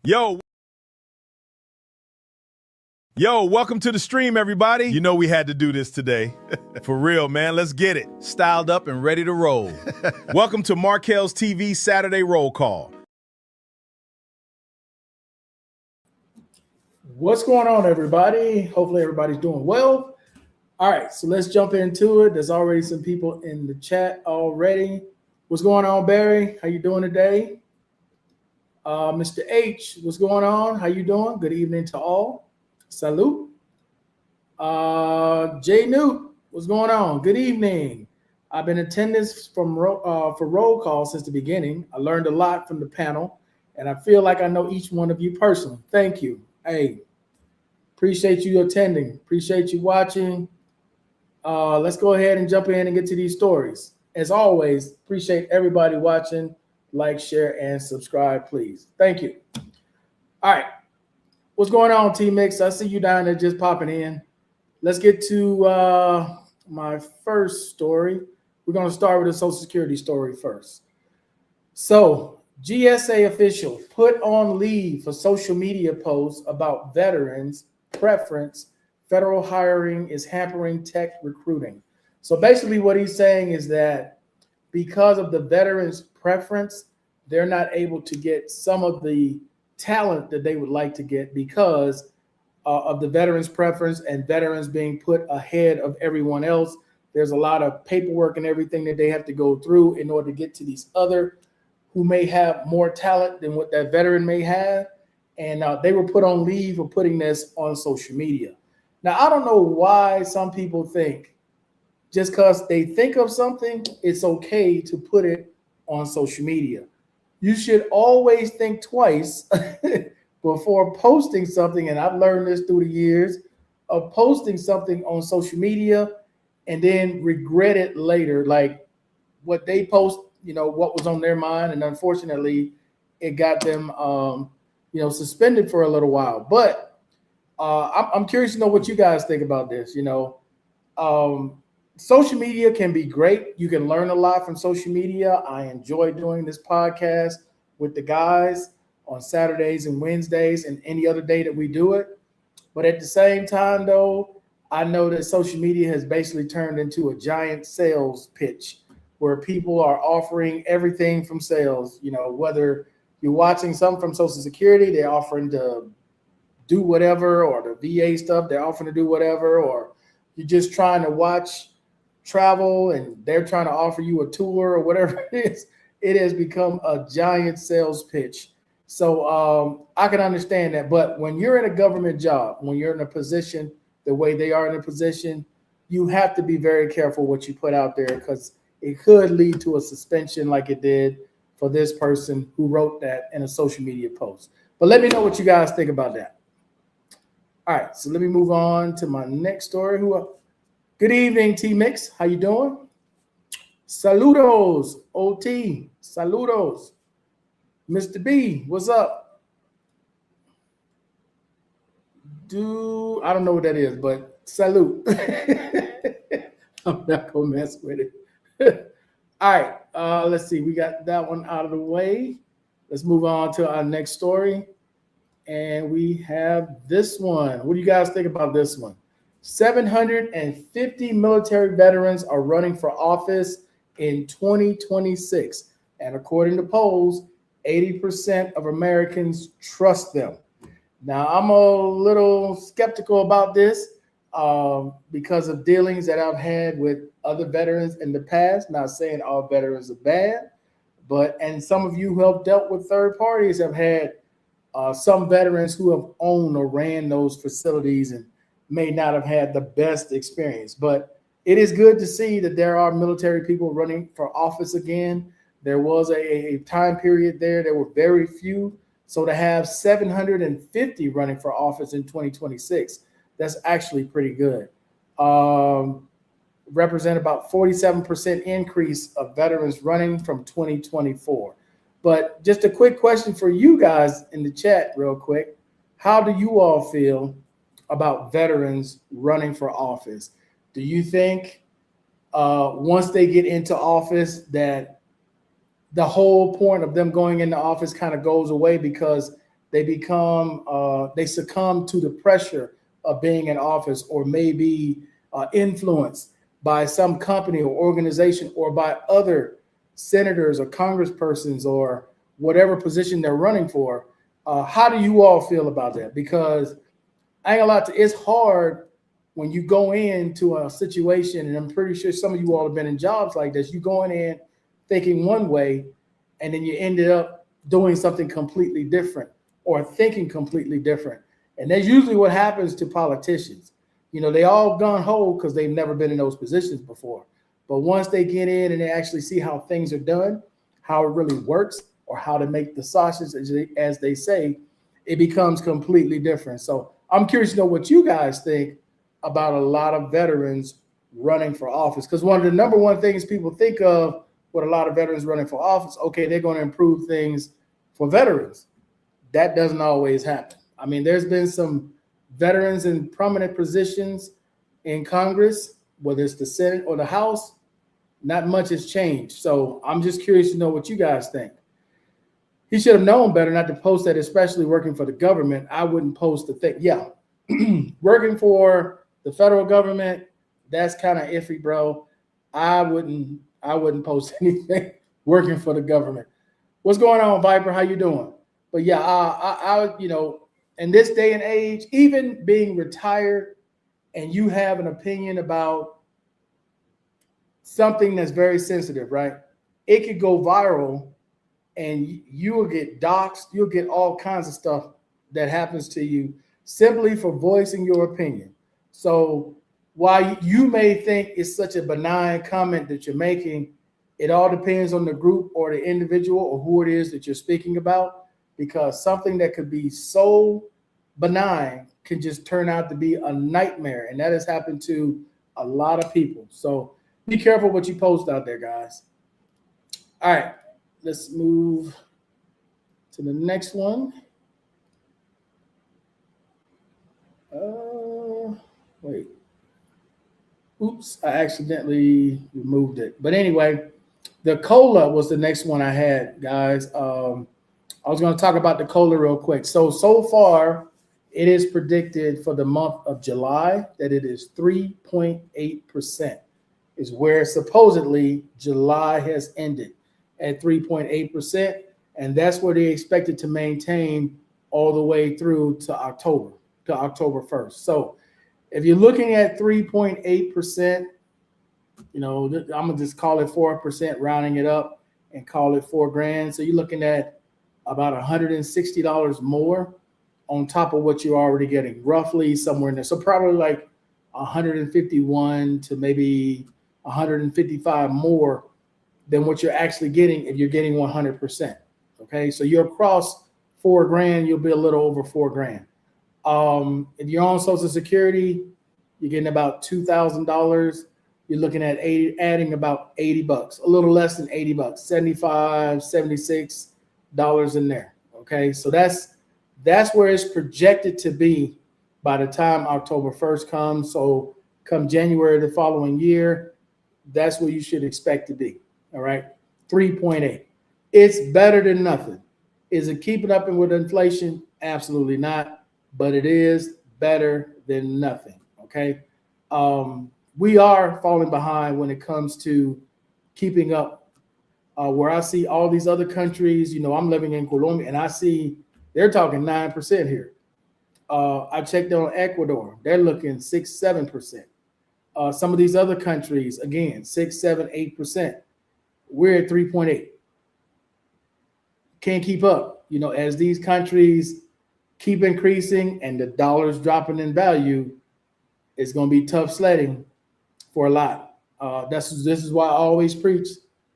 Yo, welcome to the stream, everybody. You know we had to do this today. For real, man. Let's get it. Styled up and ready to roll. Welcome to Markel's TV Saturday Roll Call. What's going on, everybody? Hopefully everybody's doing well. All right, so let's jump into it. There's already some people in the chat already. What's going on, Barry? How you doing today? Mr. H, what's going on? How you doing? Good evening to all. Salute. Jay Newt, what's going on? Good evening. I've been attending for roll call since the beginning. I learned a lot from the panel, and I feel like I know each one of you personally. Thank you. Hey, appreciate you attending. Appreciate you watching. Let's go ahead and jump in and get to these stories. As always, appreciate everybody watching. Like, share, and subscribe, please. Thank you. All right. What's going on, T-Mix? I see you down there just popping in. Let's get to my first story. We're going to start with a Social Security story first. So, GSA official put on leave for social media posts about veterans preference. Federal hiring is hampering tech recruiting. So basically what he's saying is that because of the veterans preference, they're not able to get some of the talent that they would like to get because of the veterans preference and veterans being put ahead of everyone else. There's a lot of paperwork and everything that they have to go through in order to get to these other who may have more talent than what that veteran may have. And they were put on leave for putting this on social media. Now, I don't know why some people think just because they think of something, it's okay to put it on social media. You should always think twice before posting something. And I've learned this through the years of posting something on social media and then regret it later. Like what they post, what was on their mind. And unfortunately, it got them, suspended for a little while. But I'm curious to know what you guys think about this. Social media can be great. You can learn a lot from social media. I enjoy doing this podcast with the guys on Saturdays and Wednesdays and any other day that we do it. But at the same time, though, I know that social media has basically turned into a giant sales pitch where people are offering everything from sales. Whether you're watching something from Social Security, they're offering to do whatever, or the VA stuff, they're offering to do whatever, or you're just trying to watch travel and they're trying to offer you a tour or whatever it is. It has become a giant sales pitch. So I can understand that. But when you're in a government job, when you're in a position the way they are in a position, you have to be very careful what you put out there because it could lead to a suspension like it did for this person who wrote that in a social media post. But let me know what you guys think about that. All right, so let me move on to my next story. Good evening, T-Mix. How you doing? Saludos, OT. Saludos. Mr. B, what's up? I don't know what that is, but salute. I'm not going to mess with it. All right, let's see. We got that one out of the way. Let's move on to our next story. And we have this one. What do you guys think about this one? 750 military veterans are running for office in 2026. And according to polls, 80% of Americans trust them. Now, I'm a little skeptical about this because of dealings that I've had with other veterans in the past. Not saying all veterans are bad, and some of you who have dealt with third parties have had some veterans who have owned or ran those facilities and may not have had the best experience. But it is good to see that there are military people running for office again. There was a time period there were very few. So to have 750 running for office in 2026, that's actually pretty good. Represent about 47% increase of veterans running from 2024. But just a quick question for you guys in the chat real quick. How do you all feel about veterans running for office? Do you think once they get into office that the whole point of them going into office kind of goes away because they succumb to the pressure of being in office, or maybe influenced by some company or organization or by other senators or congresspersons or whatever position they're running for. How do you all feel about that? Because I ain't gonna lie to you, it's hard when you go into a situation, and I'm pretty sure some of you all have been in jobs like this. You going in thinking one way, and then you ended up doing something completely different or thinking completely different. And that's usually what happens to politicians. You know, they all gung-ho because they've never been in those positions before. But once they get in and they actually see how things are done, how it really works, or how to make the sausage, as they say, it becomes completely different. So I'm curious to know what you guys think about a lot of veterans running for office. Because one of the number one things people think of with a lot of veterans running for office, okay, they're going to improve things for veterans. That doesn't always happen. I mean, there's been some veterans in prominent positions in Congress, whether it's the Senate or the House, not much has changed. So I'm just curious to know what you guys think. He should have known better not to post that, especially working for the government. I wouldn't post the thing. Yeah, working for the federal government, that's kind of iffy, bro. I wouldn't post anything working for the government. What's going on, Viper? How you doing? But yeah, I you know, in this day and age, even being retired and you have an opinion about something that's very sensitive, right? It could go viral and you will get doxxed. You'll get all kinds of stuff that happens to you simply for voicing your opinion. So while you may think it's such a benign comment that you're making, it all depends on the group or the individual or who it is that you're speaking about, because something that could be so benign can just turn out to be a nightmare. And that has happened to a lot of people. So be careful what you post out there, guys. All right, let's move to the next one. Wait. Oops, I accidentally removed it. But anyway, the COLA was the next one I had, guys. I was going to talk about the COLA real quick. So far, it is predicted for the month of July that it is 3.8%, is where supposedly July has ended at 3.8%. And that's where they expect it to maintain all the way through to October 1st. So if you're looking at 3.8%, you know, I'm going to just call it 4%, rounding it up, and call it $4,000. So you're looking at about $160 more on top of what you're already getting, roughly somewhere in there. So probably like 151 to maybe 155 more than what you're actually getting if you're getting 100%. Okay, so you're across $4,000, you'll be a little over $4,000. If you're on Social Security, you're getting about $2,000. You're looking at adding about $80, a little less than $80, $75, $76 in there. Okay, so that's where it's projected to be by the time October 1st comes. So come January the following year, that's where you should expect to be. All right, 3.8. It's better than nothing. Is it keeping up with inflation? Absolutely not. But it is better than nothing. Okay. We are falling behind when it comes to keeping up. Where I see all these other countries, you know, I'm living in Colombia and I see they're talking 9% here. I checked on Ecuador. They're looking 6, 7%. Some of these other countries, again, 6, 7, 8%. We're at 3.8. Can't keep up. You know, as these countries keep increasing and the dollar's dropping in value, it's going to be tough sledding for a lot. This is why I always preach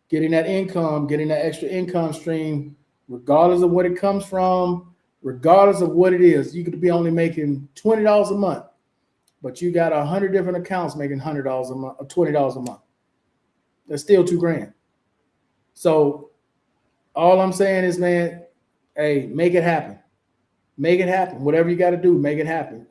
getting that income, getting that extra income stream, regardless of what it comes from, regardless of what it is. You could be only making $20 a month, but you got 100 different accounts making $100 a month or $20 a month. That's still $2,000. So all I'm saying is, man, hey, make it happen. Make it happen. Whatever you got to do, make it happen.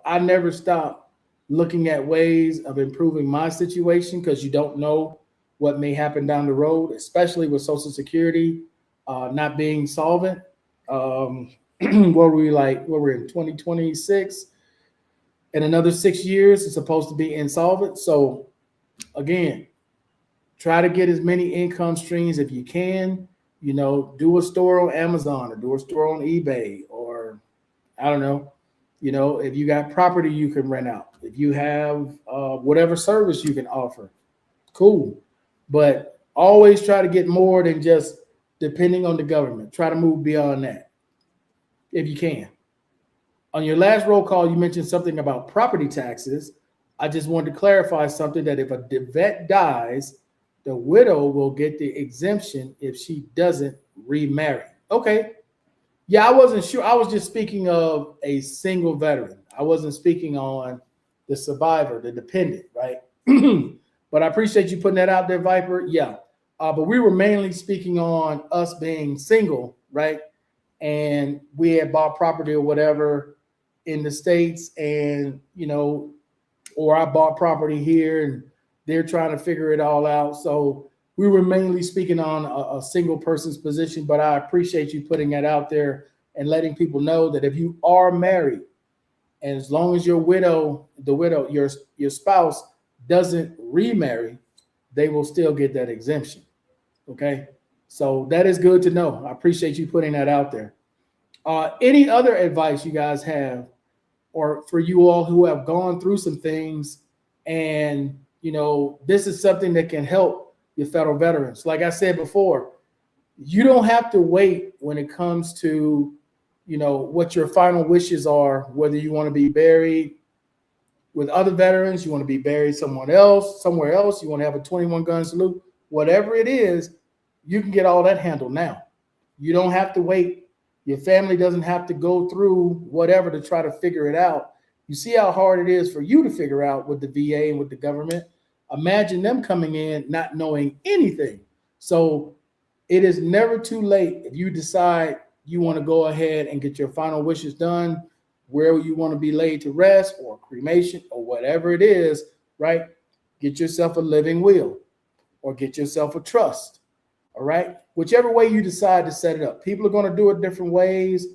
I never stop looking at ways of improving my situation because you don't know what may happen down the road, especially with Social Security not being solvent. what we're in 2026. In another 6 years, it's supposed to be insolvent. So again, try to get as many income streams if you can. Do a store on Amazon or do a store on eBay, or I don't know. If you got property you can rent out, if you have whatever service you can offer, cool. But always try to get more than just depending on the government. Try to move beyond that if you can. On your last roll call, you mentioned something about property taxes. I just wanted to clarify something, that if a vet dies, the widow will get the exemption if she doesn't remarry. Okay. Yeah, I wasn't sure. I was just speaking of a single veteran. I wasn't speaking on the survivor, the dependent, right? But I appreciate you putting that out there, Viper. Yeah. But we were mainly speaking on us being single, right? And we had bought property or whatever in the States, and, or I bought property here and they're trying to figure it all out. So we were mainly speaking on a single person's position, but I appreciate you putting that out there and letting people know that if you are married, and as long as your your spouse doesn't remarry, they will still get that exemption. Okay. So that is good to know. I appreciate you putting that out there. Any other advice you guys have, or for you all who have gone through some things, and this is something that can help your federal veterans. Like I said before, you don't have to wait when it comes to, what your final wishes are, whether you want to be buried with other veterans, you want to be buried somewhere else, you want to have a 21 gun salute, whatever it is, you can get all that handled now. You don't have to wait. Your family doesn't have to go through whatever to try to figure it out. You see how hard it is for you to figure out with the VA and with the government. Imagine them coming in not knowing anything. So it is never too late if you decide you want to go ahead and get your final wishes done, where you want to be laid to rest or cremation or whatever it is, right? Get yourself a living will or get yourself a trust, all right? Whichever way you decide to set it up. People are going to do it different ways,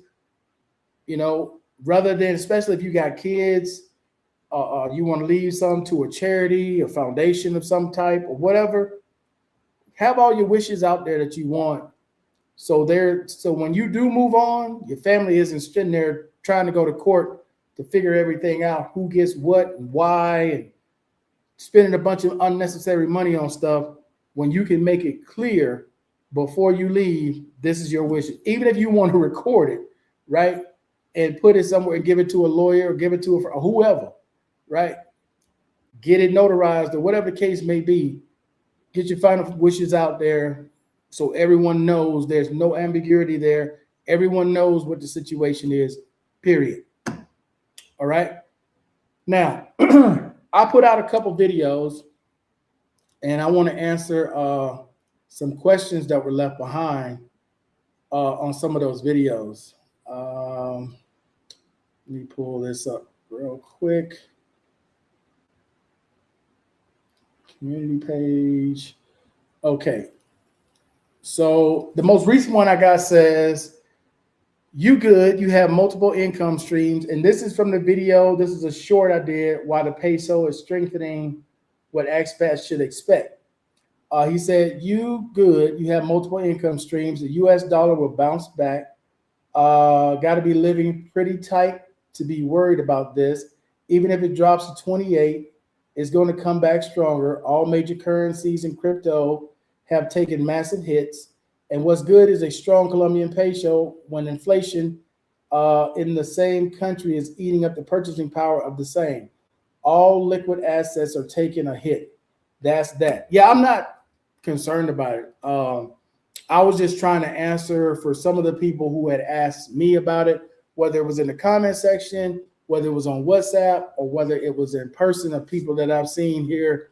rather than, especially if you got kids, you want to leave some to a charity, a foundation of some type or whatever. Have all your wishes out there that you want. So when you do move on, your family isn't sitting there trying to go to court to figure everything out, who gets what and why, and spending a bunch of unnecessary money on stuff, when you can make it clear before you leave, this is your wishes. Even if you want to record it, right, and put it somewhere and give it to a lawyer or give it to whoever, right? Get it notarized or whatever the case may be. Get your final wishes out there so everyone knows there's no ambiguity there. Everyone knows what the situation is, period. All right. Now, I put out a couple videos and I want to answer some questions that were left behind on some of those videos. Let me pull this up real quick. Community page. Okay. So the most recent one I got says, you good, you have multiple income streams. And this is from the video. This is a short I did, why the peso is strengthening, what expats should expect. He said, you good, you have multiple income streams. The US dollar will bounce back. Got to be living pretty tight to be worried about this. Even if it drops to 28, it's going to come back stronger. All major currencies and crypto have taken massive hits. And what's good is a strong Colombian peso when inflation in the same country is eating up the purchasing power of the same. All liquid assets are taking a hit. That's that. Yeah, I'm not concerned about it. I was just trying to answer for some of the people who had asked me about it, whether it was in the comment section, whether it was on WhatsApp, or whether it was in person, of people that I've seen here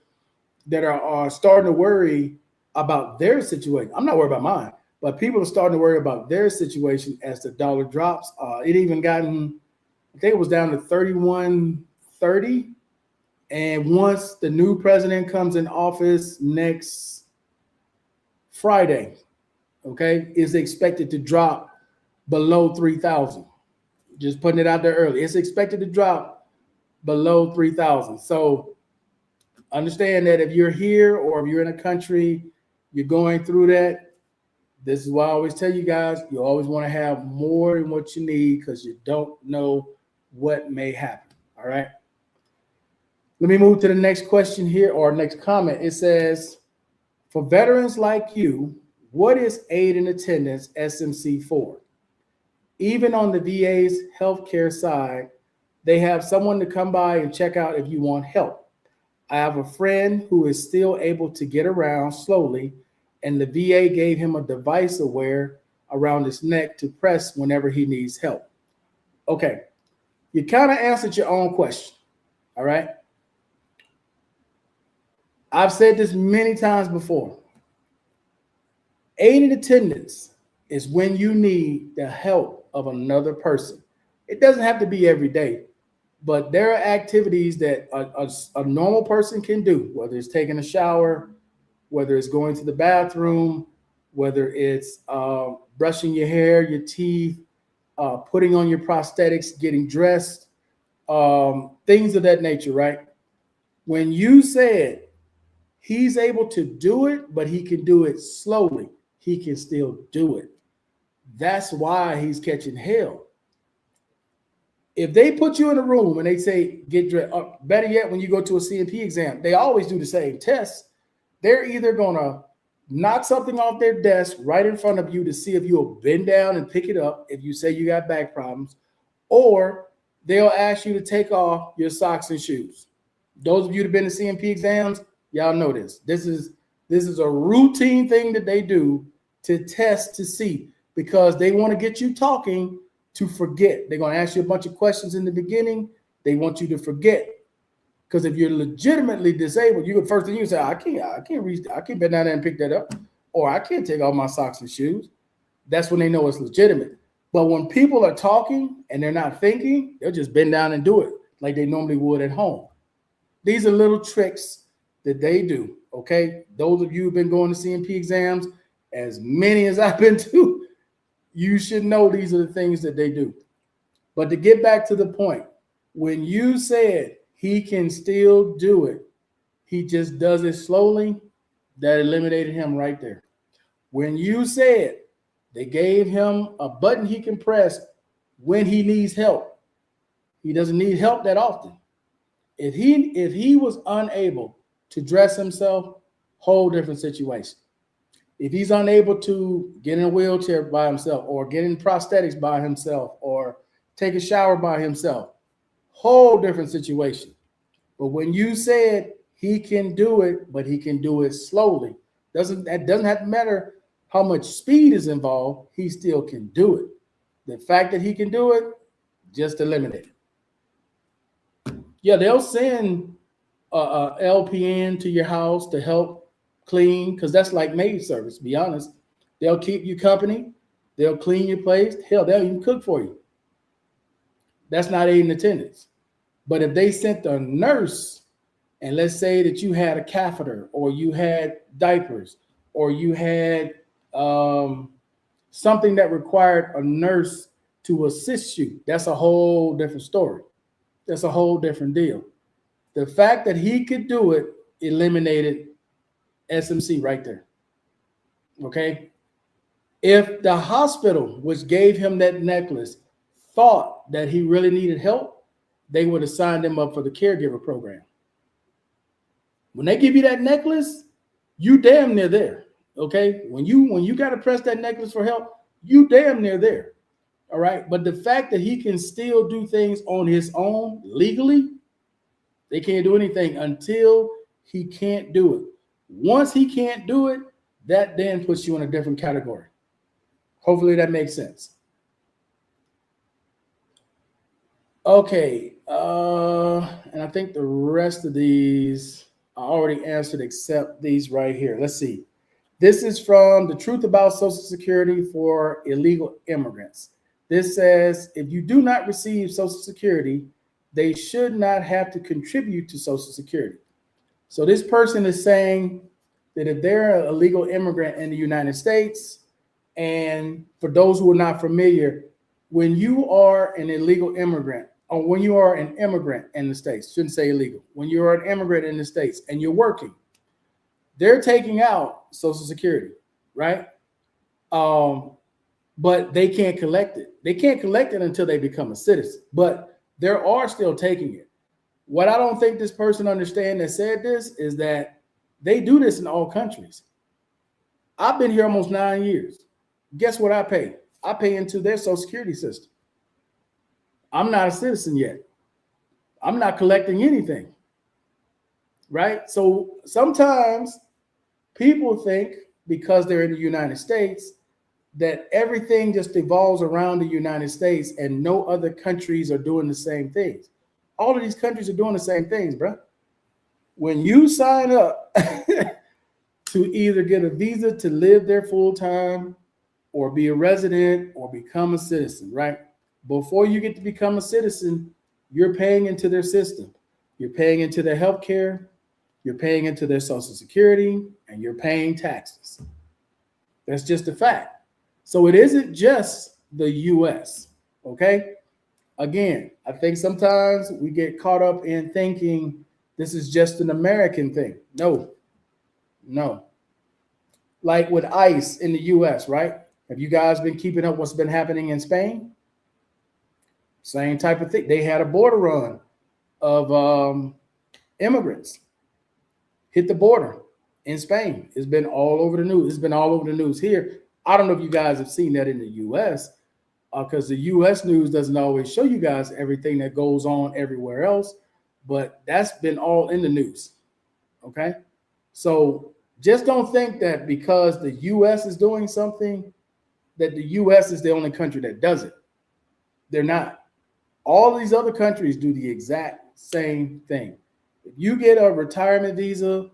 that are starting to worry about their situation. I'm not worried about mine, but people are starting to worry about their situation as the dollar drops. It even gotten, I think it was down to 31.30. And once the new president comes in office next Friday, okay, is expected to drop below 3,000. Just putting it out there early. It's expected to drop below 3,000. So understand that if you're here or if you're in a country, you're going through that. This is why I always tell you guys, you always want to have more than what you need because you don't know what may happen. All right. Let me move to the next question here or next comment. It says, for veterans like you, what is aid in attendance SMC for? Even on the VA's healthcare side, they have someone to come by and check out if you want help. I have a friend who is still able to get around slowly, and the VA gave him a device to wear around his neck to press whenever he needs help. Okay, you kind of answered your own question, all right? I've said this many times before. Aid in attendance is when you need the help of another person. It doesn't have to be every day, but there are activities that a normal person can do, whether it's taking a shower, whether it's going to the bathroom, whether it's brushing your hair, your teeth, putting on your prosthetics, getting dressed, things of that nature, right? When you said he's able to do it, but he can do it slowly, he can still do it. That's why he's catching hell. If they put you in a room and they say, get dressed, better yet, when you go to a CMP exam, they always do the same test. They're either going to knock something off their desk right in front of you to see if you'll bend down and pick it up if you say you got back problems, or they'll ask you to take off your socks and shoes. Those of you that have been to CMP exams, y'all know this. This is a routine thing that they do to test to see, because they want to get you talking to forget. They're going to ask you a bunch of questions in the beginning. They want you to forget. Because if you're legitimately disabled, you first thing you say, I can't reach, I can't bend down there and pick that up, or I can't take off my socks and shoes. That's when they know it's legitimate. But when people are talking and they're not thinking, they'll just bend down and do it like they normally would at home. These are little tricks that they do. Okay, those of you who've been going to CMP exams, as many as I've been to, you should know these are the things that they do. But to get back to the point, when you said he can still do it, he just does it slowly, that eliminated him right there. When you said they gave him a button he can press when he needs help, he doesn't need help that often. If he was unable to dress himself, whole different situation. If he's unable to get in a wheelchair by himself, or get in prosthetics by himself, or take a shower by himself, whole different situation. But when you said he can do it, but he can do it slowly, that doesn't have to matter how much speed is involved, he still can do it. The fact that he can do it, just eliminate it. Yeah, they'll send a LPN to your house to help clean, because that's like maid service, to be honest. They'll keep you company. They'll clean your place. Hell, they'll even cook for you. That's not aid in attendance. But if they sent a nurse, and let's say that you had a catheter, or you had diapers, or you had something that required a nurse to assist you, that's a whole different story. That's a whole different deal. The fact that he could do it eliminated SMC right there. Okay. If the hospital, which gave him that necklace, thought that he really needed help, they would have signed him up for the caregiver program. When they give you that necklace, you damn near there. Okay. When you got to press that necklace for help, you damn near there. All right. But the fact that he can still do things on his own legally, they can't do anything until he can't do it. Once he can't do it, that then puts you in a different category. Hopefully that makes sense. Okay. And I think the rest of these I already answered except these right here. Let's see. This is from The Truth About Social Security for Illegal Immigrants. This says, if you do not receive Social Security, they should not have to contribute to Social Security. So this person is saying that if they're a legal immigrant in the United States, and for those who are not familiar, when you are an illegal immigrant, or when you are an immigrant in the States, shouldn't say illegal, when you are an immigrant in the States and you're working, they're taking out Social Security, right? Um, but they can't collect it. They can't collect it until they become a citizen, but there are still taking it. What I don't think this person understand that said this is that they do this in all countries. I've been here almost 9 years. Guess what I pay? I pay into their Social Security system. I'm not a citizen yet. I'm not collecting anything, right? So sometimes people think because they're in the United States that everything just evolves around the United States and no other countries are doing the same things. All of these countries are doing the same things, bro. When you sign up to either get a visa to live there full time or be a resident or become a citizen, right? Before you get to become a citizen, you're paying into their system. You're paying into their health care, you're paying into their Social Security, and you're paying taxes. That's just a fact. So it isn't just the US, okay? Again, I think sometimes we get caught up in thinking this is just an American thing. No, no. Like with ICE in the US, right? Have you guys been keeping up what's been happening in Spain? Same type of thing. They had a border run of immigrants hit the border in Spain. It's been all over the news. It's been all over the news here. I don't know if you guys have seen that in the US, because the US news doesn't always show you guys everything that goes on everywhere else, but that's been all in the news. Okay. So just don't think that because the US is doing something, that the US is the only country that does it. They're not. All these other countries do the exact same thing. If you get a retirement visa,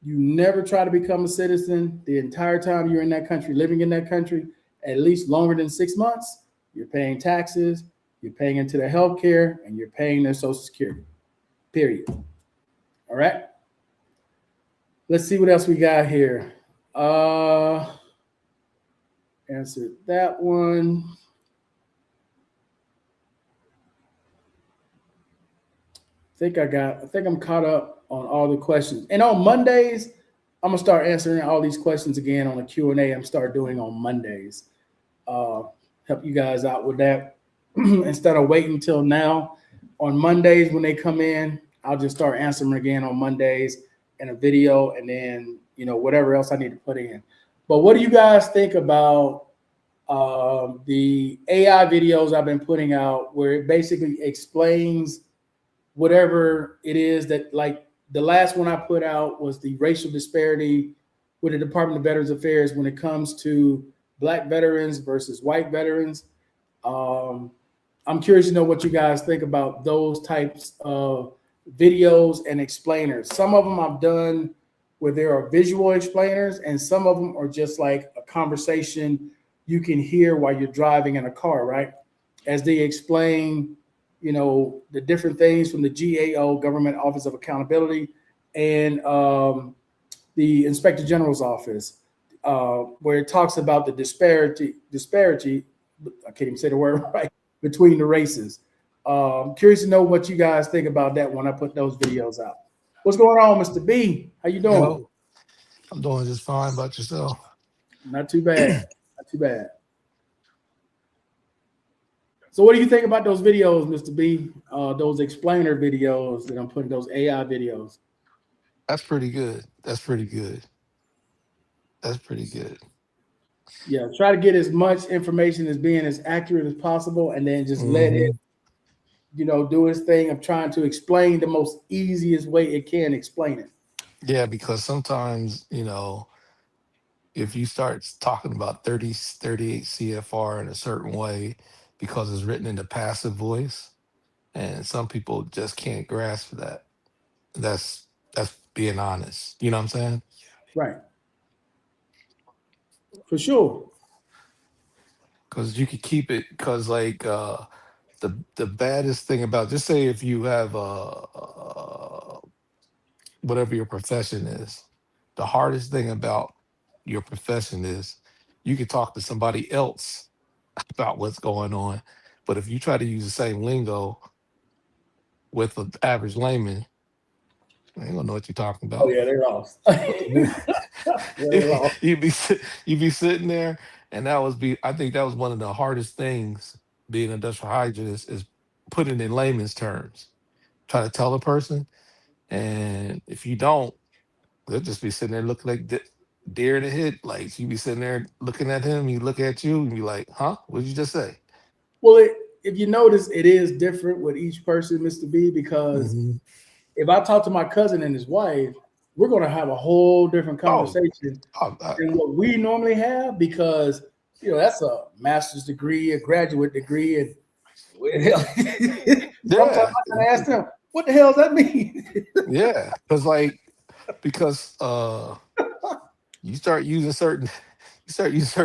you never try to become a citizen the entire time you're in that country, living in that country, at least longer than 6 months, you're paying taxes, you're paying into their health care, and you're paying their Social Security, period. All right. Let's see what else we got here. Answered that one. I think I'm caught up on all the questions. And on Mondays, I'm gonna start answering all these questions again on the Q&A. I'm start doing on Mondays. Help you guys out with that instead of waiting till now. On Mondays when they come in, I'll just start answering them again on Mondays in a video, and then whatever else I need to put in. But what do you guys think about the AI videos I've been putting out, where it basically explains whatever it is that, like the last one I put out was the racial disparity with the Department of Veterans Affairs when it comes to Black veterans versus white veterans. I'm curious to know what you guys think about those types of videos and explainers. Some of them I've done where there are visual explainers, and some of them are just like a conversation you can hear while you're driving in a car, right? As they explain the different things from the GAO, Government Office of Accountability, and the Inspector General's office, where it talks about the disparity, I can't even say the word right, between the races. Curious to know what you guys think about that when I put those videos out. What's going on, Mr. B? How you doing? Yo, I'm doing just fine. About yourself? Not too bad. Not too bad. So what do you think about those videos, Mr. B? Those explainer videos that I'm putting, those AI videos? That's pretty good. That's pretty good. That's pretty good. Yeah, try to get as much information as being as accurate as possible, and then just let it, do its thing of trying to explain the most easiest way it can explain it. Yeah, because sometimes, if you start talking about 38 CFR in a certain way because it's written in the passive voice, and some people just can't grasp that. That's being honest. You know what I'm saying? Right. For sure. Because you could keep it, because like the baddest thing about, just say if you have whatever your profession is, the hardest thing about your profession is you could talk to somebody else about what's going on. But if you try to use the same lingo with an average layman, they ain't gonna know what you're talking Oh about. yeah, they lost. Yeah, they lost. You'd be sitting there, and I think that was one of the hardest things being an industrial hygienist is putting in layman's terms. Try to tell a person, and if you don't, they'll just be sitting there looking like deer in the headlights. You be sitting there looking at him, he look at you, and be like, "Huh? What did you just say?" Well, if you notice, it is different with each person, Mr. B, because Mhm. if I talk to my cousin and his wife, we're going to have a whole different Oh, conversation I, than what we normally have because that's a master's degree, a graduate degree, and sometimes yeah, I can ask them, "What the hell does that mean?" yeah, because you start using certain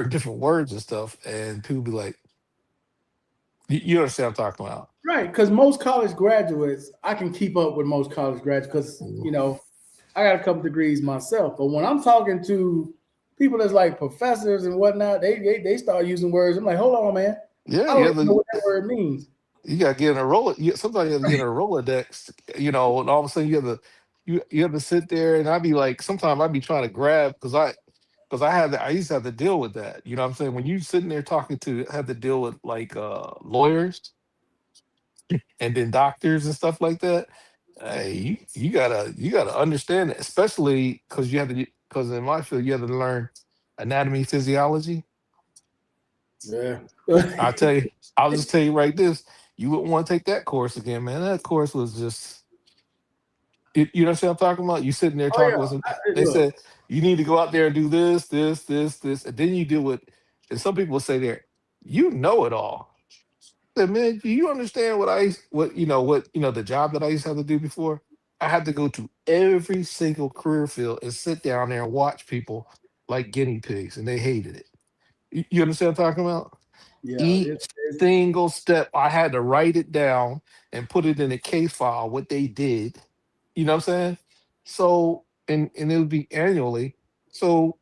different words and stuff, and people be like, you understand what I'm talking about? Right, because most college graduates, I can keep up with most college graduates because Mhm. I got a couple degrees myself. But when I'm talking to people that's like professors and whatnot, they start using words. I'm like, hold on, man, Yeah, I don't even know what that word means. you got to get in a roll. Sometimes you have to get in a Rolodex, and all of a sudden you have to sit there, and I'd be like, sometimes I'd be trying to grab because I used to have to deal with that. You know what I'm saying? When you sitting there talking to have to deal with like lawyers and then doctors and stuff like that. Hey, you gotta understand it, especially because because in my field you have to learn anatomy, physiology. Yeah. I tell you, I'll just tell you right this: you wouldn't want to take that course again, man. That course was just you know what I'm talking about. You sitting there Oh yeah. talking with some. They Look, said you need to go out there and do this, this, this, this, and then you deal with. And some people say there, you know it all. Said, man, do you understand what the job that I used to have to do before? I had to go to every single career field and sit down there and watch people like guinea pigs, and they hated it. You understand what I'm talking about? yeah, Each single step, I had to write it down and put it in a case file, what they did. You know what I'm saying? So, and it would be annually. So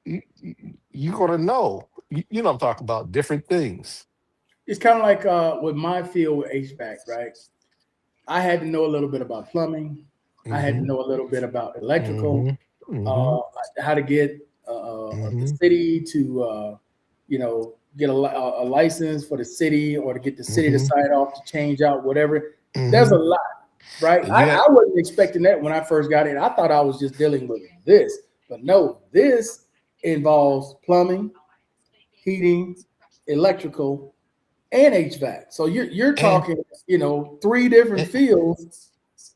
you're gonna know. You know what I'm talking about, different things. it's kind of like with my field with HVAC, right? I had to know a little bit about plumbing. I had to Hmm. know a little bit about electrical, Hmm. Hmm. uh, how to get the Hmm. city to, get a license for the city or to get the city to Hmm. sign off to change out whatever. There's Hmm. a lot, right? And I, you got I wasn't expecting that when I first got in. I thought I was just dealing with this, but no, this involves plumbing, heating, electrical, and HVAC. So you're and talking, three different and fields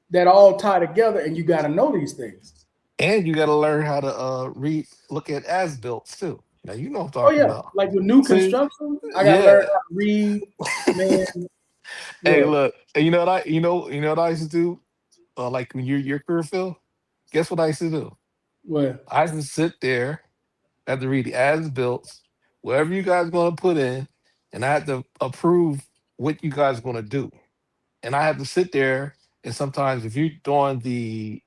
that all tie together, and you got to know these things. and you got to learn how to read, look at as built too. Now you know what I'm Oh talking yeah, about. like with new See, construction, I got to learn yeah. how to read. Man, Hey, look, look, and you know what what I used to do? Like when your career field, guess what I used to do? well, I used to sit there, I had to read the as built, whatever you guys going to put in, and I had to approve what you guys going to do. And I have to sit there. And sometimes if you're doing doing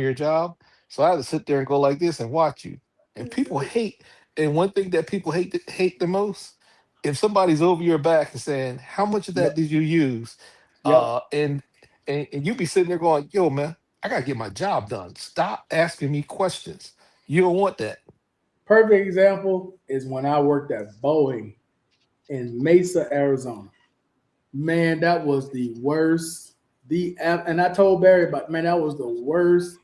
your job, so I have to sit there and go like this and watch you. And people hate. And one thing that people hate the most, if somebody's over your back and saying, "How much of that yep, did you use?" yep. And you be sitting there going, "Yo, man, I gotta get my job done. Stop asking me questions. You don't want that." Perfect example is when I worked at Boeing in Mesa, Arizona. Man, that was the worst. And I told Barry about, man, that was the worst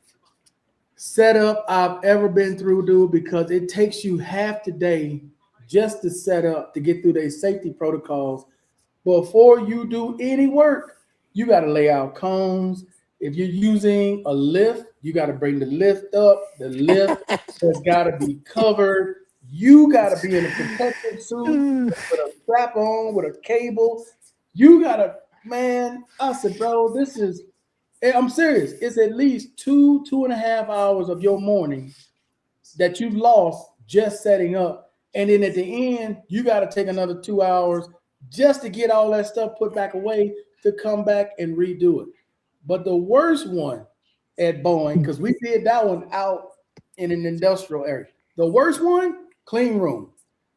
setup I've ever been through, dude, because it takes you half the day just to set up to get through their safety protocols. Before you do any work, you got to lay out cones. If you're using a lift, you got to bring the lift up. The lift has got to be covered. You got to be in a protective suit with a strap on, with a cable. You got to, man, I said, bro, this is, I'm serious. It's at least 2.5 hours of your morning that you've lost just setting up. And then at the end, you got to take another 2 hours just to get all that stuff put back away to come back and redo it. But the worst one at Boeing, because we did that one out in an industrial area. The worst one, clean room.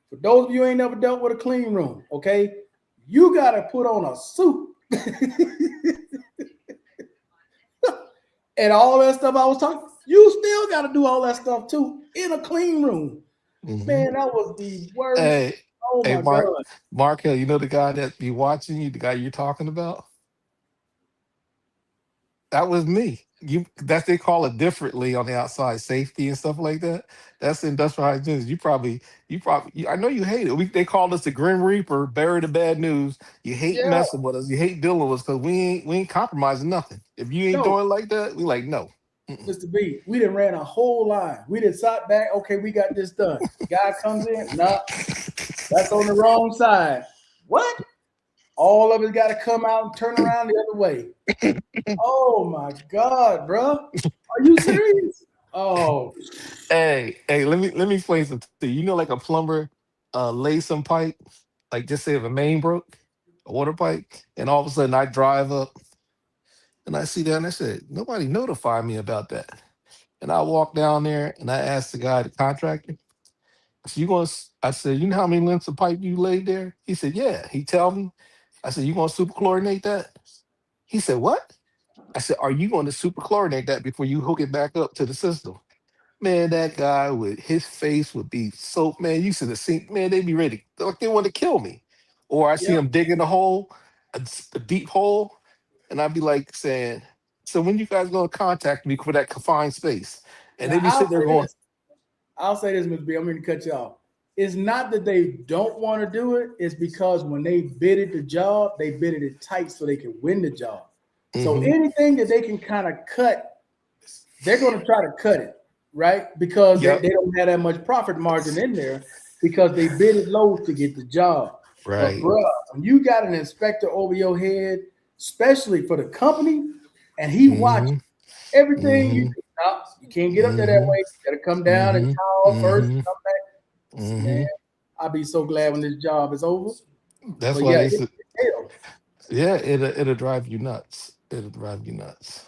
For those of you who ain't never dealt with a clean room, okay, you got to put on a suit. And all that stuff I was talking, you still got to do all that stuff too in a clean room. Mhm. Man, that was the worst. Hey, Oh hey, my God. Markel, you know the guy that be watching you, the guy you're talking about? That was me. That they call it differently on the outside, safety and stuff like that. That's industrial hygiene. I know you hate it. They called us the Grim Reaper, bury the bad news. You hate Yeah, messing with us. You hate dealing with us because we ain't compromising nothing. If you ain't no, doing like that, we like no. Mm-mm. Mr. B, we done ran a whole line. We done sat back. Okay, we got this done. Guy comes in. Nah, that's on the wrong side. What? All of it got to come out and turn around the other way. Oh my God, bro. Are you serious? Oh, Hey, let me explain something to you. You know, like a plumber lay some pipe, like just say if a main broke, a water pipe, and all of a sudden I drive up and I see that and I said, nobody notified me about that. And I walk down there and I asked the guy, the contractor, so I said, you know how many lengths of pipe you laid there? He said, yeah. He tell me. I said, you gonna super chlorinate that? He said, what? I said, are you going to super chlorinate that before you hook it back up to the system? Man, that guy with his face would be so, man, you should have seen, man, they'd be ready. Like they want to kill me. Or I see yeah. him digging a hole, a deep hole, and I'd be like saying, so when you guys gonna contact me for that confined space? And Now they'd be sitting there going, I'll say this, Mr. B. I'm going to cut you off. It's not that they don't want to do it. It's because when they bidded the job, they bidded it tight so they can win the job. So mm-hmm, anything that they can kind of cut, they're going to try to cut it, right? Because they yep, don't have that much profit margin in there because they bid it low to get the job. But, right. bro, when you got an inspector over your head, especially for the company, and he watches Mm-hmm, everything you mm-hmm, do, no, you can't get up there that mm-hmm, way. You got to come down and mm-hmm, call first and mm-hmm, come back. mm-hmm. Man, I'll be so glad when this job is over. That's But why yeah, they it's said, hell. yeah, it'll drive you nuts. It'll drive you nuts.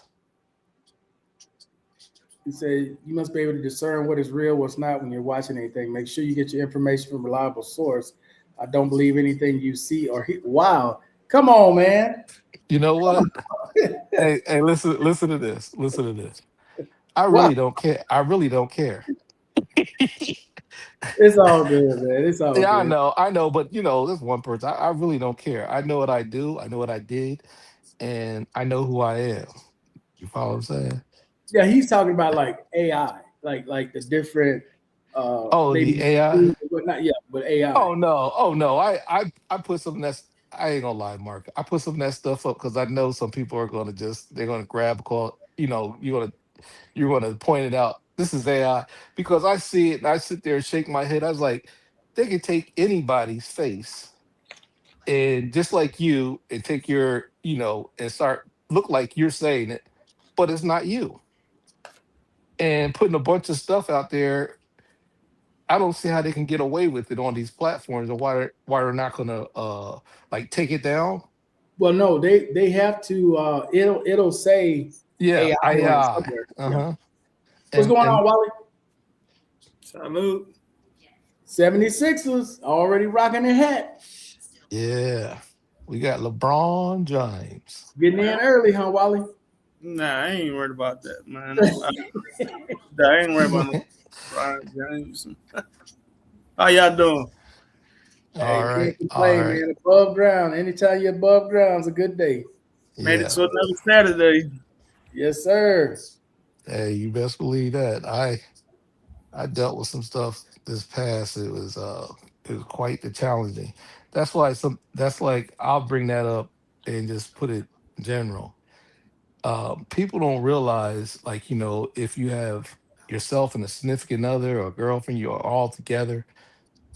He said you must be able to discern what is real, what's not when you're watching anything. Make sure you get your information from a reliable source. I don't believe anything you see or hear. Wow. Come on, man. You know what? Hey, listen to this. Listen to this. I Wow. really don't care. I really don't care. It's all good, man. It's all Yeah, good. I know, but there's one person. I really don't care. I know what I do. I know what I did, and I know who I am. You follow what I'm saying? Yeah, he's talking about like AI, like the different Oh, the maybe AI. whatnot. Yeah, but AI. Oh no. I put some that's I ain't gonna lie, Mark. I put some of that stuff up because I know some people are gonna they're gonna grab a call. You're gonna point it out. This is AI because I see it and I sit there and shake my head. I was like, they can take anybody's face and just like you and take and start look like you're saying it, but it's not you. And putting a bunch of stuff out there, I don't see how they can get away with it on these platforms and why they're not gonna like take it down. Well, no, they have to. It'll say Yeah, AI on it AI. somewhere. Yeah. Uh-huh. What's going And on, Wally? Salute. 76ers already rocking their hat. yeah, we got LeBron James. Getting in early, huh, Wally? Nah, I ain't worried about that, man. I ain't worried about no Brian James. How y'all doing? All Hey, right, can't all complain, right. man. Above ground. Anytime you're above ground, it's a good day. Made it Yeah. to another Saturday. Yes, sir. Hey, you best believe that. I dealt with some stuff this past. It was quite the challenging. That's like I'll bring that up and just put it general. People don't realize, like, if you have yourself and a significant other or girlfriend, you are all together,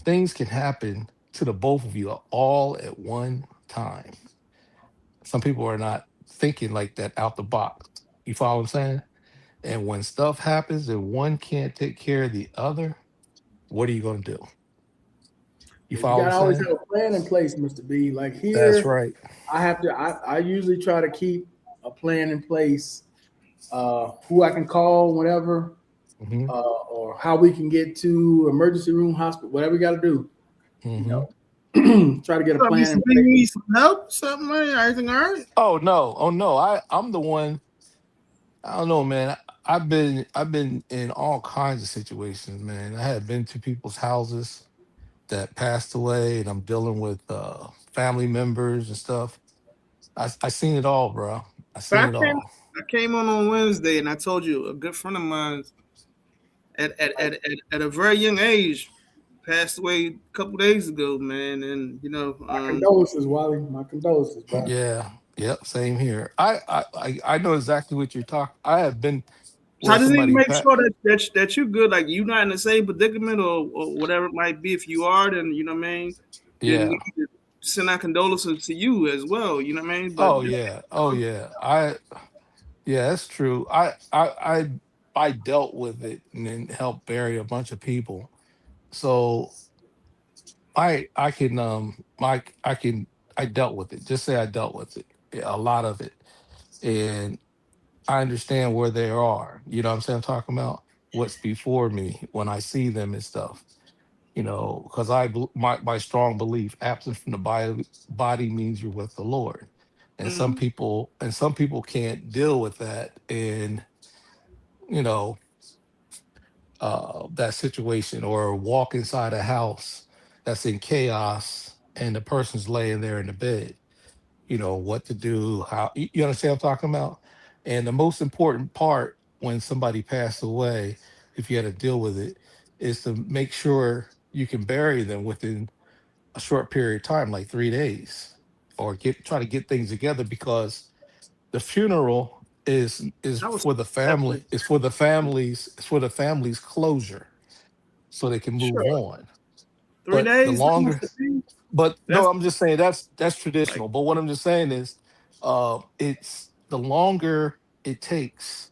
things can happen to the both of you all at one time. Some people are not thinking like that out the box. You follow what I'm saying? And when stuff happens and one can't take care of the other, what are you going to do? You Yeah, you follow what gotta I'm always saying? have a plan in place, Mr. B. Like That's here, right. I usually try to keep a plan in place, who I can call whenever, Hmm. or how we can get to emergency room, hospital, whatever we gotta do. You Hmm. know, try to get a plan in You place. need some help, something, man? Everything all right? Oh no, I'm the one. I don't know, man. I've been in all kinds of situations, man. I have been to people's houses that passed away, and I'm dealing with family members and stuff. I seen it all, bro. I But seen it all. I came on Wednesday, and I told you a good friend of mine at a very young age passed away a couple days ago, man. And My condolences, Wally. My condolences, bro. Yeah, yep, same here. I know exactly what you're talking. I have been so I where just need to somebody make sure that you're good, like you're not in the same predicament or whatever it might be. If you are, then you know what I mean. Then we Yeah. need to send our condolences to you as well. You know what I mean. But Oh yeah. Oh yeah. Yeah, that's true. I dealt with it and then helped bury a bunch of people. So I can I can I dealt with it. Just say I dealt with it. Yeah, a lot of it. And I understand where they are. You know what I'm saying? I'm talking about what's before me when I see them and stuff. Because my strong belief, absent from the body means you're with the Lord. mhm. And some people can't deal with that, and you know that situation, or walk inside a house that's in chaos and the person's laying there in the bed. What to do, how, you understand what I'm talking about. And the most important part when somebody passed away, if you had to deal with it, is to make sure you can bury them within a short period of time, like 3 days, or try to get things together, because the funeral is I was for the family, definitely it's for the family's closure, so they can move sure on. But the 3 days. longer, but no, That's I'm just saying that's like traditional. But what I'm just saying is, it's the longer it takes,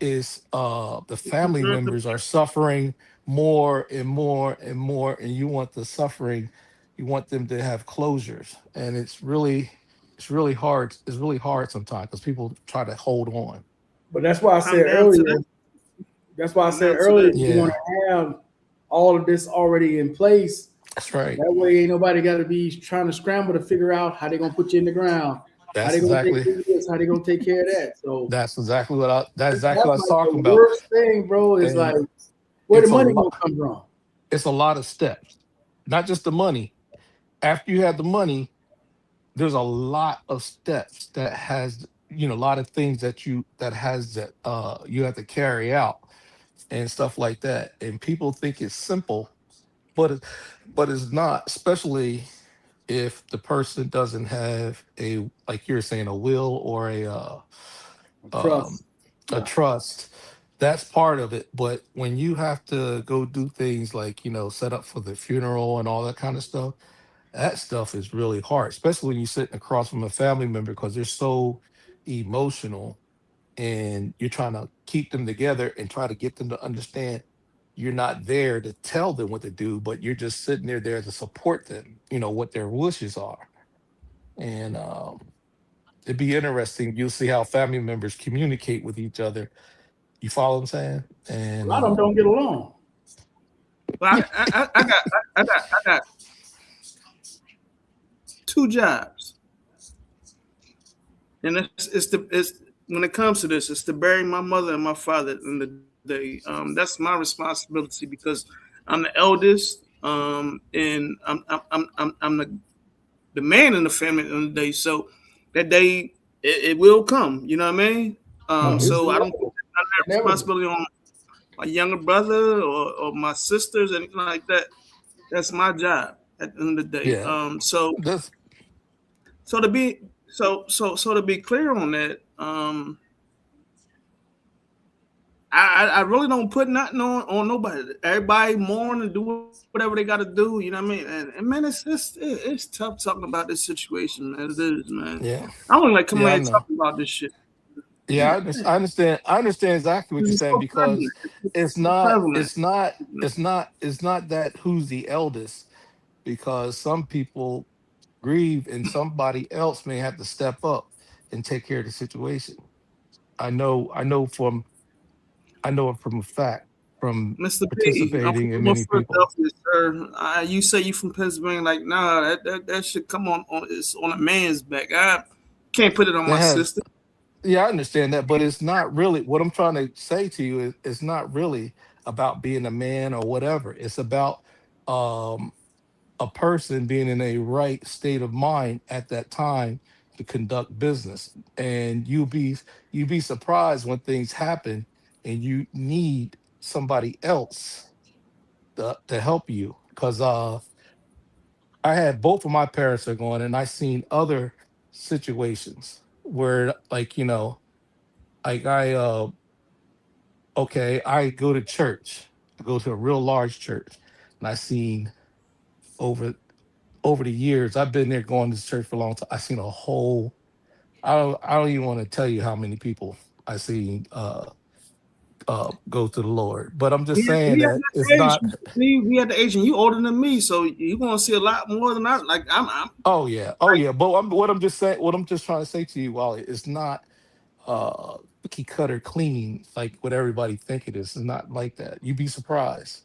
is the family preserve the members are suffering more and more and more, and you want the suffering, you want them to have closures, and it's really hard. It's really hard sometimes because people try to hold on. But that's why I I'm said down to earlier. that. That's why I I'm said down to earlier that. you want Yeah, to have all of this already in place. that's right. That way, ain't nobody got to be trying to scramble to figure out how they gonna put you in the ground, how That's they gonna take exactly care of this, how they gonna take care of that. So that's exactly that's what I was like talking the about. worst thing, bro. Is And like where the it's a money gonna lot. come from? It's a lot of steps, not just the money. After you have the money, there's a lot of steps that has, a lot of things that you have to carry out and stuff like that. And people think it's simple, but it's not, especially if the person doesn't have, a like you're saying, a will or um Trust. a Yeah. trust. That's part of it. But when you have to go do things like, set up for the funeral and all that kind of stuff, that stuff is really hard, especially when you're sitting across from a family member, because they're so emotional, and you're trying to keep them together and try to get them to understand you're not there to tell them what to do, but you're just sitting there to support them, what their wishes are. And it'd be interesting. You'll see how family members communicate with each other. You follow what I'm saying? A And lot of them don't get along. But I got two jobs, and it's when it comes to this, it's to bury my mother and my father in the day. That's my responsibility because I'm the eldest, and I'm the man in the family in the day. So that day it will come. You know what I mean? No, it's So I don't put inevitable. that Inevitable. responsibility on my younger brother or my sisters, anything like that. That's my job at the end of the day. yeah, that's So to be so to be clear on that, I really don't put nothing on nobody. Everybody mourn and do whatever they got to do. You know what I mean? And man, it's tough talking about this situation, man. It is, man. yeah, I don't like coming yeah. I here and know. talking about this shit. Yeah, Yeah, I understand. I understand exactly what you're it's saying, so because prevalent. It's so prevalent. it's not that who's the eldest, because some people grieve and somebody else may have to step up and take care of the situation. I know I know it from a fact. from Mr. B, I'm participating in from many people. Philadelphia, sir. You say you from Pennsylvania? Like, nah, that should come on. It's on a man's back. I can't put it on They my have, sister. yeah, I understand that, but it's not really what I'm trying to say to you is it's not really about being a man or whatever. It's about um, a person being in a right state of mind at that time to conduct business. And you'll be surprised when things happen and you need somebody else to help you. Because I had both of my parents are going, and I seen other situations where, like, like okay, I go to church, I go to a real large church, and I seen over over the years, I've been there going to church for a long time. I seen a whole, I don't even want to tell you how many people I seen go to the Lord. But I'm just saying We at that it's that age. not. We at the age, and you older than me, so you gonna see a lot more than I. Like I'm Oh yeah, oh yeah. But what I'm just saying, what I'm just trying to say to you, Wally, it's not cookie cutter clean like what everybody think it is. It's not like that. You'd be surprised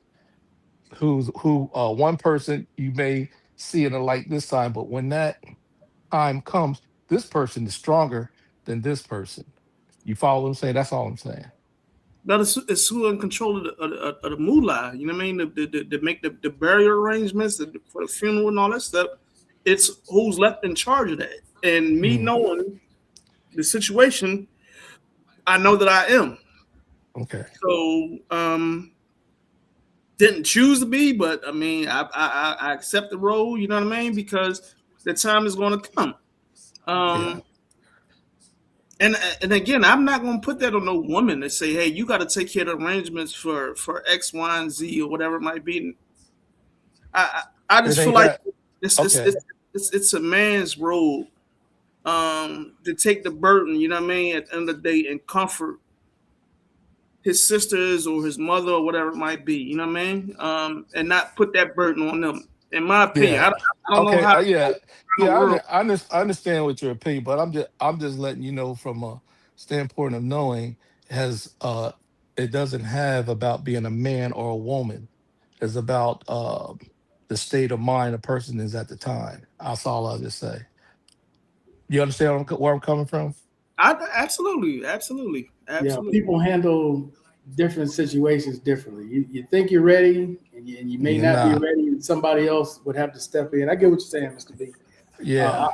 who one person you may see in a light this time, but when that time comes, this person is stronger than this person. You follow what I'm saying? That's all I'm saying. that is who in control of the moolah. You know what I mean? To make the burial arrangements for the funeral and all that stuff. It's who's left in charge of that. And me Mm, knowing the situation, I know that I am. okay. So didn't choose to be, but I mean, I accept the role. You know what I mean? Because the time is going to come. Yeah. Um, and again, I'm not going to put that on no woman to say, hey, you got to take care of the arrangements for X, Y, and Z or whatever it might be. I It just feel ain't like that. it's it's Okay. it's, it's a man's role to take the burden. You know what I mean? At the end of the day, and comfort his sisters or his mother or whatever it might be. You know what I mean? And not put that burden on them. In my opinion, Yeah. I don't know Okay. how Yeah. in the Yeah. world. I understand what your opinion, but I'm just letting you know from a standpoint of knowing has it doesn't have about being a man or a woman. It's about the state of mind a person is at the time. That's all I'll just say. You understand where I'm coming from? Absolutely, absolutely, Yeah, absolutely. people handle different situations differently. You think you're ready, and you may You're not be not. ready, and somebody else would have to step in. I get what you're saying, Mr. B. Yeah.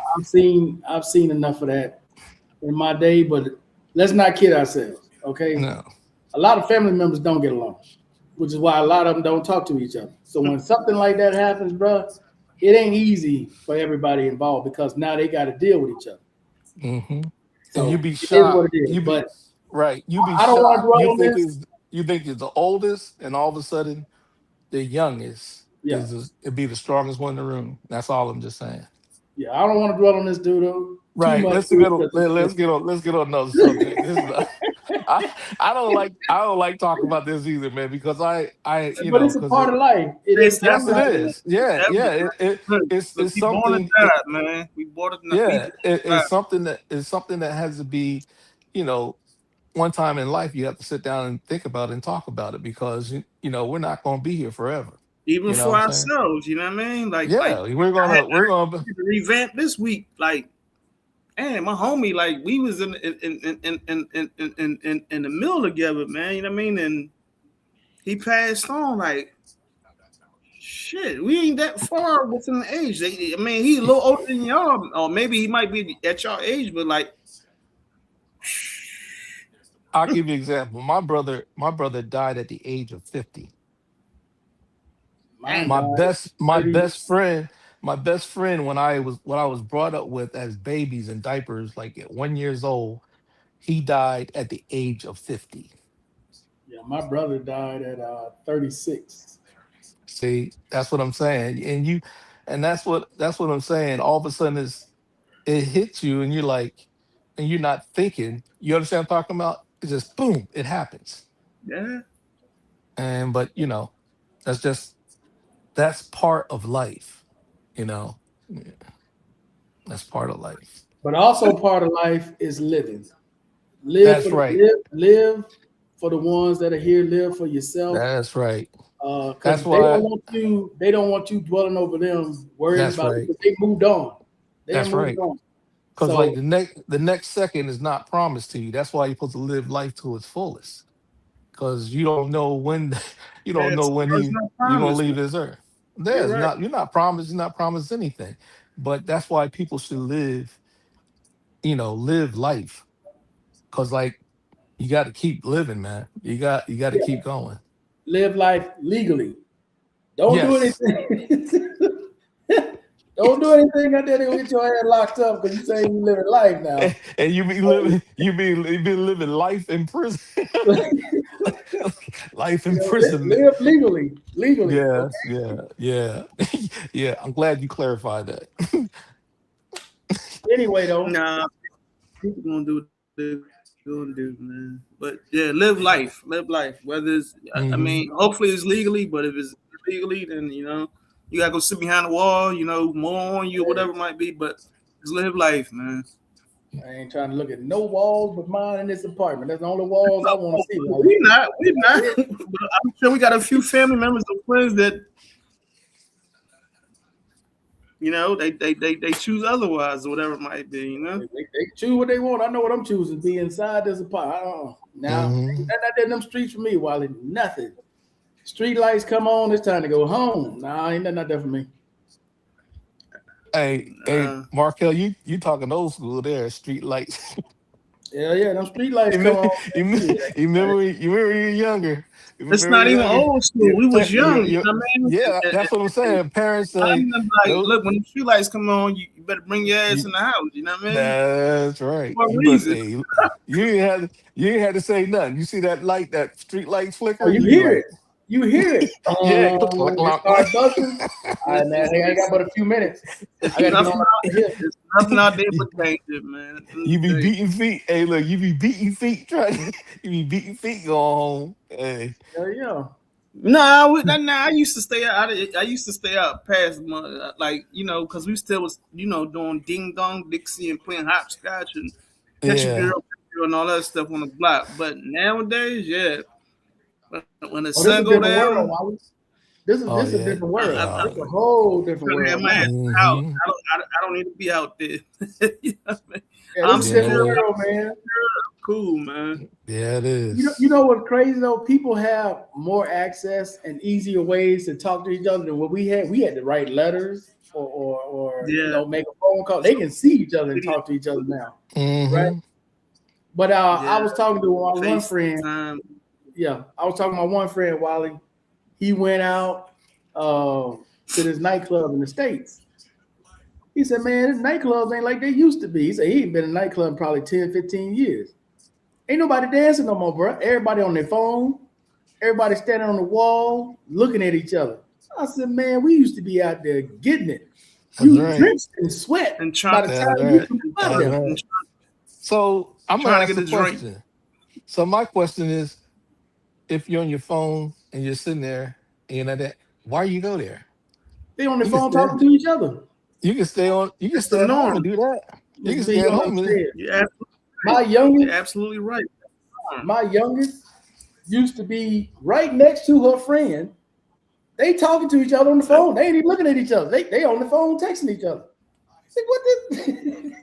I've seen enough of that in my day, but let's not kid ourselves. Okay, No. a lot of family members don't get along, which is why a lot of them don't talk to each other. So when something like that happens, bro, it ain't easy for everybody involved because now they got to deal with each other. Hmm. And you So be it is what shocked. it is. You be But right. You be I don't want to shocked. dwell on this. You think it's the oldest, and all of a sudden the youngest Yeah, it'd be the strongest one in the room. That's all I'm just saying. yeah, I don't want to dwell on this dude too Right. much Let's get on. because Let's get on another subject. This is I I don't like talking about this either, man, because but it's a because part of life. It It's is part yes of it life. definitely, is. Yeah, yeah. It's look, we born and something. died, man. We born and we Yeah, born and it's something that has to be, you know, one time in life you have to sit down and think about it and talk about it because we're not going to be here forever. even You know for what I'm saying? ourselves. You know what I mean? Like Yeah, we're gonna. I had to revamp this week. Like, man, my homie, like we was in the mill together, man. You know what I mean? And he passed on. Like, shit, we ain't that far within the age. I mean, he's a little older than y'all, or maybe he might be at y'all age, but like, I'll give you an example. My brother died at the age of 50. Mine dang, My died best my 30. best friend my best friend when I was brought up with as babies in diapers, like at 1 years old, he died at the age of 50. Yeah, my brother died at 36. See, that's what I'm saying. And that's what I'm saying. All of a sudden it hits you and you're like, and you're not thinking. You understand what I'm talking about? It's just boom, it happens. yeah. And but that's just that's part of life, you know. Yeah, that's part of life. But also part of life is living. Live for That's the right. live, live for the ones that are here. Live for yourself. That's right. Because That's they why. don't want you. They don't want you dwelling over them, worrying That's about it. right. Because they moved on. They That's moved right. on. Because So like the next second is not promised to you. That's why you're supposed to live life to its fullest. Because you don't know when you don't know That's when there's no you're gonna promise, leave man. this earth. you're There's right. not you're not promised anything. But that's why people should live, live life. Cause like you got to keep living, man. You got to Yeah. keep going. Live life legally. Don't do Yes. anything. Don't do anything out there to get your ass locked up because you say you living life now. And you be living life in prison. Life imprisonment. Live legally. Legally. Yeah, Okay? yeah, yeah. Yeah, I'm glad you clarified that. Anyway, though, Nah, people gonna do what they're gonna do, man. But yeah, live life, live life. Whether it's, I Hmm. mean, hopefully it's legally, but if it's illegally, then you gotta go sit behind the wall, more on you, or whatever it might be. But just live life, man. I ain't trying to look at no walls but mine in this apartment. That's the only walls I want to see. We not. But I'm sure we got a few family members or friends that they choose otherwise or whatever it might be. They choose what they want. I know what I'm choosing. Be inside this apartment. I don't know. Now, Hmm. ain't nothing in them streets for me, Wally. Nothing. Street lights come on. It's time to go home. Nah, ain't nothing out there for me. Hey, Markel, you talking old school there? Street lights. Yeah, them street lights you come remember, on. you remember you remember you were younger. You It's remember not you even younger. old school. We was young. You- You know what I mean? yeah, that's what I'm saying. Parents I say, remember, like, "Nope, look, when the street lights come on, you better bring your ass you- in the house. You know what I mean? that's right. For a You better, reason. hey, you ain't had to say nothing. You see that light, that street light Oh, flicker? you You be hear like, it. You hear it. yeah, It started buzzing. All right, man. I ain't got but a few minutes. I got to get on out of here. There's nothing out there but danger, man. At the end you of be the day. beating feet. Hey, look, you be beating feet you be beating feet going home. Hey. Yeah. I used to stay out. I used to stay out past like because we still was doing ding dong Dixie and playing hopscotch and catch a Yeah. girl and all that stuff on the block. But nowadays, yeah, when the Oh, this sun is a go different world, down, Wally. This Oh is a yeah. different world. Uh, It's a whole different trying to have world my now. ass out. mhm. I don't need to be out there. You know what I mean? Yeah, I'm this is a different Yeah. world, man. cool, man. Yeah, it You is. know what's crazy though? People have more access and easier ways to talk to each other than what we had. We had to write letters or Yeah. make a phone call. They can see each other and talk to each other now, right? Hmm. But I Yeah. was talking to my one friend. FaceTime. Yeah, I was talking to my one friend, Wally. He went out to this nightclub in the States. He said, man, this nightclubs ain't like they used to be. He said he ain't been in a nightclub in probably 10, 15 years. Ain't nobody dancing no more, bro. Everybody on their phone. Everybody standing on the wall looking at each other. I said, man, we used to be out there getting it. That's You right. drenched in sweat And by trying, the That's time you right. come out That's there. right. So I'm gonna trying to ask get a a drink. question. So my question is, if you're on your phone and you're sitting there and you're not that, why you go there? They on their You can phone stay. talking to each other. You can stay on. You can It's stay the at home norm. and do that. You can Mr. stay B, at you home and understand. You're My youngest, absolutely right. my youngest used to be right next to her friend. They talking to each other on the phone. They ain't even looking at each other. They on the phone texting each other. I said, what this?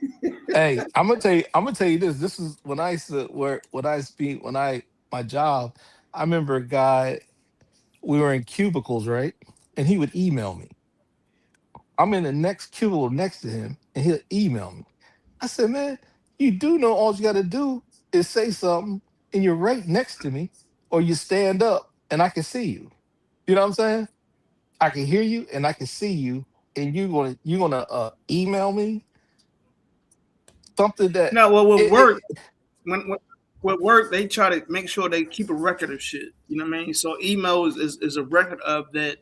Hey, I'm gonna tell you this. This is when I used to work, when I speak, my job. I remember a guy. We were in cubicles, right? And he would email me. I'm in the next cubicle next to him, and he'll email me. I said, man, you do know all you got to do is say something, and you're right next to me, or you stand up, and I can see you. You know what I'm saying? I can hear you, and I can see you, and you gonna email me something that Now, well, with it, work, it, when with work, they try to make sure they keep a record of shit. You know what I mean? So email is a record of that.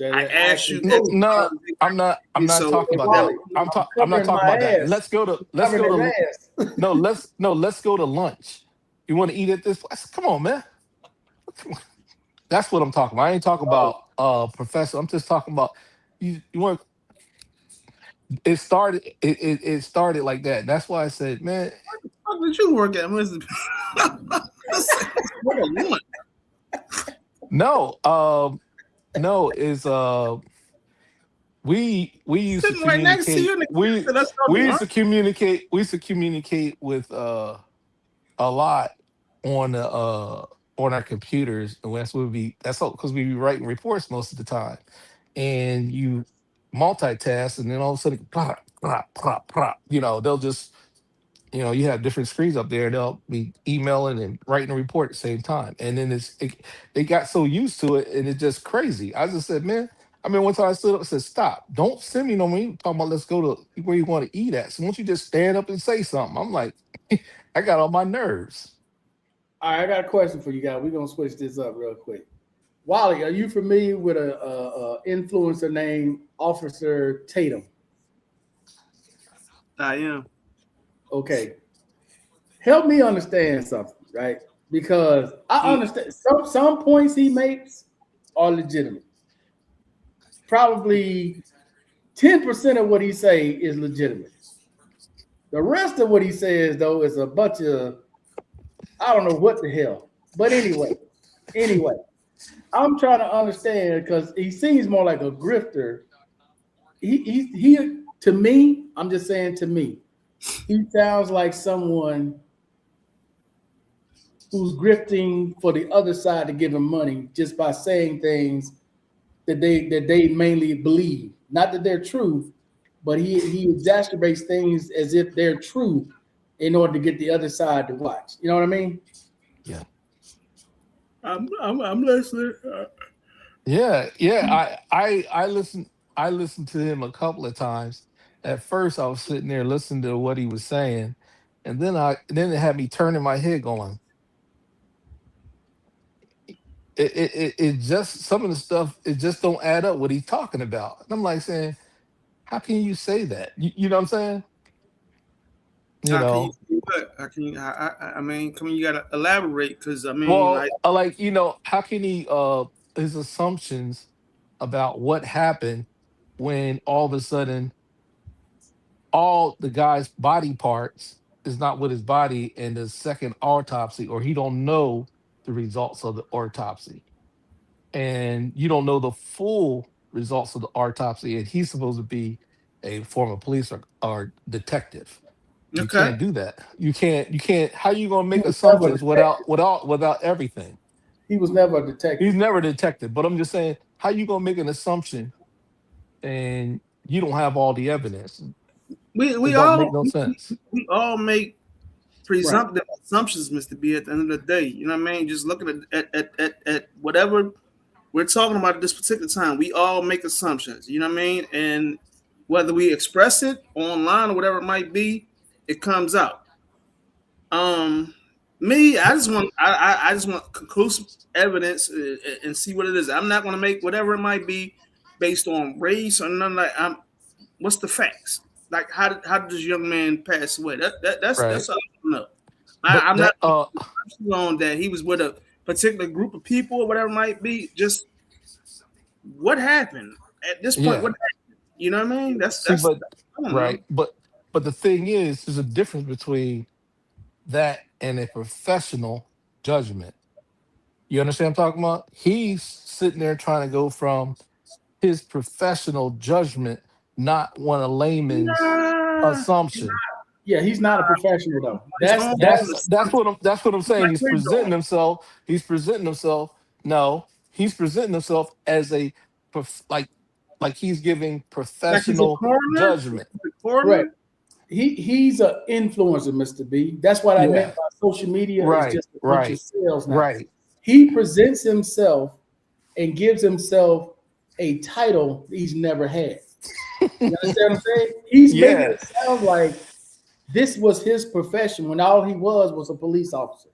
I asked you. no, I'm not So talking about that. I'm not covering talking my about that. ass. Let's go Covering to his ass. let's go to lunch. You want to eat at this place? Come on, man. That's what I'm talking about. I ain't talking about professor. I'm just talking about you want it started like that. That's why I said, man, How did you work at? What a woman. No, is we used to Sitting right next to communicate. you. And We said, let's we go used to to communicate. We used to communicate with a lot on our computers, and that's all because we be writing reports most of the time, and you multitask, and then all of a sudden, plop, plop, plop, plop, they'll just you have different screens up there. They'll be emailing and writing a report at the same time, and then they got so used to it, and it's just crazy. I just said, man. I mean, one time I stood up and said, "Stop! Don't send me no money. Talking about let's go to where you want to eat at. So won't you just stand up and say something?" I'm like, I got on my nerves. All right, I got a question for you guys. We're gonna switch this up real quick. Wally, are you familiar with a influencer named Officer Tatum? I am. Okay, help me understand something, right? Because I understand some points he makes are legitimate. Probably 10% of what he say is legitimate. The rest of what he says, though, is a bunch of I don't know what the hell. But anyway, I'm trying to understand because he seems more like a grifter. He to me, I'm just saying to me, he sounds like someone who's grifting for the other side to give him money just by saying things that they mainly believe. Not that they're true, but he exacerbates things as if they're true in order to get the other side to watch. You know what I mean? Yeah. I'm listening. Yeah. I listened to him a couple of times. At first, I was sitting there listening to what he was saying, and then it had me turning my head, going, it just some of the stuff it just don't add up what he's talking about. And I'm like saying, how can you say that? You know what I'm saying? You How can you know. do what? How can you? I mean, come on, you gotta elaborate because I mean, Well, like, like how can he his assumptions about what happened when all of a sudden all the guy's body parts is not with his body in the second autopsy, or he don't know the results of the autopsy, and you don't know the full results of the autopsy, and he's supposed to be a former police or detective. You okay, can't do that. You can't. How you gonna He make was never a assumptions detective. without everything? He was never a He's detective. never a detective, but I'm just saying, how you gonna make an assumption and you don't have all the evidence? we It we don't all make no we, sense. we all make Right. presumptive assumptions, Mr. B. At the end of the day, you know what I mean. Just looking at whatever we're talking about at this particular time, we all make assumptions. You know what I mean, and whether we express it online or whatever it might be, it comes out. Um, me, I just want conclusive evidence and see what it is. I'm not going to make whatever it might be based on race or none of that. What's the facts? Like how did this young man pass away? Right. That's all I want to know. But I'm not that on that he was with a particular group of people or whatever it might be. Just what happened at this point? yeah. What happened? You know what I mean? See, but I don't know. right, but the thing is, there's a difference between that and a professional judgment. You understand what I'm talking about? He's sitting there trying to go from his professional judgment, not one of layman's Nah, assumption. Yeah, he's not a professional though. it's That's going that's on. That's what I'm saying. Like He's we're presenting doing. himself. He's presenting himself. No, he's presenting himself as a like he's giving Like he's a professional coroner. judgment. The right. coroner. He's an influencer, Mr. B. That's what I meant Yeah. by social media is Right. just a bunch of Right. sales now. Right. He presents himself and gives himself a title he's never had. You understand what I'm saying? He's making Yeah. it sound like this was his profession when all he was a police officer.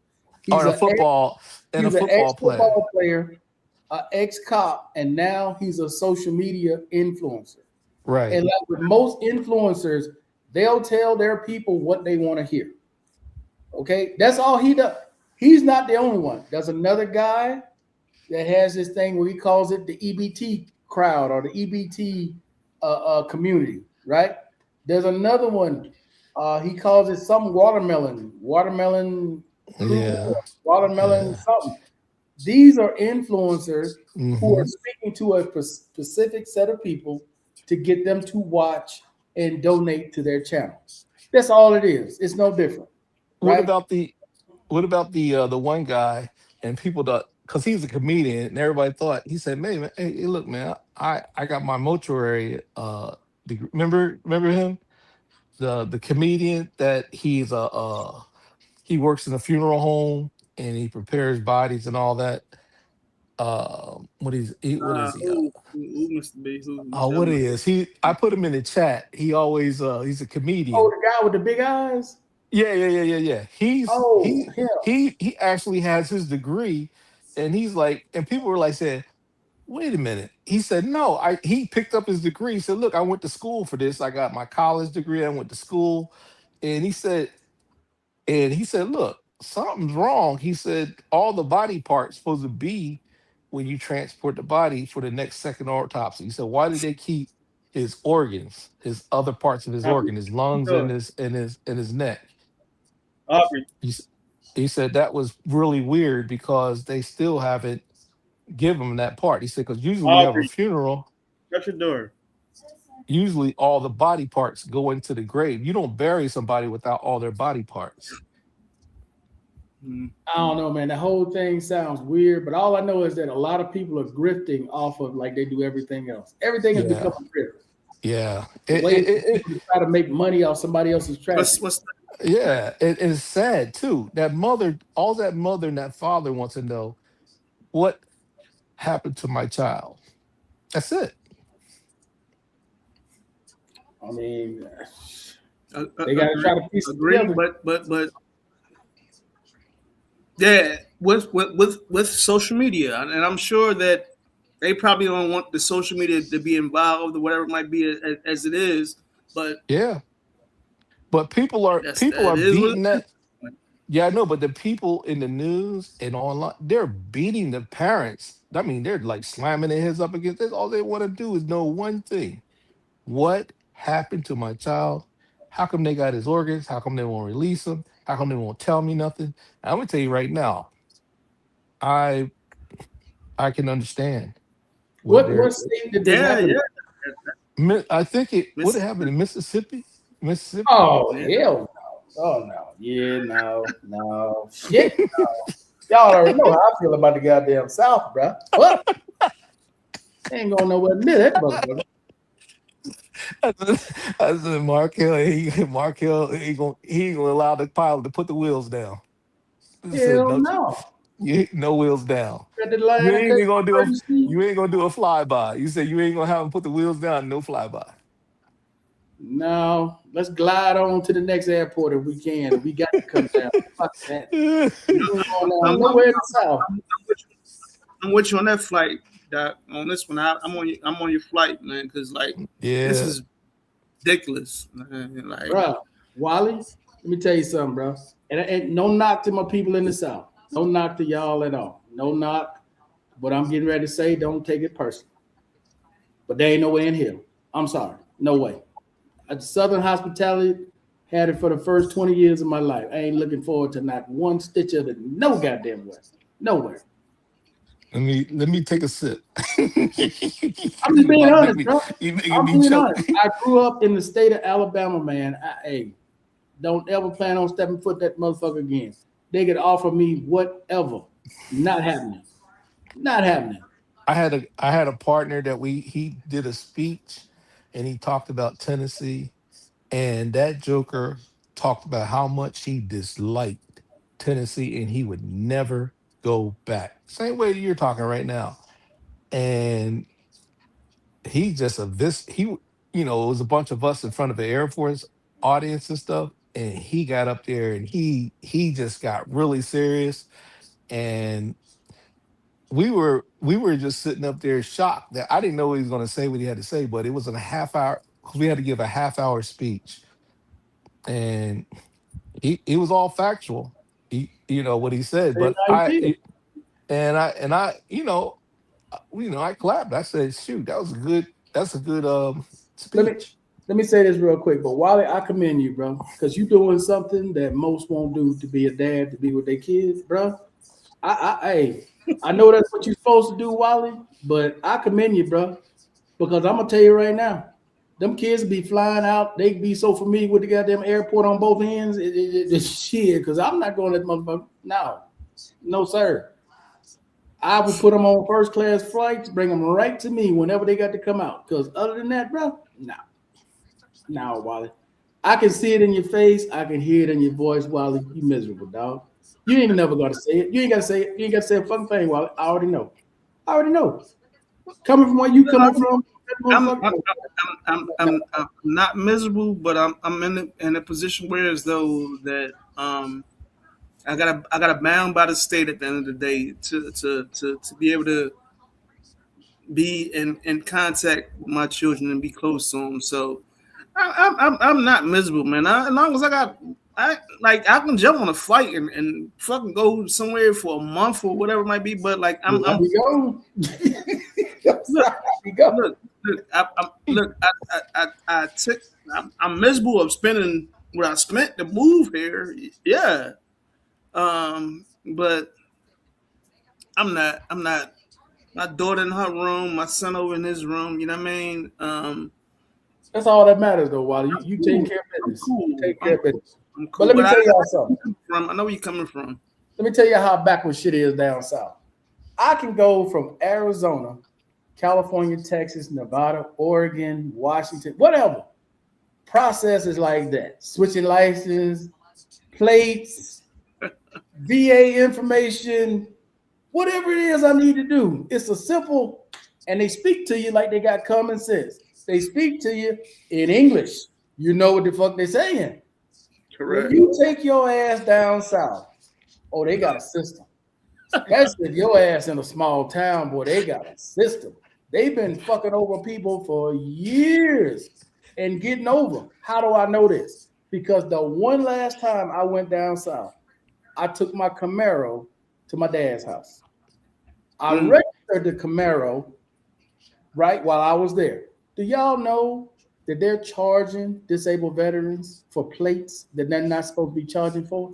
Or He's a an football and a he's an football player. ex-football player, an ex-cop, and now he's a social media influencer. Right. And like with most influencers, they'll tell their people what they want to hear. Okay, that's all he does. He's not the only one. There's another guy that has this thing where he calls it the EBT crowd or the EBT community, right? There's another one. He calls it some watermelon Yeah. watermelon Yeah. something. These are influencers who are Hmm. speaking to a specific set of people to get them to watch and donate to their channel. That's all it is. It's no different, What right? about the one guy and people that because he's a comedian and everybody thought he said, man, hey, look, man, I got my mortuary degree. Remember him? The comedian that he works in a funeral home and he prepares bodies and all that. What is he? Who must be who you What talking about? he is? I put him in the chat. He always he's a Oh, comedian. the guy with the big eyes. Yeah. Oh, him. He actually has his degree, and he's like, and people were like saying, "Wait a minute." He said, "No, I." He picked up his degree. He said, "Look, I went to school for this. I got my college degree. I went to school," and he said, "Look, something's wrong." He said, "All the body parts supposed to be when you transport the body for the next second autopsy." He said, "Why did they keep his organs, his other parts of his Aubrey, organ, his lungs and Aubrey, his neck?" Aubrey, He, s- he said that was really weird because they still haven't given him that part. He said because usually we have a Aubrey, funeral, shut your door. usually all the body parts go into the grave. You don't bury somebody without all their body parts. Mm. I don't know, man. The whole thing sounds weird, but all I know is that a lot of people are grifting off of like they do everything else. Everything has Yeah, become a grift. yeah. A way for people to try to make money off somebody else's tragedy. What's Yeah, it's sad too. That mother, all that mother and that father wants to know what happened to my child. That's it. I mean, uh, they got to agree, try to piece it agree, together. but yeah, with social media, and I'm sure that they probably don't want the social media to be involved or whatever it might be as it is, but Yeah, but people it are is what beating it that. Yeah, I know, but the people in the news and online, they're beating the parents. I mean, they're like slamming their heads up against this. All they want to do is know one thing: what happened to my child? How come they got his organs? How come they won't release him? How come they won't tell me nothing? I'm gonna tell you right now, I I can understand what What they're. state did this Yeah, happen in? I think it would Miss, have happened in Mississippi. Mississippi. Oh, yeah. hell no. Oh, no. Yeah, no. Shit, no. Y'all already know how I feel about the goddamn South, bro. What? Ain't going nowhere near that motherfucker. I said Mark Hill, he gonna allow the pilot to put the wheels down. He said, Hell no, no. no wheels down. Got the line and cut emergency. You ain't gonna do a flyby. You said you ain't gonna have him put the wheels down, no flyby. No, let's glide on to the next airport if we can. We got to come down. Fuck that. Yeah. We ain't going down I'm, nowhere in the South. I'm with you on that flight, Doc. On this one, I'm on your flight, man, because like this is ridiculous, man. Like, Bro, Wally, let me tell you something, bro. And no knock to my people in the South. No knock to y'all at all. No knock. What I'm getting ready to say, don't take it personally. But there ain't no way in hell. I'm sorry. No way. Southern hospitality had it for the first 20 years of my life. I ain't looking forward to not one stitch of it. No goddamn way. Nowhere. Let me take a sip. I'm just being honest, bro. You making I'm me being choke. honest. I grew up in the state of Alabama, man. Hey, don't ever plan on stepping foot that motherfucker again. They could offer me whatever. Not happening. Not happening. I had a partner that he did a speech and he talked about Tennessee and that joker talked about how much he disliked Tennessee and he would never go back. Same way that you're talking right now. And he just a this he it was a bunch of us in front of the Air Force audience and stuff and he got up there and he just got really serious and we were just sitting up there shocked that I didn't know what he was going to say what he had to say, but it was a half hour because we had to give a half-hour speech, and he was all factual. What he said, Hey, but how you feel? I clapped. I said, "Shoot, that's a good Let me speech." Let me say this real quick, but Wally, I commend you, bro, because you doing something that most won't do to be a dad, to be with their kids, bro. I know that's what you're supposed to do, Wally, but I commend you, bro, because I'm gonna tell you right now, them kids be flying out. They be so familiar with the goddamn airport on both ends. It's shit, because I'm not going to let motherfucker. No, sir. I would put them on first class flights, bring them right to me whenever they got to come out. Because other than that, bro, no, Wally. I can see it in your face. I can hear it in your voice, Wally. You miserable, dog. You ain't never got to say it. You ain't got to say it. You ain't got to say a fucking thing, Wally. I already know. Coming from where you coming from. I'm not miserable, but I'm in a position where as though that I gotta bound by the state at the end of the day to be able to be in contact with my children and be close to them. So I'm not miserable, man. As long as I can jump on a flight and fucking go somewhere for a month or whatever it might be. But like I'm I'm miserable of spending what I spent to move here. Yeah. But I'm not my daughter in her room, my son over in his room, you know what I mean? That's all that matters though, Wally. You take care of business. Cool. Take care of business. I'm cool. But let me tell y'all something. I know where you're coming from. Let me tell you how backwards shit is down south. I can go from Arizona, California, Texas, Nevada, Oregon, Washington, whatever. Processes like that. Switching license, plates, VA information, whatever it is I need to do. It's a simple, and they speak to you like they got common sense. They speak to you in English. You know what the fuck they're saying. Correct. When you take your ass down south, oh, they got a system. That's if your ass in a small town, boy, they got a system. They've been fucking over people for years and getting over. How do I know this? Because the one last time I went down south, I took my Camaro to my dad's house. I registered the Camaro right while I was there. Do y'all know that they're charging disabled veterans for plates that they're not supposed to be charging for?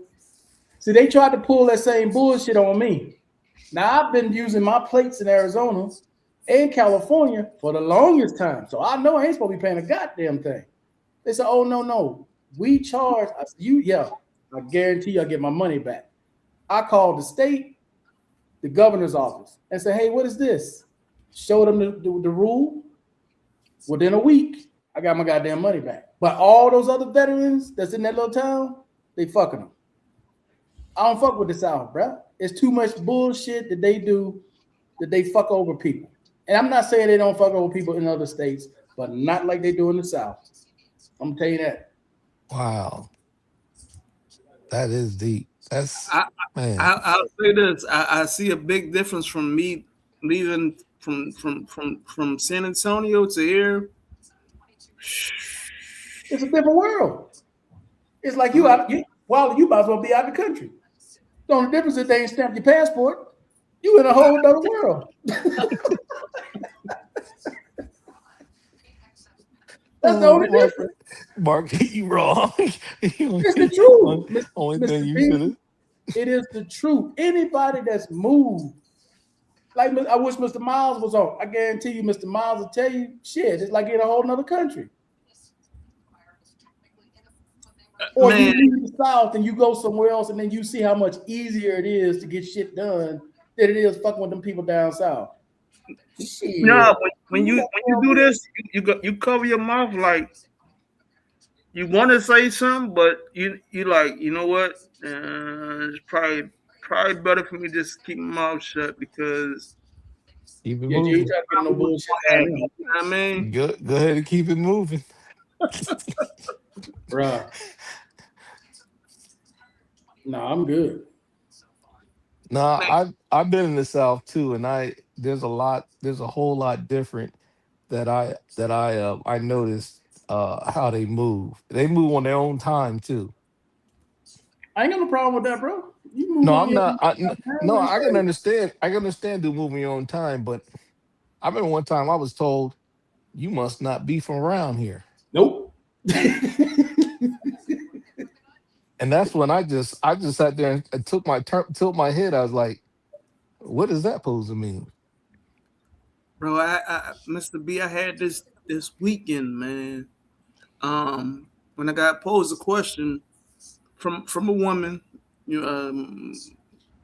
See, they tried to pull that same bullshit on me. Now, I've been using my plates in Arizona and California for the longest time, so I know I ain't supposed to be paying a goddamn thing. They said, oh, no, we charge. I said, I guarantee you I'll get my money back. I called the state, the governor's office, and said, hey, what is this? Showed them the rule. Within a week, I got my goddamn money back. But all those other veterans that's in that little town, they fucking them. I don't fuck with the South, bro. It's too much bullshit that they do, that they fuck over people. And I'm not saying they don't fuck over people in other states, but not like they do in the South. I'm gonna tell you that. Wow. That is deep. Man. I'll say this. I see a big difference from me leaving from San Antonio to here. It's a different world. It's like you might as well be out of the country. The only difference is they ain't stamped your passport. You in a whole other world. That's the only difference. Mark, you wrong. It's the truth. Only thing you should have. It is the truth. Anybody that's moved, like I wish Mr. Miles was on. I guarantee you, Mr. Miles will tell you, shit, it's like in a whole nother country. Or you leave the South and you go somewhere else, and then you see how much easier it is to get shit done than it is fucking with them people down south. Shit. No, when you do this, you cover your mouth like you want to say something, but you like, you know what? It's probably better for me to just keep my mouth shut because keep it you moving. ain't trying to get no bullshit. You know what I mean? Go ahead and keep it moving. Bruh. No, I'm good. No, I've been in the South too, and there's a whole lot different that I noticed how they move. They move on their own time too. I ain't got no problem with that, bro. You move No, on I'm your not. own I time. can understand. I can understand do moving your own time, but I remember one time I was told you must not be from around here. Nope. And that's when I just sat there and took my tilt my head. I was like, what is that supposed to mean? Bro, Mr. B, I had this weekend, man. When I got posed a question from a woman,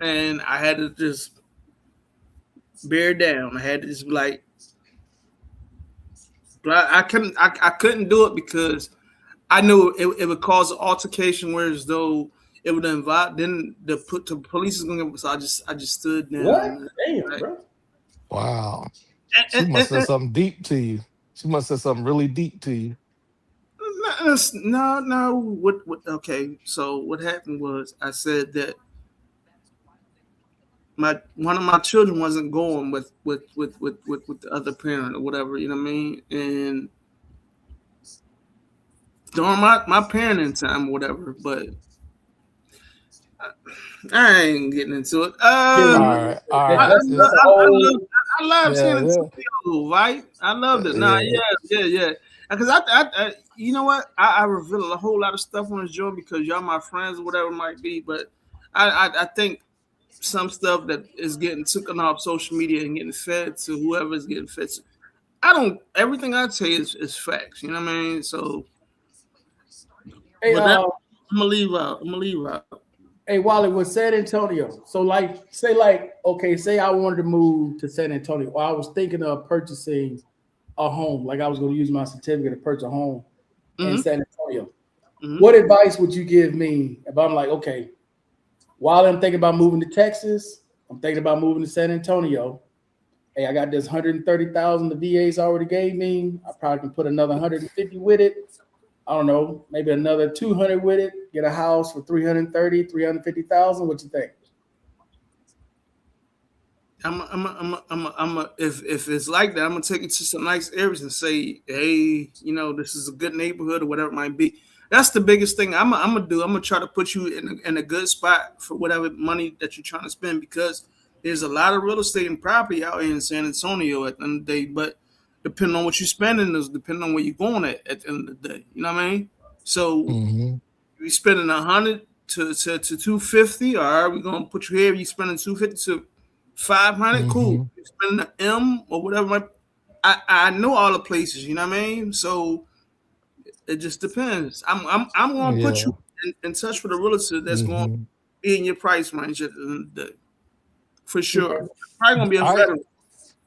and I had to just bear down. I had to just be like, but I couldn't do it because I knew it would cause an altercation, whereas though it would invite, then the police is going to. So I just stood down. What? Damn, bro. Wow. She must have said something deep to you. She must have said something really deep to you. No. What? Okay. So what happened was I said that one of my children wasn't going with the other parent or whatever. You know what I mean? And during my parenting time or whatever, but I ain't getting into it. All right. I love San Antonio, right? I loved it. Yeah. Because I you know what? I reveal a whole lot of stuff on this joint because y'all my friends or whatever it might be, but I think some stuff that is getting taken off social media and getting fed to whoever is getting fed to. Everything I say is facts. You know what I mean? So Hey, I'm gonna leave out. Hey, Wally, with San Antonio, so say I wanted to move to San Antonio, or I was thinking of purchasing a home, like I was going to use my certificate to purchase a home in San Antonio. Mm-hmm. What advice would you give me if I'm like, okay, while I'm thinking about moving to Texas, I'm thinking about moving to San Antonio. Hey, I got this 130,000 the VAs already gave me. I probably can put another 150 with it. I don't know, maybe another 200 with it, get a house for 330, 350,000. What you think? If it's like that, I'm gonna take you to some nice areas and say, hey, this is a good neighborhood or whatever it might be. That's the biggest thing I'm gonna try to put you in a good spot for whatever money that you're trying to spend, because there's a lot of real estate and property out here in San Antonio at the end of the day, but depending on what you're spending is depending on where you're going at the end of the day. You know what I mean? So you're spending 100 to 250. All right, we're gonna put you here. You're spending 250 to 500. Cool. You're spending an M or whatever. I know all the places. You know what I mean? So it just depends. I'm gonna put you in touch with a realtor that's going to be in your price range at the end of the day, for sure. Probably gonna be a veteran.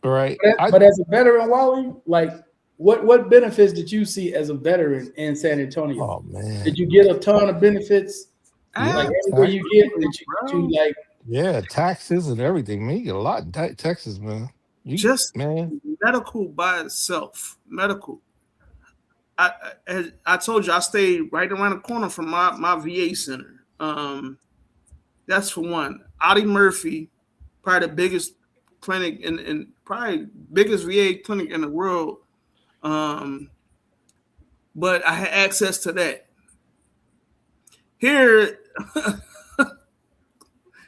Right. But as a veteran, Wally, like what benefits did you see as a veteran in San Antonio? Oh man. Did you get a ton of benefits? Like everywhere you get, did you like? Yeah, taxes and everything. Man, you get a lot in Texas, man. Medical by itself. Medical. I told you I stayed right around the corner from my VA center. That's for one. Audie Murphy, probably the biggest clinic and probably biggest VA clinic in the world. But I had access to that. Here,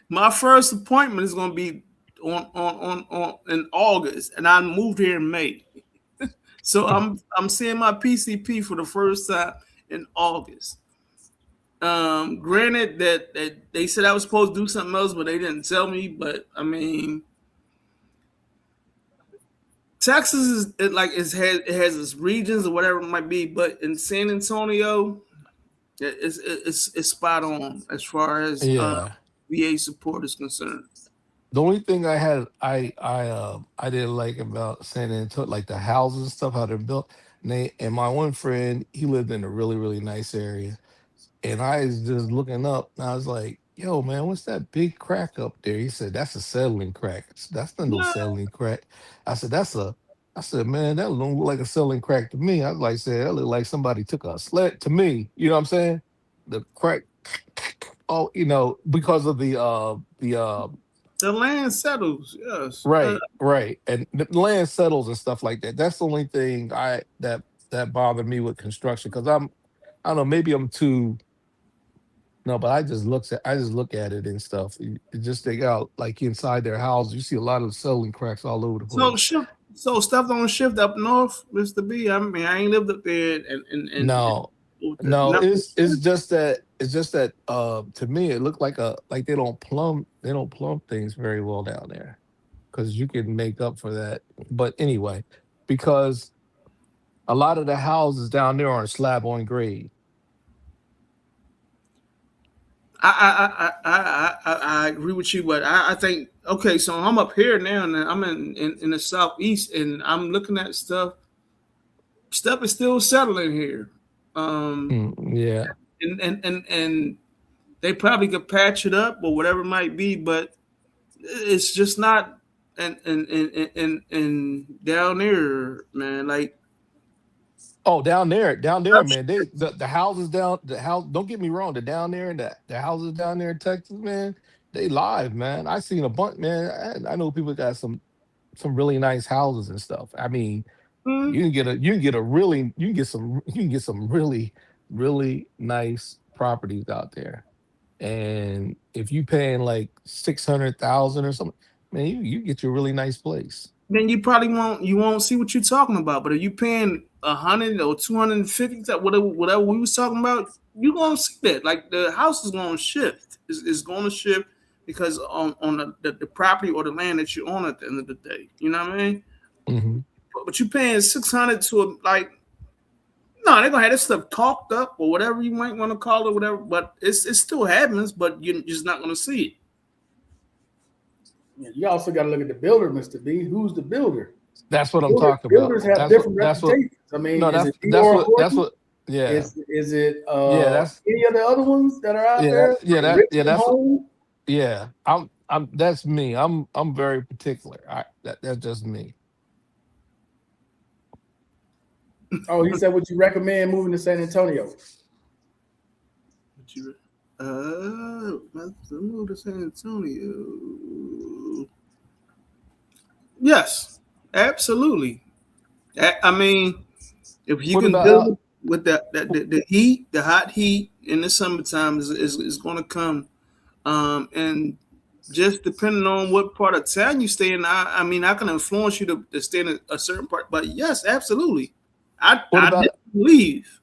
my first appointment is going to be on in August, and I moved here in May. So I'm seeing my PCP for the first time in August. Granted that they said I was supposed to do something else, but they didn't tell me. But I mean, Texas it has its regions or whatever it might be, but in San Antonio, it's spot on as far as VA support is concerned. The only thing I didn't like about San Antonio, like the houses and stuff, how they're built. And my one friend, he lived in a really, really nice area. And I was just looking up and I was like, yo, man, what's that big crack up there? He said, that's a settling crack. That's not no settling crack. I said, man, that don't look like a settling crack to me. I was like, that looked like somebody took a sled to me. You know what I'm saying? The crack, because of the land settles, yes. Right. And the land settles and stuff like that. That's the only thing that bothered me with construction, because I don't know, maybe I'm too. No, but I just look at it and stuff. You just take out like inside their houses, you see a lot of settling cracks all over the place. So stuff don't shift up north, Mr. B. I mean, I ain't lived up there, and no, No, it's just that to me it looked like they don't plumb things very well down there, because you can make up for that. But anyway, because a lot of the houses down there are slab on grade. I agree with you, but I think okay. So I'm up here now, and I'm in the southeast, and I'm looking at stuff. Stuff is still settling here. Yeah. And they probably could patch it up or whatever it might be, but it's just not. And down there, man, like Oh, down there, man. The houses down the house. Don't get me wrong. Down there and the houses down there in Texas, man. They live, man. I seen a bunch, man. I know people got some really nice houses and stuff. I mean, mm, you can get some really nice properties out there. And if you paying like 600,000 or something, man, you get you a really nice place. then you won't see what you're talking about. But if you paying 100 or 250, whatever we was talking about, you gonna see that. Like the house is gonna shift. It's gonna shift because on the property or the land that you own at the end of the day. You know what I mean? Hmm. But you paying 600 to like no, they're gonna have this stuff talked up or whatever you might want to call it, whatever. But it still happens, but you're just not gonna see it. Yeah, you also got to look at the builder, Mr. B. Who's the builder? That's what I'm talking about. Builders have different reputations. I mean, No, is it that's what. Yeah. Is it that's any of the other ones that are out there? Yeah. That's me. I'm very particular. That's just me. Oh, he said, would you recommend moving to San Antonio? Let's move to San Antonio. Yes, absolutely. I mean, if you can deal with the heat, the hot heat in the summertime is going to come, and just depending on what part of town you stay in, I mean, I can influence you to stay in a certain part. But yes, absolutely, I didn't leave.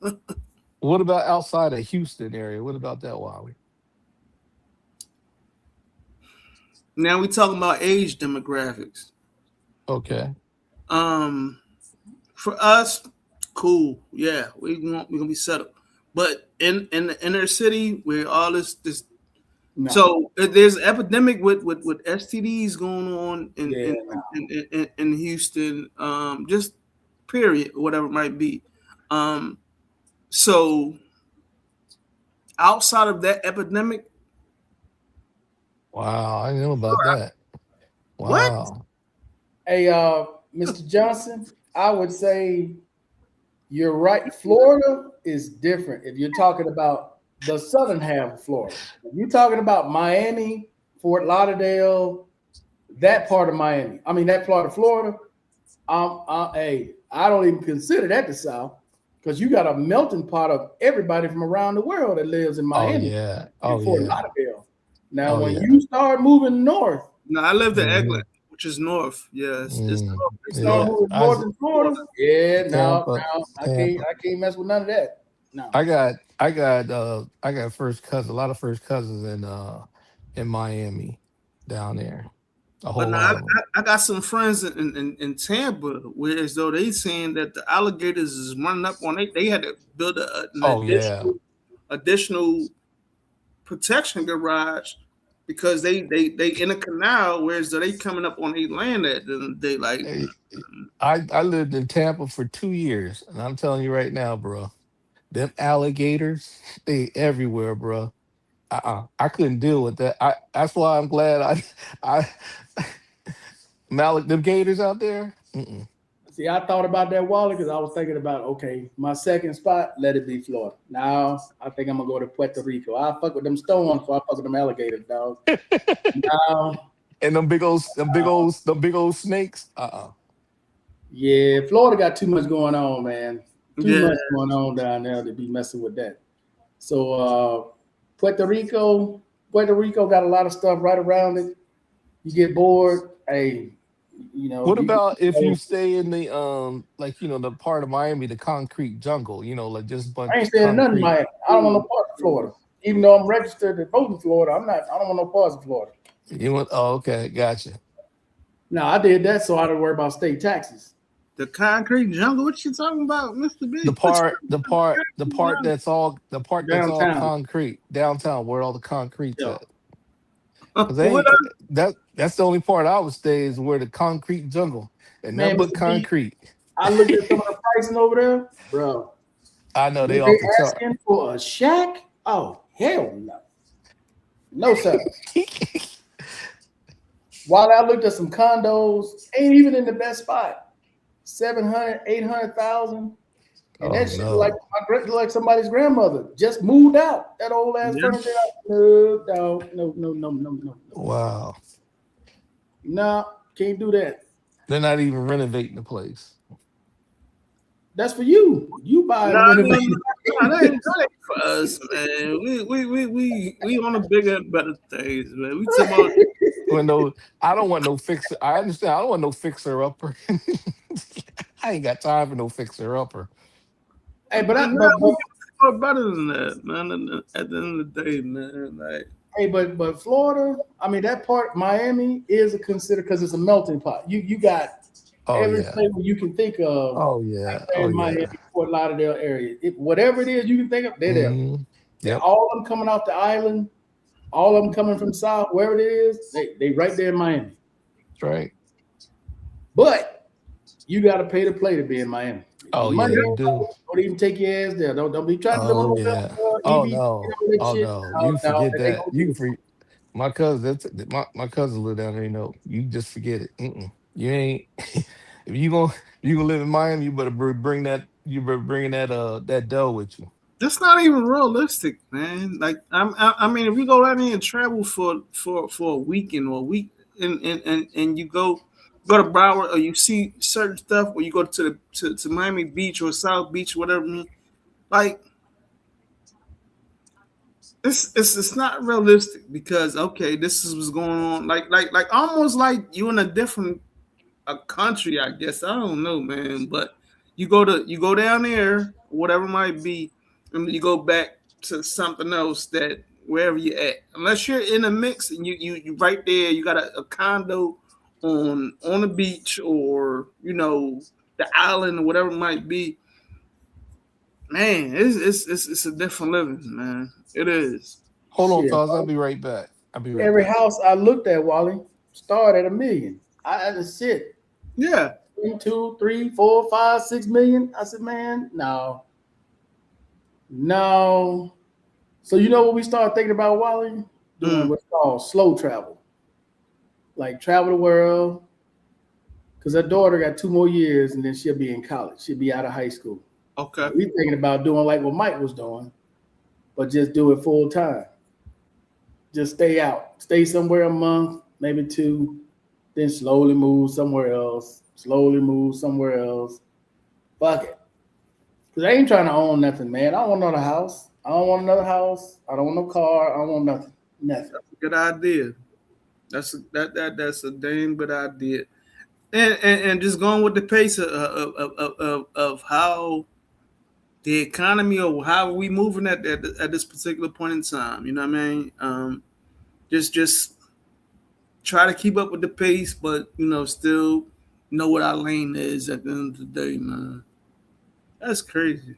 What about outside of Houston area? What about that, Wally? Now we talking about age demographics. Okay. For us, cool. Yeah, we're gonna be settled. But in the inner city where all this No. so there's an epidemic with STDs going on in Houston, just period, whatever it might be. So outside of that epidemic, wow, I didn't know about that. Wow. What? Hey, Mr. Johnson, I would say you're right. Florida is different. If you're talking about the southern half of Florida, if you're talking about Miami, Fort Lauderdale, that part of Miami, I mean that part of Florida, hey, I don't even consider that the South, because you got a melting pot of everybody from around the world that lives in Miami. Fort Lauderdale. Now, when you start moving north, no, I lived in Eglin, which is north. Yes, it's north. Start moving north in Florida. Yeah, no, I can't mess with none of that. No, I got a lot of first cousins in Miami down there. But now I got some friends in Tampa, where as though they saying that the alligators is running up on they had to build an additional protection garage because they in a canal, whereas they coming up on their land that they like. I lived in Tampa for 2 years, and I'm telling you right now, bro, them alligators, they everywhere, bro. I couldn't deal with that. That's why I'm glad I Malik, them gators out there. Mm-mm. See, I thought about that, Wally, because I was thinking about, okay, my second spot, let it be Florida. Now I think I'm gonna go to Puerto Rico. I fuck with them storms, so I fuck with them alligators, dog. Now, and them big old snakes. Yeah, Florida got too much going on, man. Too much going on down there to be messing with that. So Puerto Rico got a lot of stuff right around it. You get bored, hey, What about if you stay in the like the part of Miami, the concrete jungle, like just bunch I ain't of saying nothing, concrete. Miami. I don't want no parts of Florida. Even though I'm registered to vote in Florida, I don't want no parts of Florida. You want okay, gotcha. No, I did that so I don't worry about state taxes. The concrete jungle. What you talking about, Mr. B? The part that's all Downtown. concrete downtown where all the concrete's Yeah. at. 'Cause that's the only part I would stay is where the concrete jungle and Man, nothing but Mr. B, concrete. I looked at some of the pricing over there, bro. I know they They off the chart. asking for a shack? Oh, hell no. No, sir. While I looked at some condos, ain't even in the best spot. 700, 800,000. And that shit like somebody's grandmother just moved out. That old ass furniture. No. Wow. No, can't do that. They're not even renovating the place. That's for you. You buy it. That ain't for us, man. We on a bigger, better things, man. We talking about. I don't want no fixer. I understand. I don't want no fixer upper. I ain't got time for no fixer upper. Hey, but better than that, man. At the end of the day, man, like. Hey, but Florida, I mean that part, Miami is considered because it's a melting pot. You got every flavor you can think of. Oh yeah, Miami, Fort Lauderdale area. Whatever it is you can think of, they're there. Yep. All of them coming off the island, all of them coming from south, wherever it is, they right there in Miami. That's right. But you got to pay to play to be in Miami. Oh yeah, you do. Don't even take your ass there. Don't be trying to live on the Oh no. You forget that. You can forget. My cousin, my cousin live down there. You just forget it. You ain't. If you gonna live in Miami, you better bring that. You better bring that dough with you. That's not even realistic, man. Like I mean, if you go out there and travel for a weekend or a week, and you go to Broward or you see certain stuff, or you go to Miami Beach or South Beach, whatever. Like it's not realistic because this is what's going on. Like almost like you in a different country, I guess. I don't know, man. But you go down there, whatever it might be, and you go back to something else that wherever you're at. Unless you're in a mix and you right there, you got a condo on the beach or the island or whatever it might be. Man, it's a different living, man. It is. Hold on, fellas. I'll be right back. Every house I looked at, Wally, started at $1 million. I had to sit. Yeah. 1, 2, 3, 4, 5, 6 million. I said, man, no. So you know what we started thinking about, Wally? Doing what's called slow travel. Like travel the world. Because her daughter got 2 more years and then she'll be in college. She'll be out of high school. Okay. We thinking about doing like what Mike was doing, but just do it full time. Just stay out. Stay somewhere a month, maybe 2, then slowly move somewhere else. Fuck it. Because I ain't trying to own nothing, man. I don't want another house. I don't want no car. I don't want nothing. That's a good idea. That's a damn good idea. And just going with the pace of how the economy or how we moving at this particular point in time. You know what I mean? Just try to keep up with the pace, but still know what our lane is at the end of the day, man. That's crazy.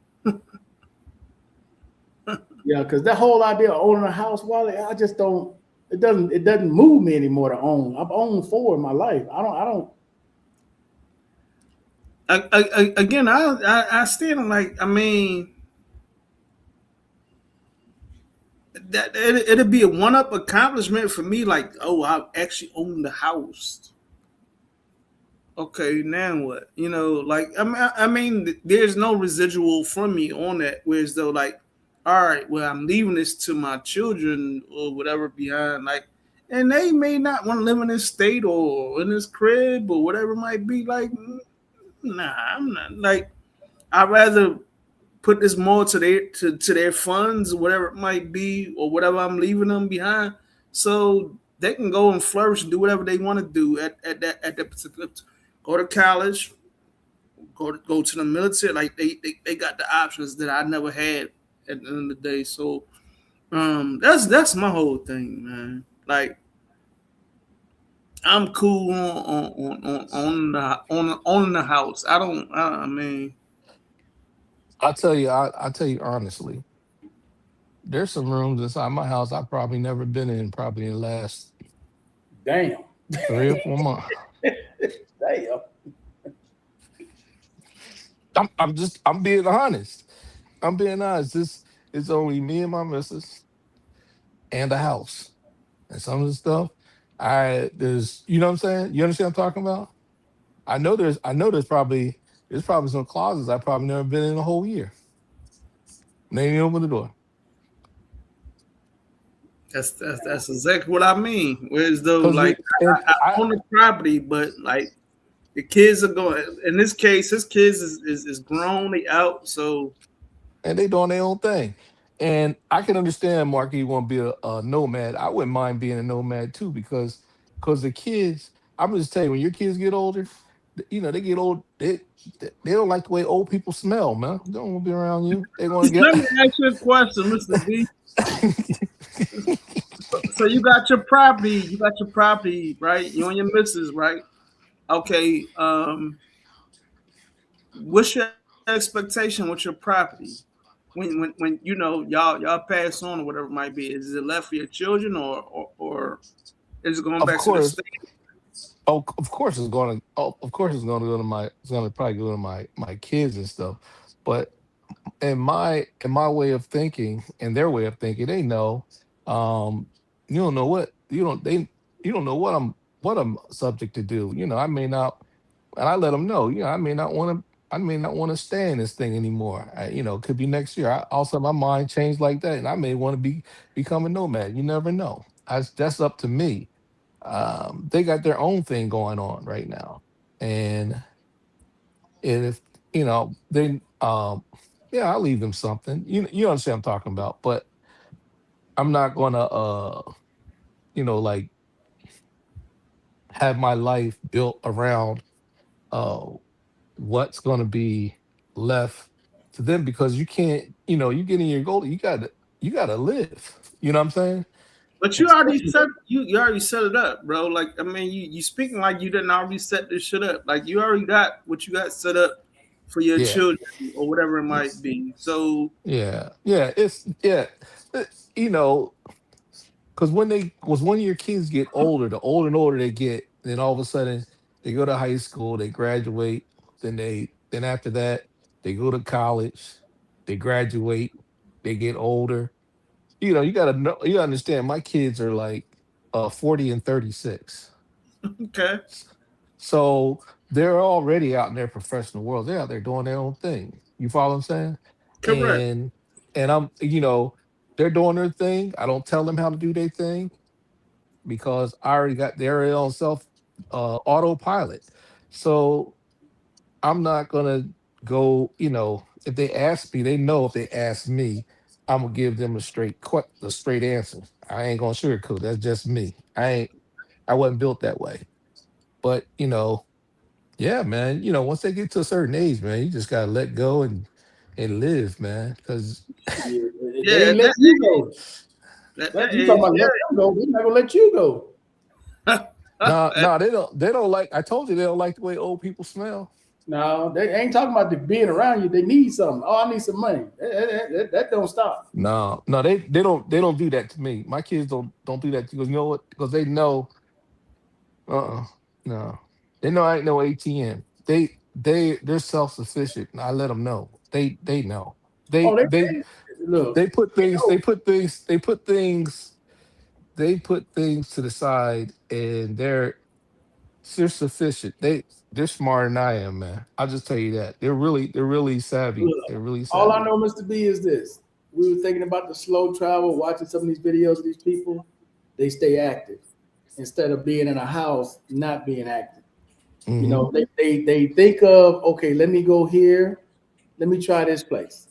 Yeah, because that whole idea of owning a house, Wally, I just don't. It doesn't move me anymore to own. I've owned 4 in my life. I don't. Again, I stand like, I mean, that it'd be a one-up accomplishment for me. Like, I actually own the house. Okay, now what? Like I mean, there's no residual from me on that. Whereas though, like, all right, well, I'm leaving this to my children or whatever behind, like, and they may not want to live in this state or in this crib or whatever it might be. Like, nah, I'm not. Like, I'd rather put this more to their funds or whatever it might be or whatever I'm leaving them behind. So they can go and flourish and do whatever they want to do at that particular. Go to college, go to the military. Like they got the options that I never had at the end of the day. So that's my whole thing, man. Like I'm cool on the house. I mean, I'll tell you honestly. There's some rooms inside my house I've probably never been in probably in the last Damn. 3 or 4 months. Damn. I'm being honest. I'm being honest. It's only me and my missus and the house. And some of the stuff there's you know what I'm saying? You understand what I'm talking about? I know there's probably some closets I've probably never been in a whole year. They ain't open the door. that's exactly what I mean. Whereas though, Because like I own the property, but like the kids are going. In this case, his kids is grown, they out. So and they doing their own thing. And I can understand, Mark, you want to be a nomad. I wouldn't mind being a nomad too, because the kids, I'm just telling you, when your kids get older, you know, they get old, they don't like the way old people smell, man. They don't want to be around you. They want to let me ask you a question, Mr. B. So you got your property, right? You and your missus, right? Okay. What's your expectation with your property? When you know y'all pass on or whatever it might be, is it left for your children or is it going of back to the course, state? of course it's going to, of course it's going to go to it's going to probably go to my kids and stuff. But in my way of thinking and their way of thinking, they know, you don't know what you don't know what I'm subject to do. You know, I may not, and I let them know. You know, I may not want to stay in this thing anymore. You know, it could be next year. Also, my mind changed like that, and I may want to become a nomad. You never know. That's up to me. They got their own thing going on right now, and if you know, then yeah, I'll leave them something. You understand what I'm talking about, but I'm not gonna you know, like have my life built around uh what's gonna be left to them because you can't, you know, you get in your goal, you gotta live. You know what I'm saying? But Especially you already set it up, bro. Like I mean, you speaking like you didn't already set this shit up. Like you already got what you got set up for your Yeah. children or whatever it might be. So Yeah. It's yeah. You know, because when your kids get older, the older and older they get, then all of a sudden they go to high school, they graduate, then after that they go to college, they graduate, they get older. You know, you gotta know, you understand. My kids are like 40 and 36, okay, so they're already out in their professional world. They're out there doing their own thing. You follow what I'm saying? correct. And I'm, you know, they're doing their thing. I don't tell them how to do their thing because I already got their own self autopilot. So I'm not gonna go, you know, if they ask me, they know if they ask me, I'm gonna give them a straight answer. I ain't gonna sugarcoat. That's just me. I wasn't built that way. But you know, yeah, man, you know, once they get to a certain age, man, you just gotta let go and live, man. Cause shit. They Yeah, ain't let you go. that You talking age, about let them go? They're not gonna let you go. no, they don't like, I told you they don't like the way old people smell. No, they ain't talking about the being around you. They need something. Oh, I need some money. That don't stop. No, they don't do that to me. My kids don't do that because you know what? Because they know, no, they know I ain't no ATM. They're self sufficient. I let them know. They know. Oh, They they they look. they put They things know. they put things to the side and they're sufficient. They're smarter than I am, man. I'll just tell you that. They're really savvy. Look, They're really all I savvy. know, Mr. B, is this. We were thinking about the slow travel, watching some of these videos of these people. They stay active instead of being in a house, not being active. You Hmm. know, they think of, okay, let me go here. Let me try this place.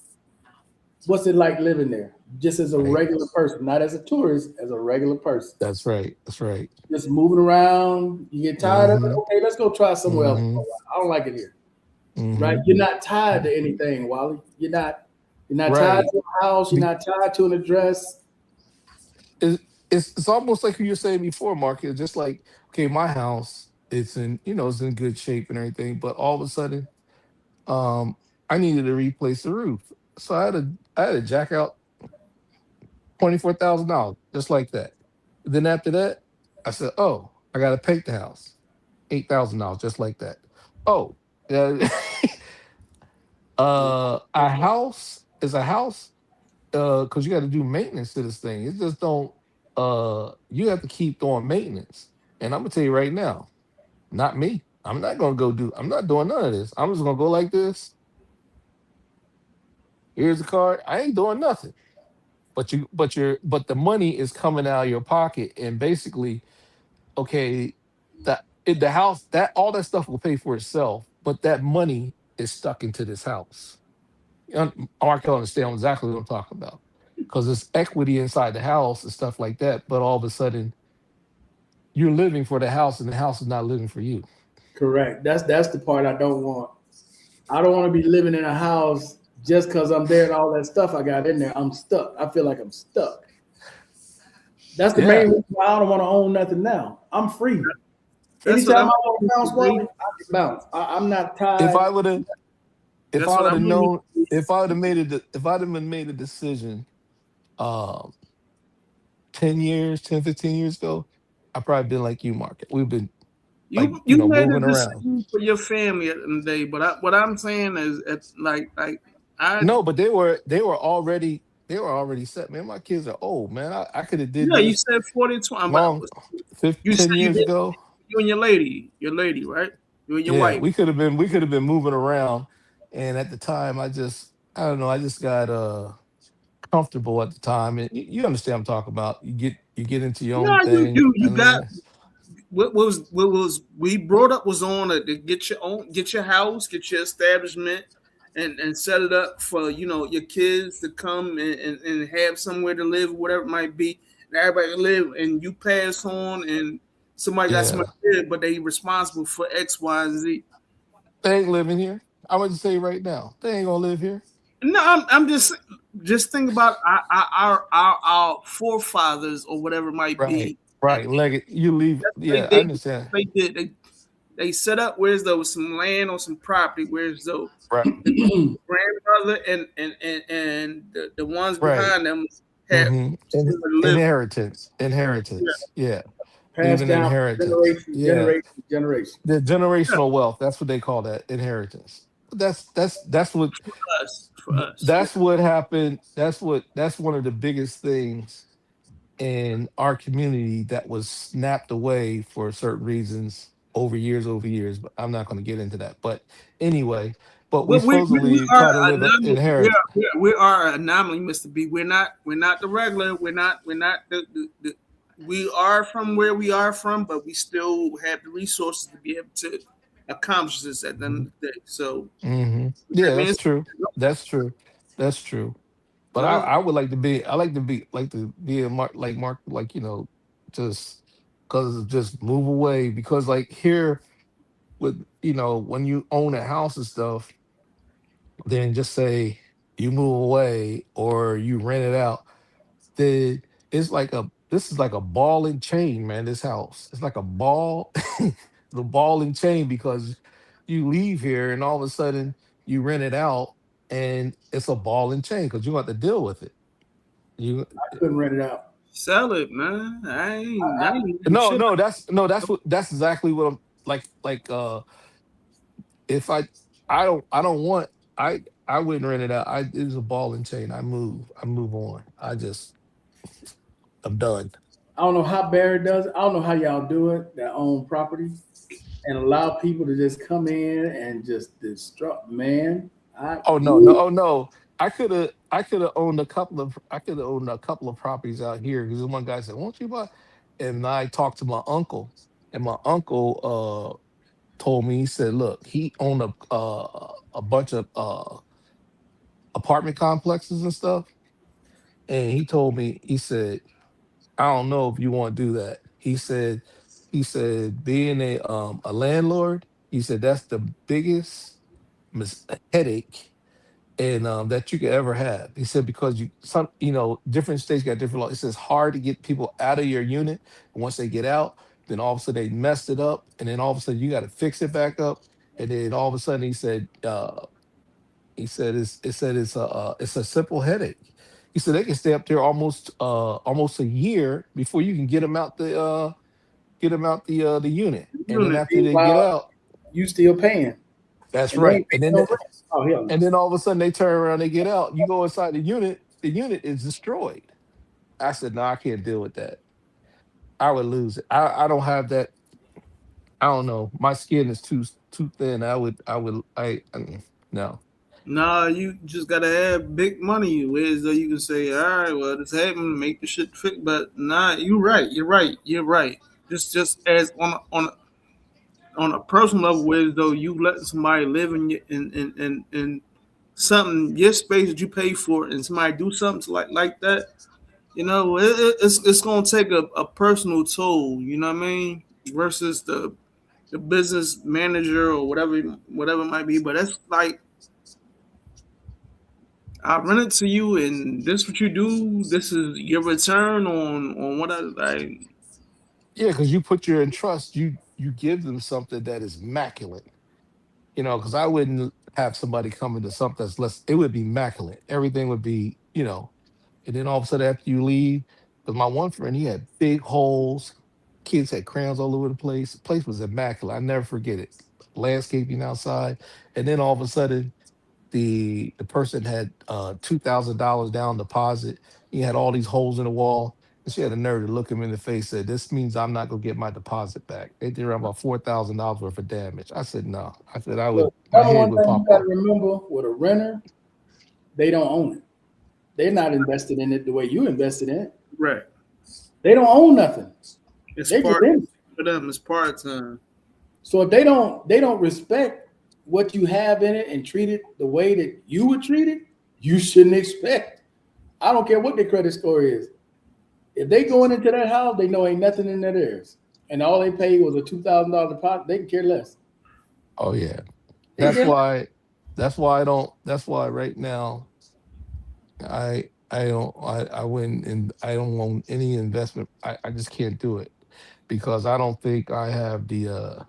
What's it like living there? just as a Right. regular person, not as a tourist, as a regular person. That's right. That's right. Just moving around. You get tired of it. Mm-hmm. Okay, let's go try somewhere else. Mm-hmm. I don't like it here. Mm-hmm. Right? You're not tied to anything, Wally. You're not tied Right. to a house. You're not tied to an address. It's almost like you were saying before, Mark. It's just like, okay, my house, it's in good shape and everything, but all of a sudden, um, I needed to replace the roof. So I had to jack out $24,000, just like that. Then after that, I said, oh, I gotta paint the house. $8,000, just like that. Oh, yeah. A house is a house, because you got to do maintenance to this thing. It just don't. You have to keep doing maintenance. And I'm gonna tell you right now, not me. I'm not gonna go do. I'm not doing none of this. I'm just gonna go like this. Here's the card. I ain't doing nothing. But the money is coming out of your pocket, and basically, okay, the house, that all that stuff will pay for itself, but that money is stuck into this house. Mark can understand exactly what I'm talking about, because there's equity inside the house and stuff like that. But all of a sudden, you're living for the house, and the house is not living for you. Correct. That's the part I don't want. I don't want to be living in a house just because I'm there and all that stuff I got in there. I'm stuck. I feel like I'm stuck. That's the Yeah. main reason why I don't want to own nothing now. I'm free. That's what Anytime I I'm- want to bounce, Wally, I can bounce. I'm not tied. If I would have, if That's I what would have I'm- known, if I would have made a decision, um, 15 years ago, I'd probably been like you, Mark. We've been like, You made a moving around. decision for your family at the end of the day, but what I'm saying is, it's like I No, but they were already set. Man, my kids are old, man. I could have did yeah, you this said 40-20. long, You 10 said years that ago. you and your lady, right? You and your Yeah, wife. we could have been moving around, and at the time, I don't know, I just got comfortable at the time, and you understand what I'm talking about. You get into your No, own thing. you and got then- what was we brought up was on to get your house, get your establishment, and set it up for your kids to come and have somewhere to live, whatever it might be, and everybody to live, and you pass on, and somebody got Yeah. somebody there, but they responsible for X, Y, and Z. They ain't living here. I'm gonna say right now, they ain't gonna live here. No, I'm just think about our forefathers or whatever it might be. Right. Like you leave. Yeah, I understand. They did. They set up where's those some land or some property. Where's those Right. grandmother and the ones Right. behind them have Mhm. somewhere to live. Inheritance. Yeah. Passed Leaving down inheritance. generation, Yeah. generation. The generational wealth. That's what they call that, inheritance. That's what For us. that's what happened. That's one of the biggest things in our community that was snapped away for certain reasons over years. But I'm not going to get into that. But anyway, but we supposedly try to live an inheritance. We are an anomaly, Mr. B. We're not the regular. We're not the we are from where we are from, but we still have the resources to be able to accomplish this at the end of the day. So Hmm. Yeah, I mean, that's true. That's true. But I would like to be. I like to be a Mark, just because just move away, because like here with when you own a house and stuff, then just say you move away or you rent it out. The it's like a This is like a ball and chain, man. This house, it's like a ball, the ball and chain, because you leave here and all of a sudden you rent it out, and it's a ball and chain because you have to deal with it. You I couldn't rent it out. sell it, man. I ain't doing no shit. no that's exactly what I'm like. If I don't want, I wouldn't rent it out. It was a ball and chain. I move on. I'm done. I don't know how Barry does it. I don't know how y'all do it that own property and allow people to just come in and just disrupt. Man, Oh no. I could have owned a couple of properties out here, because one guy said, "Won't you buy?" And I talked to my uncle, and my uncle told me, he said, "Look, he owned a bunch of apartment complexes and stuff, and he told me, he said, I don't know if you want to do that. He said being a landlord, he said that's the biggest headache and that you could ever have. He said because different states got different laws. It says hard to get people out of your unit. And once they get out, then all of a sudden they messed it up, and then all of a sudden you got to fix it back up, and then all of a sudden he said it's a simple headache. He said they can stay up there almost a year before you can get them out the unit, and then Unit. after they get While out, you still paying, that's and they right. ain't paying no rent. Oh hell no. And then all of a sudden they turn around, they get out. You go inside the unit is destroyed. I said, no, I can't deal with that. I would lose it. I don't have that. I don't know. My skin is too thin. No. Nah, you just gotta have big money. Whereas though you can say, all right, well, this happened, make the shit fit. But nah, you're right. You're right. You're right. Just as on a personal level, whereas though you let somebody live in in something your space that you pay for, and somebody do something like that, it's gonna take a personal toll. You know what I mean? Versus the business manager or whatever it might be. But that's like I rent it to you, and this what you do. This is your return on what I like. Yeah, because you put your in trust, you give them something that is immaculate. Because I wouldn't have somebody come into something that's less. It would be immaculate. Everything would be. And then all of a sudden after you leave, because my one friend, he had big holes. Kids had crayons all over the place. The place was immaculate. I never forget it. Landscaping outside, and then all of a sudden, the person had $2,000 down deposit. He had all these holes in the wall, and she had the nerve to look him in the face. Said, "This means I'm not gonna get my deposit back." They did around about $4,000 worth of damage. I said, "No." I said, "I would. Look, My number head one would thing you pop got to off." remember with a renter, they don't own it. They're not invested in it the way you invested in it. Right. They don't own nothing. It's They just part in it. for them. It's part time. So if they don't respect what you have in it and treat it the way that you would treat it, you shouldn't expect. I don't care what their credit score is. If they going into that house, they know ain't nothing in there theirs. And all they paid was a $2,000 deposit, they can care less. Oh yeah. They can That's care less. why. That's why I don't. That's why right now I don't I wouldn't and I don't want any investment. I just can't do it because I don't think I have the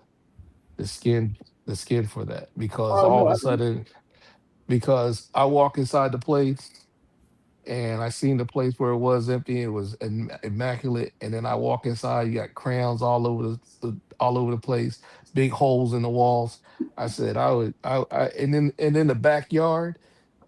skin the skin for that because Oh all no, of I a sudden because I walk inside the place and I seen the place where it was empty, it was immaculate, and then I walk inside, you got crayons all over the place, big holes in the walls. I said I would and then the backyard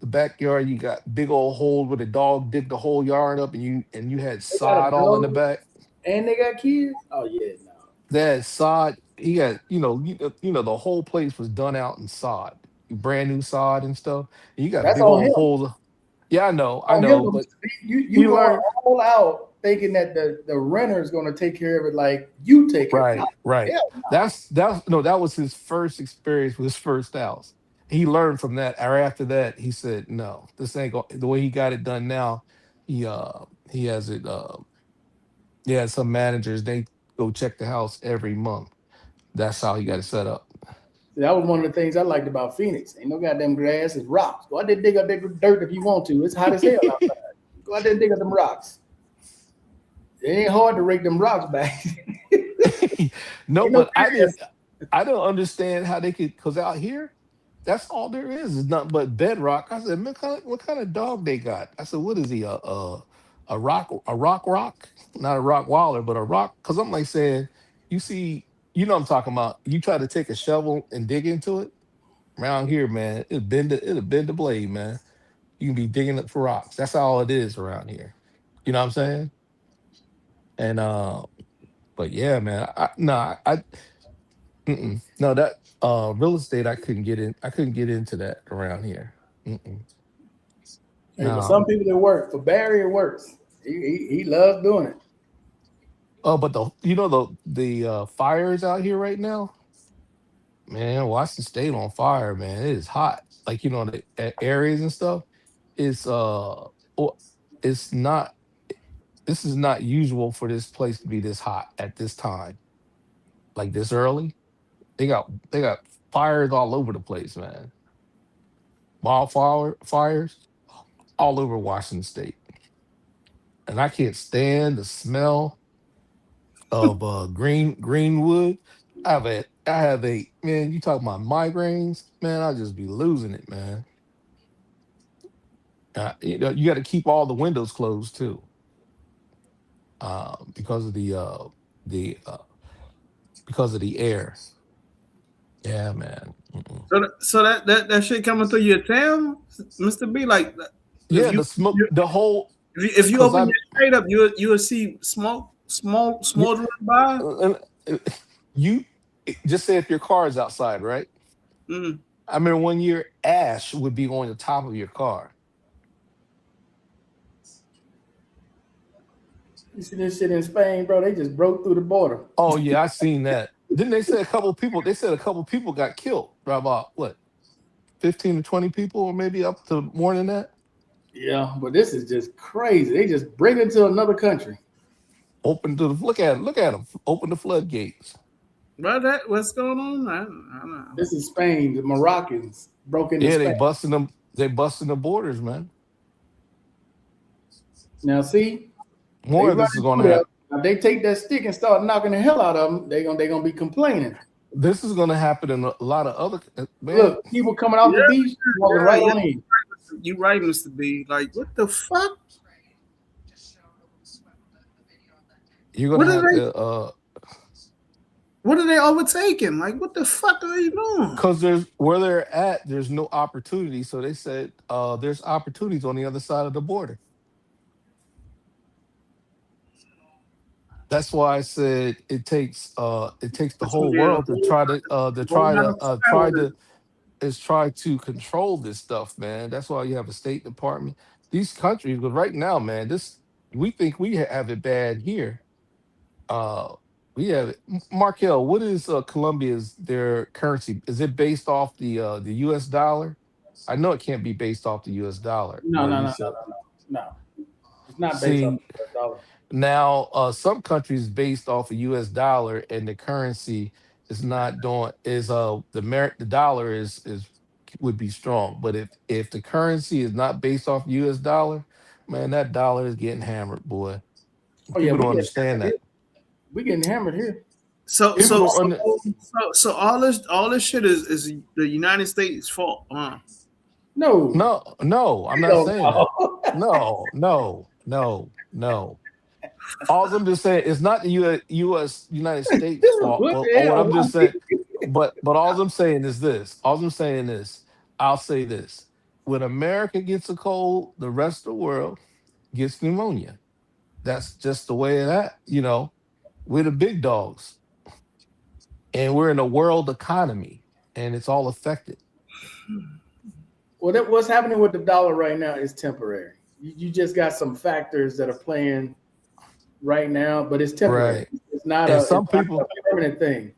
you got big old holes where the dog digged the whole yard up, and you had they got a sod all in the dog back. and they got kids. Oh yeah, no. That sod, he got, the whole place was done out in sod, brand new sod and stuff. And you got That's big on old him. holes. Yeah, I On him, know, but you he going learned. all out thinking that the renter is going to take care of it like you take care of it. Right, right. Hell That's no, that was his first experience with his first house. He learned from that. Or after that, he said, "No, this ain't going." The way he got it done now, he has it. He has some managers. They go check the house every month. That's how he got it set up. See, that was one of the things I liked about Phoenix. Ain't no goddamn grass, it's rocks. Go out there dig up that dirt if you want to. It's hot as hell outside. Go out there and dig up them rocks. It ain't hard to rake them rocks back. No, Ain't no but I grass. didn't. I don't understand how they could, because out here, that's all there is nothing but bedrock. I said, man, what kind of dog they got? I said, what is he, a rock, not a rock waller, but a rock? Because I'm like saying, you see, I'm talking about. You try to take a shovel and dig into it around here, man. It'll bend the blade, man. You can be digging up for rocks. That's all it is around here. You know what I'm saying? And but yeah, man, no, that real estate I couldn't get in. I couldn't get into that around here. Mm-mm. Hey, for No. some people it works. For Barry, it works. He loves doing it. Oh, but the fires out here right now, man. Washington State on fire, man. It is hot. Like the areas and stuff. It's it's not. This is not usual for this place to be this hot at this time, like this early. They got fires all over the place, man. Wildfire fires all over Washington State, and I can't stand the smell of greenwood. I have a man. You talk about migraines, man. I'll just be losing it, man. You got to keep all the windows closed too, because of the because of the air. Yeah, man. Mm-mm. So that shit coming through your town, Mr. B. Like if Yeah, you the smoke, the whole if you because open I your shade up, you'll see smoke yeah, smoldering by. and, uh, you just say if your car is outside, right? Mm. I remember one year ash would be on the top of your car. You see this shit in Spain, bro? They just broke through the border. Oh yeah, I seen that. Didn't they say a couple people? They said a couple people got killed. About what, 15 to 20 people, or maybe up to more than that. Yeah, but this is just crazy. They just bring it to another country. Open to the look at them. Open the floodgates. But what's going on? I don't know. This is Spain. The Moroccans broke into Yeah, Spain. they busting them. They busting the borders, man. Now, see, More they of this is running going through to there. happen. If they take that stick and start knocking the hell out of them, they gonna be complaining. This is going to happen in a lot of other man. Look, people coming off the beach, walking right on in. You right, Mr. B. Like what the fuck? You're What going to are have they? to What are they overtaking? Like what the fuck are you doing? because there's where they're at. There's no opportunity, so they said there's opportunities on the other side of the border. That's why I said it takes the It's gonna whole be a world to whole try lot to is try to control this stuff, man. That's why you have a State Department. These countries, but right now, man, this we think we have it bad here. Uh, we have it. Markel, what is Colombia's their currency? Is it based off the U.S. dollar? I know it can't be based off the U.S. dollar, No, but no, you no, no, said no, no. No, it's not based off see the US dollar. now some countries based off of U.S. dollar and the currency is not doing is the dollar is would be strong, but if the currency is not based off U.S. dollar, man, that dollar is getting hammered, boy. Oh yeah, People we don't getting understand hammered here. that. We getting hammered here. So People so don't so under, so all this shit is the United States fault, huh? No, no, I'm not hell saying that. no. No. All I'm just saying it's not the U.S. United States fault, What but the what hell? I'm just saying, but all I'm saying is this. All I'm saying is, I'll say this: when America gets a cold, the rest of the world gets pneumonia. That's just the way of that. We're the big dogs, and we're in a world economy, and it's all affected. What's happening with the dollar right now is temporary. You just got some factors that are playing right now, but it's temporary. Right. It's not And a some people, permanent thing.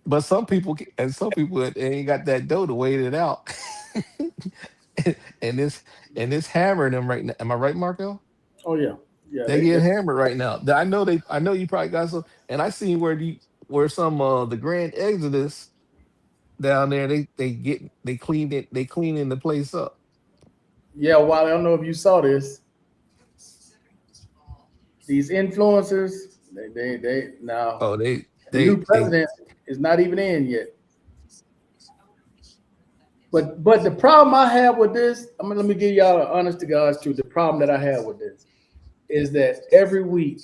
but some people they ain't got that dough to wait it out. and it's hammering them right now. Am I right, Marco? Oh yeah, yeah. They get hammered right now. I know you probably got some, and I see where some the Grand Exodus down there. They cleaning the place up. Yeah. Well, I don't know if you saw this. These influencers, they now Oh, the new they president is not even in yet. But the problem I have with this, let me give y'all an honest to God's truth. The problem that I have with this is that every week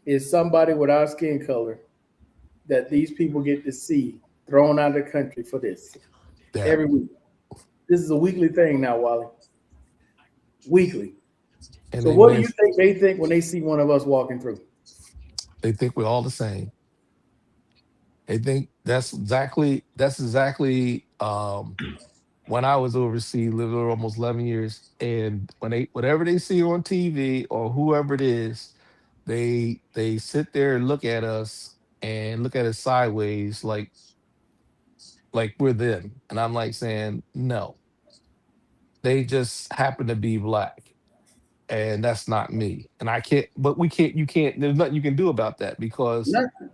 is somebody with our skin color that these people get to see thrown out of the country for this. yeah, Every week. This is a weekly thing now, Wally. Weekly. and So they what do you miss. think they think when they see one of us walking through? They think we're all the same. They think that's exactly when I was overseas, lived there almost 11 years, and whatever they see on TV or whoever it is, they sit there and look at us sideways like we're them. And I'm like saying, no, they just happen to be black. and that's not me. And I can't. But we can't. You can't. There's nothing you can do about that because Nothing.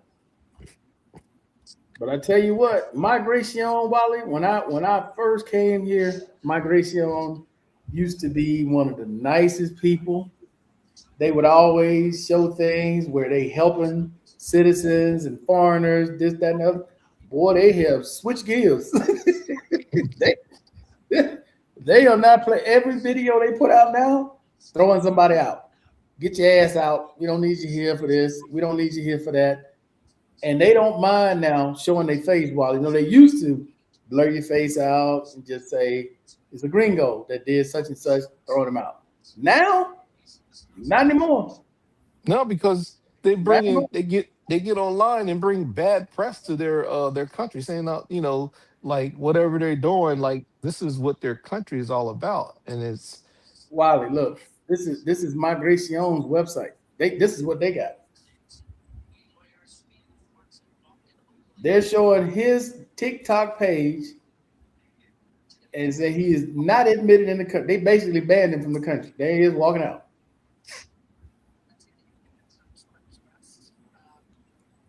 But I tell you what, Migration, Wally, when I first came here, Migration used to be one of the nicest people. They would always show things where they helping citizens and foreigners, this, that, and the other. Boy, they have switch gears. they, they are not play every video they put out now, throwing somebody out. Get your ass out. We don't need you here for this. We don't need you here for that. And they don't mind now showing their face, Wally. You know, they used to blur your face out and just say, it's a gringo that did such and such, throwing them out. Now, not anymore. no, because they get online and bring bad press to their country, saying like whatever they're doing, like this is what their country is all about, and it's Wally, look, this is Migration's website. This is what they got. They're showing his TikTok page and say he is not admitted in the country. They basically banned him from the country. There he is walking out.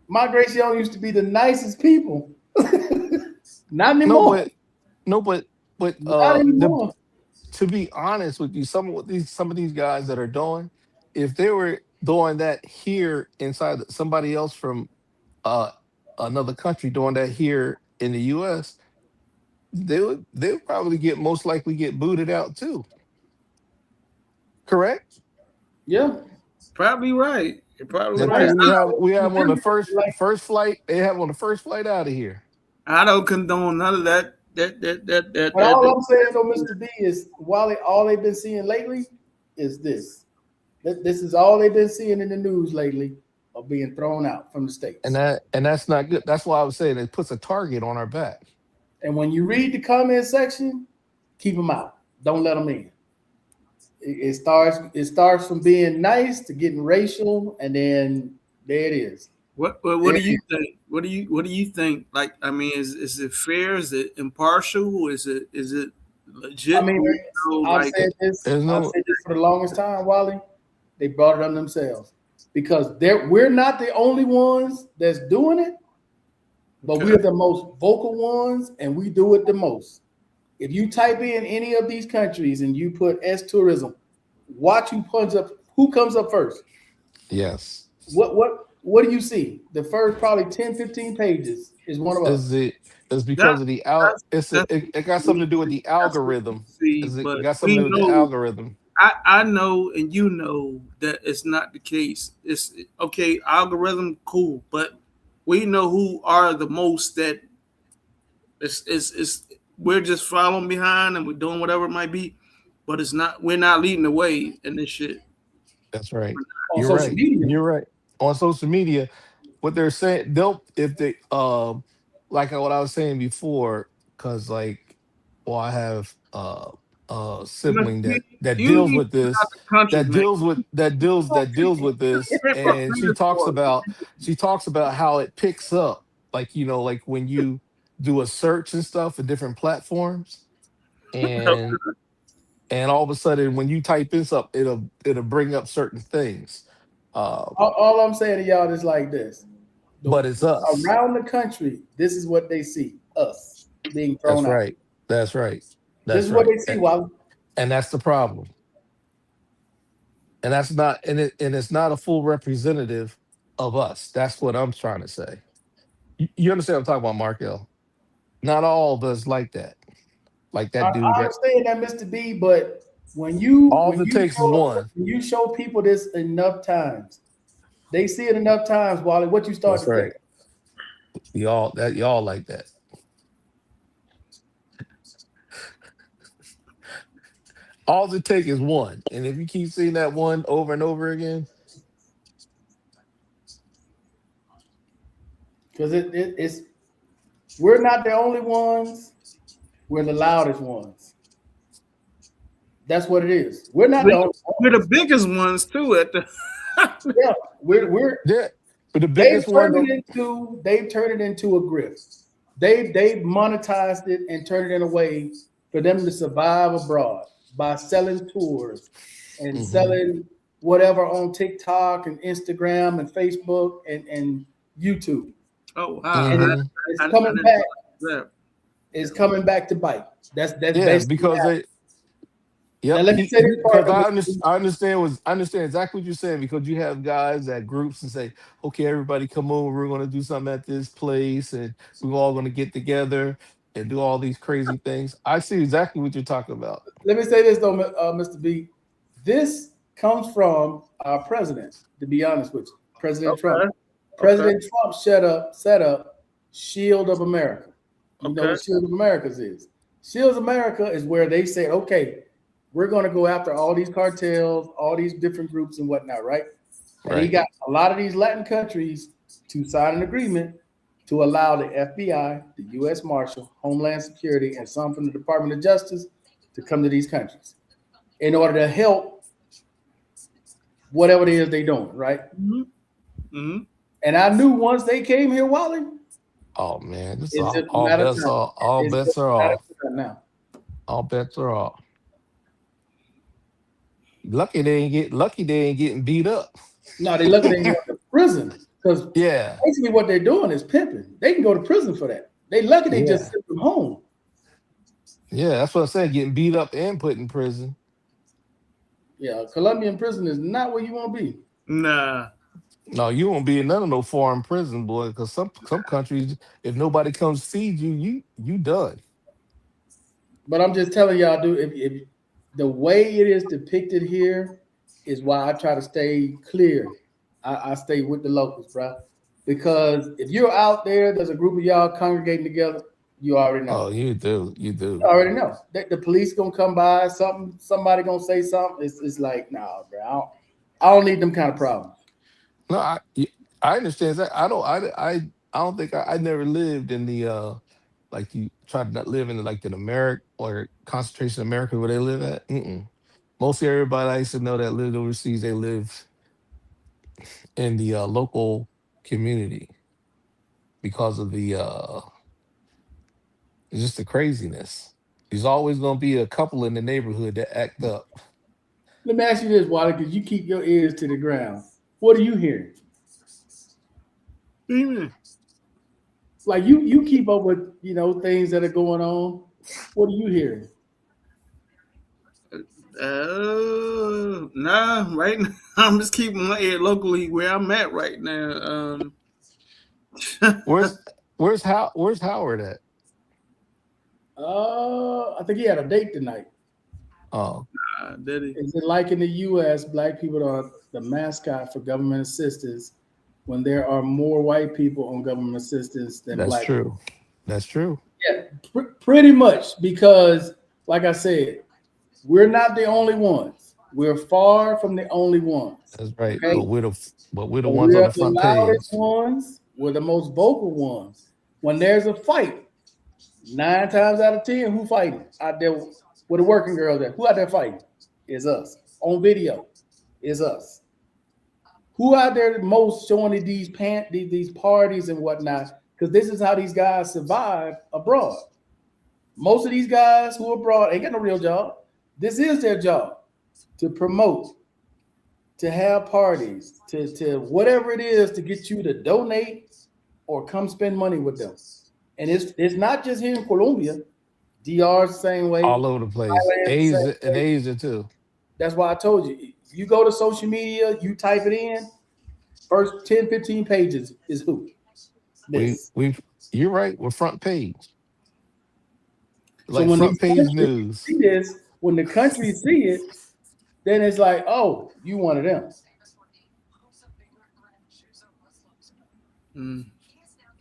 Migration used to be the nicest people. Not anymore. but Not anymore. to be honest with you, some of these guys that are doing, if they were doing that here inside somebody else from another country doing that here in the U.S., they would probably most likely get booted out too. Correct? Yeah. Probably right. You're probably right. We have on the first flight. They have on the first flight out of here. I don't condone none of that. But all I'm saying though, Mr. B, is Wally, all they've been seeing lately is this. This is all they've been seeing in the news lately of being thrown out from the States. And that's not good. That's why I was saying it puts a target on our back. And when you read the comment section, keep them out. Don't let them in. It starts from being nice to getting racial, and then there it is. What do you think? What do you think? Like, I mean, is it fair? Is it impartial? Is it legit? I mean, I've said this for the longest time, Wally. They brought it on themselves because we're not the only ones that's doing it, but we're the most vocal ones, and we do it the most. If you type in any of these countries and you put S tourism, watch who comes up first. Yes. What do you see? The first probably 10, 15 pages is one of us. It's because of the it got something to do with the algorithm. It got something to do with the algorithm. I know, and you know that it's not the case. It's okay, algorithm, cool, but we know who are the most that we're just following behind and we're doing whatever it might be, but we're not leading the way in this shit. That's right. You're right. On social media, what they're saying, if they like what I was saying before, because I have a sibling that deals with this, that deals with this, and she talks about how it picks up, like when you do a search and stuff for different platforms, and all of a sudden when you type in something, it'll bring up certain things. All I'm saying to y'all is like this. But it's us. Around the country, this is what they see, us being thrown out. That's right. This is what they see, Wally. And that's the problem. And that's not, and it's not a full representative of us. That's what I'm trying to say. You understand what I'm talking about, Markel? Not all of us like that. Like that dude. I understand that, Mr. B, but when you show people this enough times, they see it enough times, Wally. What you start to think? Y'all like that. All it takes is one, and if you keep seeing that one over and over again, because it's we're not the only ones. We're the loudest ones. That's what it is. We're not the only ones. We're the biggest ones too. Yeah, we're but the biggest one. They've turned it into a grift. They've monetized it and turned it in a way for them to survive abroad by selling tours and Mhm. selling whatever on TikTok and Instagram and Facebook and YouTube. Oh wow, And Mhm. it's I coming didn't back. know that. It's coming back to bite. That's Yeah, basically what because happened. they Now yep, let me say this because part. I understand exactly what you're saying, because you have guys at groups and say, okay, everybody come over, we're gonna do something at this place, and we're all gonna get together and do all these crazy things. I see exactly what you're talking about. Let me say this though, Mr. B. This comes from our president. To be honest with you, President Trump. Okay, okay, President Trump set up Shield of America. You know okay. what Shield of America is? Shield of America is where they say, okay, we're going to go after all these cartels, all these different groups and whatnot, right? And he Right. got a lot of these Latin countries to sign an agreement to allow the FBI, the U.S. Marshal, Homeland Security, and some from the Department of Justice to come to these countries in order to help whatever it is they're doing, right? Mm-hmm. Mm-hmm. And I knew once they came here, Wally, Oh man, this it's just a all matter of bets time. are all It's bets just are a matter off. of time now. All bets are off. Lucky they ain't getting beat up. No, they look at it going to prison because Yeah. basically what they're doing is pimping. They can go to prison for that. They lucky they just Yeah. sent them home. Yeah, that's what I'm saying. Getting beat up and put in prison. Yeah, Colombian prison is not where you want to be. Nah. No, you won't be in none of no foreign prison, boy. Because some countries, if nobody comes feed you, you done. But I'm just telling y'all, dude, if the way it is depicted here is why I try to stay clear. I stay with the locals, bro. Because if you're out there, there's a group of y'all congregating together, you already know. Oh, you do. You do. You already know. The police gonna come by, somebody gonna say something. It's like, nah, bro. I don't need them kind of problems. No, I understand that. I don't think I never lived in the like you try to not live in like the America or concentration America where they live at. Mm-mm. Mostly everybody I used to know that lived overseas, they lived in the local community because of the just the craziness. There's always gonna be a couple in the neighborhood that act up. Let me ask you this, Wally, because you keep your ears to the ground. What are you hearing? What do you mean? Like you keep up with things that are going on. What are you hearing? Nah. Right now, I'm just keeping my ear locally where I'm at right now. Where's where's Howard at? I think he had a date tonight. Oh, Did he? Is it like in the U.S., black people are the mascot for government assistance when there are more white people on government assistance than that's black people? true. That's true. Yeah, pretty much because, like I said, we're not the only ones. We're far from the only ones. That's right. Okay? But we're the But ones on we're the the front loudest page. ones. We're the most vocal ones. When there's a fight, 9 times out of 10, who fighting out there with the working girls at? Who out there fighting? Is us. On video, is us. Who out there the most showing these parties and whatnot? Because this is how these guys survive abroad. Most of these guys who are abroad ain't got no real job. This is their job to promote, to have parties, to whatever it is to get you to donate or come spend money with them. And it's not just here in Colombia. DR the same way. All over the place. Thailand the same Asia and way. Asia too. That's why I told you. You go to social media, you type it in, first 10, 15 pages is who? This. You're right. We're front page. So Like when front these page countries news. see this, when the countries see it, then it's like, oh, you one of them. Mm.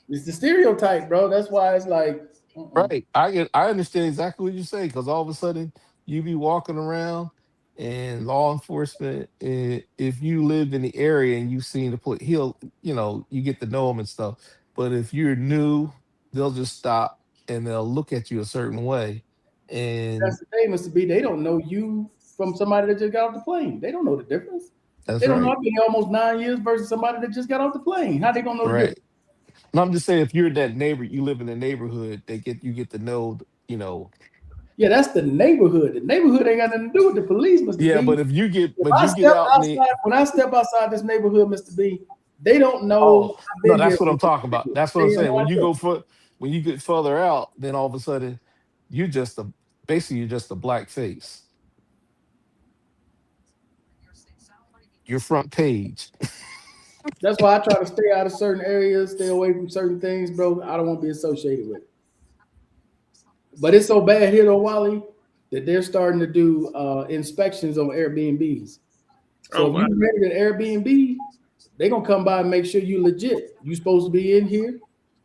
It's the stereotype, bro. That's why it's like, Right. I understand exactly what you say, because all of a sudden you be walking around and law enforcement, if you live in the area and you've seen the put you get to know them and stuff. But if you're new, they'll just stop and they'll look at you a certain way. And that's the thing, Mr. B. They don't know you from somebody that just got off the plane. They don't know the difference. that's They don't know right. I've been here almost 9 years versus somebody that just got off the plane. How they gonna know the difference? Right. And I'm just saying, if you're that neighbor, you live in a neighborhood, you get to know, Yeah, that's the neighborhood. The neighborhood ain't got nothing to do with the police, Mr. Yeah, B. but if you get When I out outside, when I step outside this neighborhood, Mr. B, they don't know. I've no, been that's here what I'm for talking about. years. That's what They I'm have saying. no idea. When you get further out, then all of a sudden you're just you're just a black face. Your front page. That's why I try to stay out of certain areas, stay away from certain things, bro. I don't want to be associated with it. But it's so bad here, though, Wally, that they're starting to do inspections on Airbnbs. So if wow. you rented an Airbnb, they're gonna come by and make sure you legit. You supposed to be in here,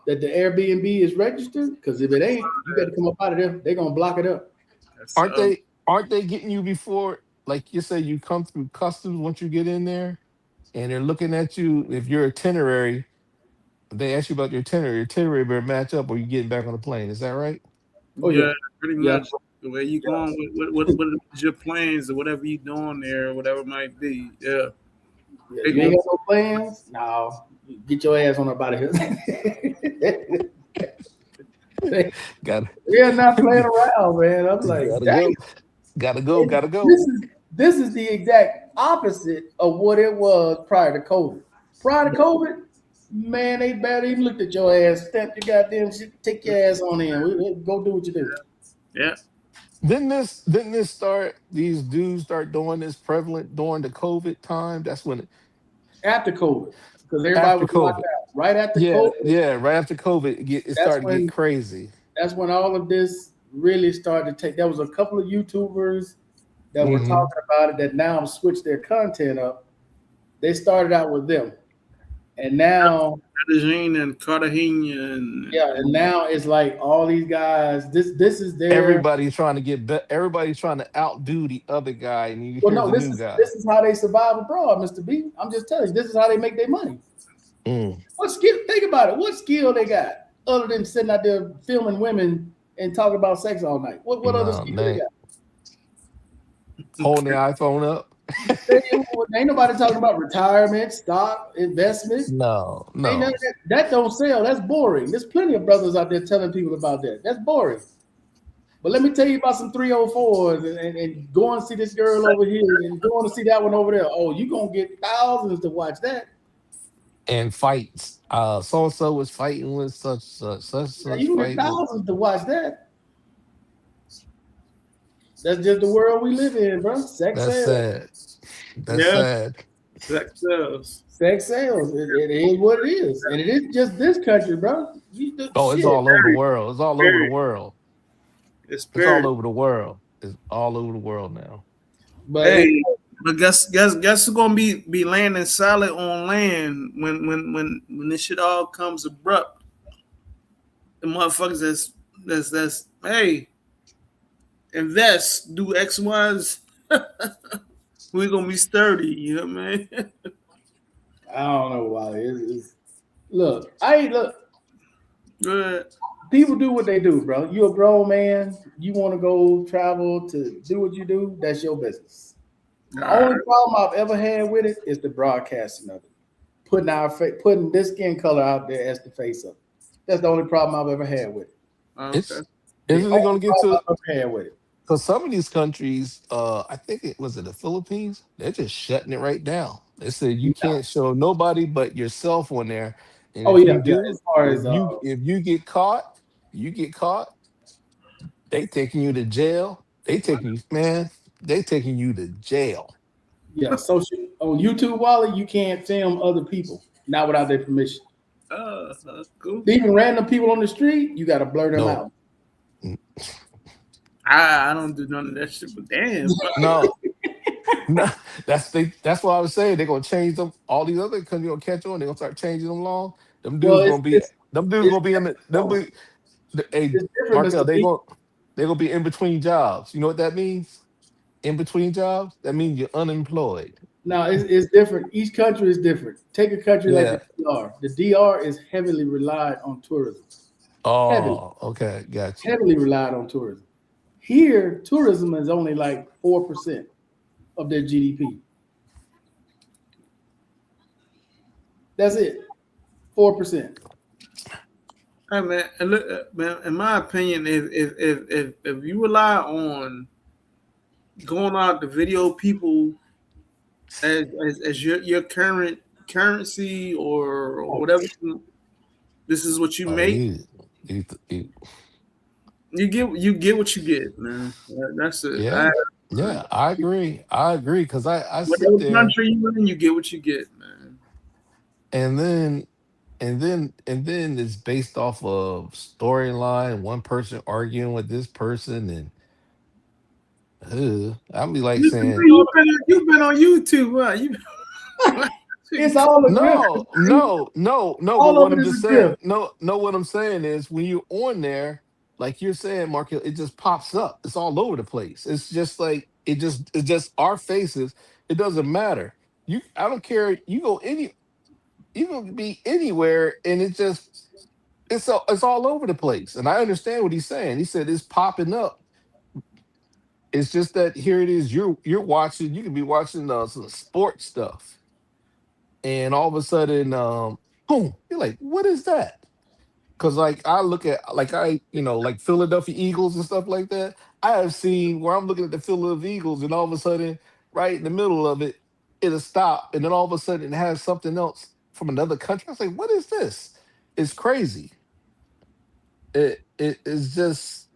that the Airbnb is registered. Because if it ain't, you got to come up out of there. They're gonna block it up. That's, Aren't they getting you before, like you say, you come through customs once you get in there, and they're looking at you if your itinerary. They ask you about your itinerary better match up, or you getting back on the plane. Is that right? Oh yeah, yeah, pretty yeah. much. The way you going with your plans or whatever you doing there, or whatever it might be. Yeah. Yeah, you ain't got no plans? No. Get your ass on up out of here. We're not playing around, man. I'm like, gotta go. This is the exact opposite of what it was prior to COVID. Prior to COVID, man, they barely even looked at your ass, stamped your goddamn shit, take your ass on in. Go do what you do. Yeah. Didn't this start? These dudes start doing this prevalent during the COVID time. That's when After COVID, because everybody was locked out. Right after COVID. Right after COVID, it started to get crazy. That's when all of this really started to take. There was a couple of YouTubers that were talking about it that now have switched their content up. They started out with them, and now Cartagena and Cartagena and now it's like all these guys. This is their. Everybody's trying to everybody's trying to outdo the other guy, and you hear the new guy. This is how they survive abroad, Mr. B. I'm just telling you, this is how they make their money. What skill? Think about it. What skill they got other than sitting out there filming women and talking about sex all night? What other skill they got? Holding the iPhone up. Ain't nobody talking about retirement, stock, investment. No. That don't sell. That's boring. There's plenty of brothers out there telling people about that. That's boring. But let me tell you about some 304s and go and see this girl over here and go on to see that one over there. Oh, you're going to get thousands to watch that. And fights. So-and-so was fighting with such. You get thousands to watch that. That's just the world we live in, bro. Sex sells. Sad. That's sad. Sex sells. Sex sells. It is what it is. And it is just this country, bro. It's all over the world. It's all over the world. It's all over the world. It's all over the world now. But but guess who's gonna be landing solid on land when this shit all comes abrupt? The motherfuckers that's hey, invest, do X, Y's. We're gonna be sturdy, you know what I mean? I don't know why. Look. Good. People do what they do, bro. You're a grown man. You want to go travel to do what you do. That's your business. The only problem I've ever had with it is the broadcasting of it. Putting this skin color out there as the face of it. That's the only problem I've ever had with it. Okay. Isn't it going to get to? I've ever had with it. Because some of these countries, I think it was the Philippines, they're just shutting it right down. They said you can't show nobody but yourself on there. And if you get caught, they taking you to jail. They taking you to jail. Yeah, so on YouTube, Wally, you can't film other people, not without their permission. Cool. Even random people on the street, you got to blur them out. I don't do none of that shit, but damn. No, that's what I was saying. They're gonna change them. All these other countries gonna catch on. They're gonna start changing them along. Them dudes gonna be in the. Hey, Markel, they're gonna be in between jobs. You know what that means? In between jobs, that means you're unemployed. No, it's different. Each country is different. Take a country like the DR. The DR is heavily relied on tourism. Okay, gotcha. Heavily relied on tourism. Here, tourism is only like 4% of their GDP. That's it. 4%. Hey man, and look, man. In my opinion, if you rely on going out to video people as your current currency or whatever, this is what you Oh, make. you You get what you get, man. That's it. yeah, yeah. I agree. I agree because I sit Whatever there country you in, you get what you get, man. and then and then it's based off of storyline. One person arguing with this person, and I'll be like saying, You've been on YouTube, huh? It's all a gift. no, no, no, no. But All what of it I'm is just a saying, gift. no, no. What I'm saying is, when you're on there, like you're saying, Mark, it just pops up. It's all over the place. It's just like it's just our faces. It doesn't matter. I don't care. You can be anywhere, and it's all over the place. And I understand what he's saying. He said it's popping up. It's just that here it is. You're watching. You can be watching some sports stuff, and all of a sudden, boom, you're like, what is that? Because like I look at like Philadelphia Eagles and stuff like that. I have seen where I'm looking at the Philadelphia Eagles, and all of a sudden, right in the middle of it, it'll stop, and then all of a sudden it has something else from another country. I was like, what is this? It's crazy. It is just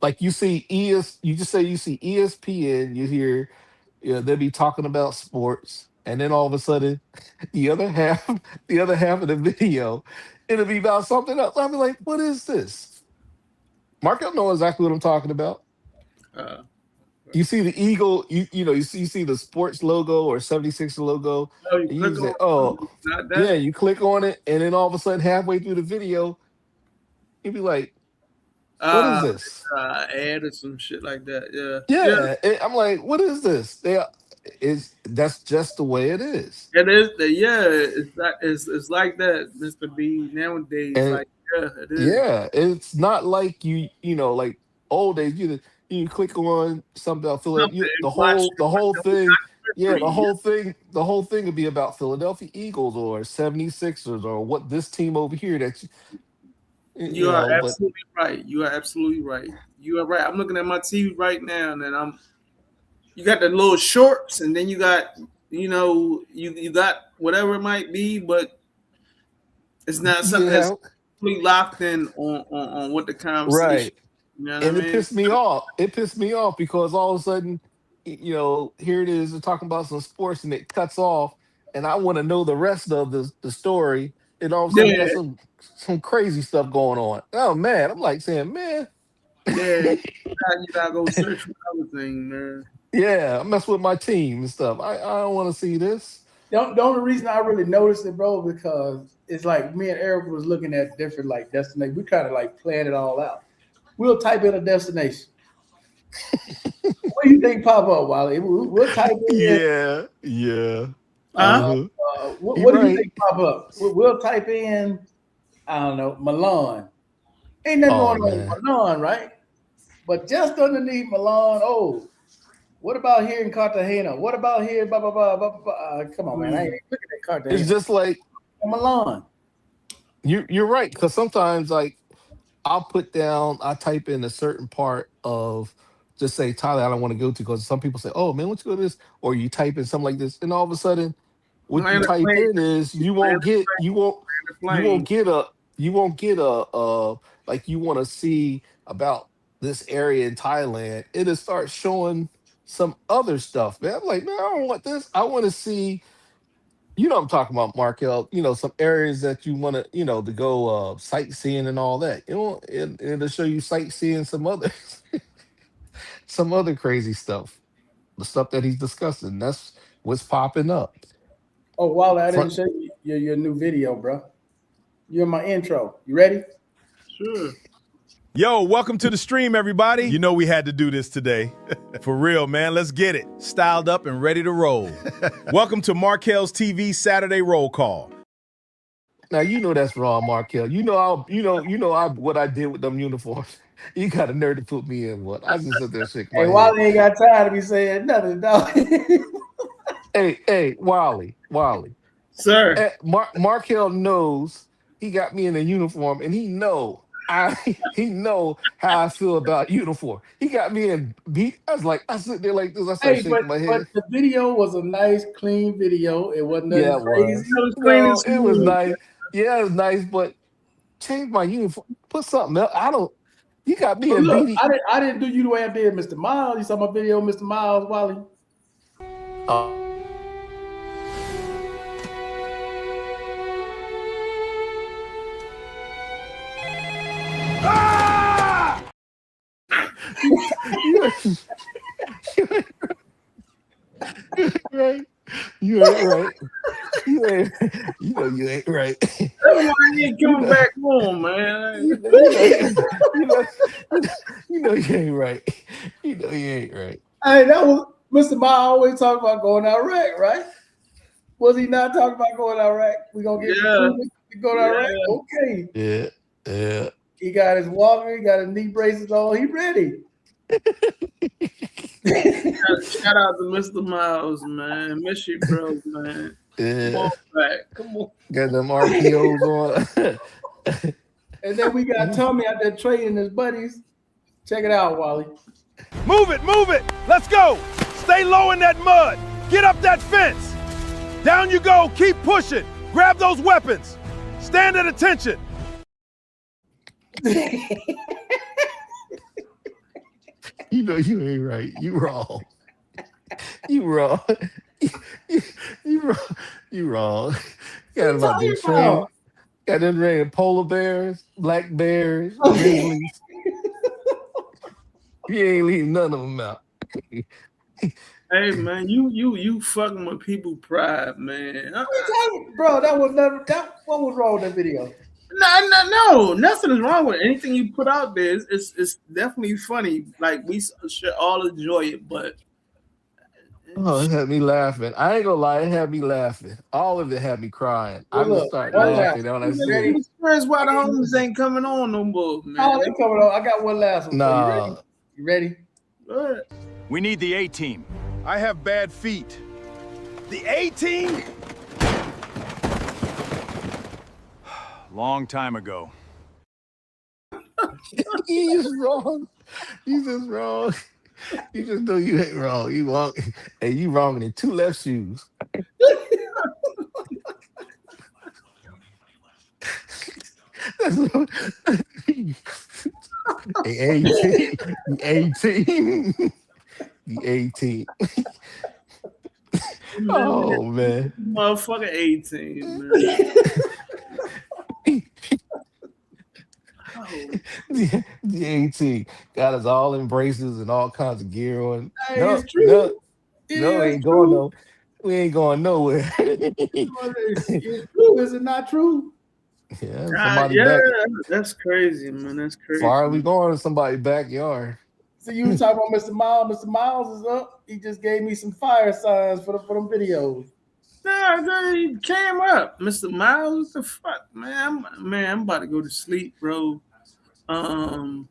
like you just say you see ESPN, you hear, they'll be talking about sports, and then all of a sudden the other half the other half of the video, it'll be about something else. I'll be like, what is this? Mark, I know exactly what I'm talking about. Uh, You see the eagle, you see the sports logo or 76 logo, oh, you and you click say, on oh not yeah, that. you click on it, and then all of a sudden halfway through the video, you'd be like, what is Uh, this? ad or some shit like that. Yeah, yeah. Yeah, I'm like, what is this? That's just the way it is. It is. Yeah, it's like that, Mister B. Nowadays, And like yeah, it is. yeah, it's not like like old days. You click on something about Something Philadelphia. and watch The whole thing, yeah, free. the whole thing would be about Philadelphia Eagles or 76ers or what this team over here that You are but absolutely right. You are absolutely right. You are right. I'm looking at my TV right now, and then you got the little shorts, and then you got you got whatever it might be, but it's not something that's yeah, completely locked in on what the conversation. right. You know what I And it mean? pissed me off. It pissed me off because all of a sudden, here it is, they're talking about some sports and it cuts off, and I want to know the rest of the story. And all of a sudden, you got Yeah, some crazy stuff going on. Oh man, I'm like saying, man, yeah. You gotta go search for other thing, man. yeah, I mess with my team and stuff. I don't want to see this. The only reason I really noticed it, bro, because it's like me and Eric was looking at different like destinations. We kind of like plan it all out. We'll type in a destination. What do you think pop up, Wally? We'll type in. Yeah, yeah. Huh? Uh-huh. What, You're what do you right. think pop up? We'll type in. I don't know, Milan. Ain't nothing Oh going on man. with Milan, right? But just underneath Milan, oh, what about here in Cartagena? What about here? Blah blah blah blah blah. Come on, man! I ain't even looking at It's Cartagena. just like Milan. you're right because sometimes like I type in a certain part of, just say Tyler, I don't want to go to, because some people say, oh man, let's go to this, or you type in something like this, and all of a sudden, what you Land a type plane, in is land a you won't plane. get like you want to see about this area in Thailand. It'll start showing some other stuff, man. I'm like, man, I don't want this. I want to see, you know what I'm talking about, Markel. Some areas that you want to go sightseeing and all that. It'll show you sightseeing some other some other crazy stuff. The stuff that he's discussing. That's what's popping up. Oh, Wally, I didn't Front show you your new video, bro. You're in my intro. You ready? Sure. Yo, welcome to the stream, everybody. You know we had to do this today. For real, man. Let's get it. Styled up and ready to roll. Welcome to Markel's TV Saturday Roll Call. Now that's wrong, Markel. What I did with them uniforms. You got a nerve to put me in what? I just sit there shaking Hey, my head. Wally ain't got time to be saying nothing, dog. Hey, Wally. Sir. Markel knows He got me in a uniform, and he know how I feel about uniform. He got me in beat. I sit there like this. I started Hey, shaking my but head. the video was a nice, clean video. It wasn't nothing Yeah, it crazy. was. That was clean and No, it was smooth. nice. Yeah, it was nice, but change my uniform. Put something else. I don't. You got me But in look, beanie. I didn't do you the way I did Mr. Miles. You saw my video, Mr. Miles, Wally. Uh, you, right. You ain't right. You ain't. You know you ain't right. That's why I ain't coming know- back home, man. You know, you know you ain't right. You know you ain't right. Hey, that was Mr. Miles always talking about going to Iraq, right? Was he not talking about going to Iraq? We gonna get Yeah. to go to Iraq? Okay. Yeah, yeah. He got his walker, he got his knee braces on, he ready. Shout out to Mr. Miles, man. Miss you, bro, man. Come Yeah. on back. Come on. Got them RPOs on. And then we got Tommy out there training his buddies. Check it out, Wally. Move it, move it. Let's go. Stay low in that mud. Get up that fence. Down you go. Keep pushing. Grab those weapons. Stand at attention. You know you ain't right. You wrong. You wrong. You wrong. You wrong. You got about them train. Got them raining polar bears, black bears, grizzlies. You ain't leaving none of them out. Hey, man, you fucking with people pride, man. Bro, that was never that. What was wrong with that video? No, nothing is wrong with anything you put out there. It's definitely funny. Like we should all enjoy it, but Oh, it had me laughing. I ain't gonna lie, it had me laughing. All of it had me crying. I Well, just look, started one laughing laugh. when I see it. that's why the homies ain't coming on no more, man. Oh, they coming on. I got one last one. Nah, You ready? Go ahead. We need the A-team. I have bad feet. The A-team? Long time ago. he's wrong. He's just wrong. You just know you ain't wrong. You wrong, and you wrong in 2 left shoes. That's what, the 18. The 18. Oh man. Motherfucker 18, man. The 18 got us all in braces and all kinds of gear on. Hey, No, it's true. no, It no, is ain't going true. no. We ain't going nowhere. It's true. Is it not true? Yeah, somebody Yeah, back. that's crazy, man. That's crazy. Far as we going in somebody's backyard. So you was talking about Mr. Miles. Mr. Miles is up. He just gave me some fire signs for them videos. Nah, he came up, Mr. Miles. What the fuck, man? I'm about to go to sleep, bro. Yeah,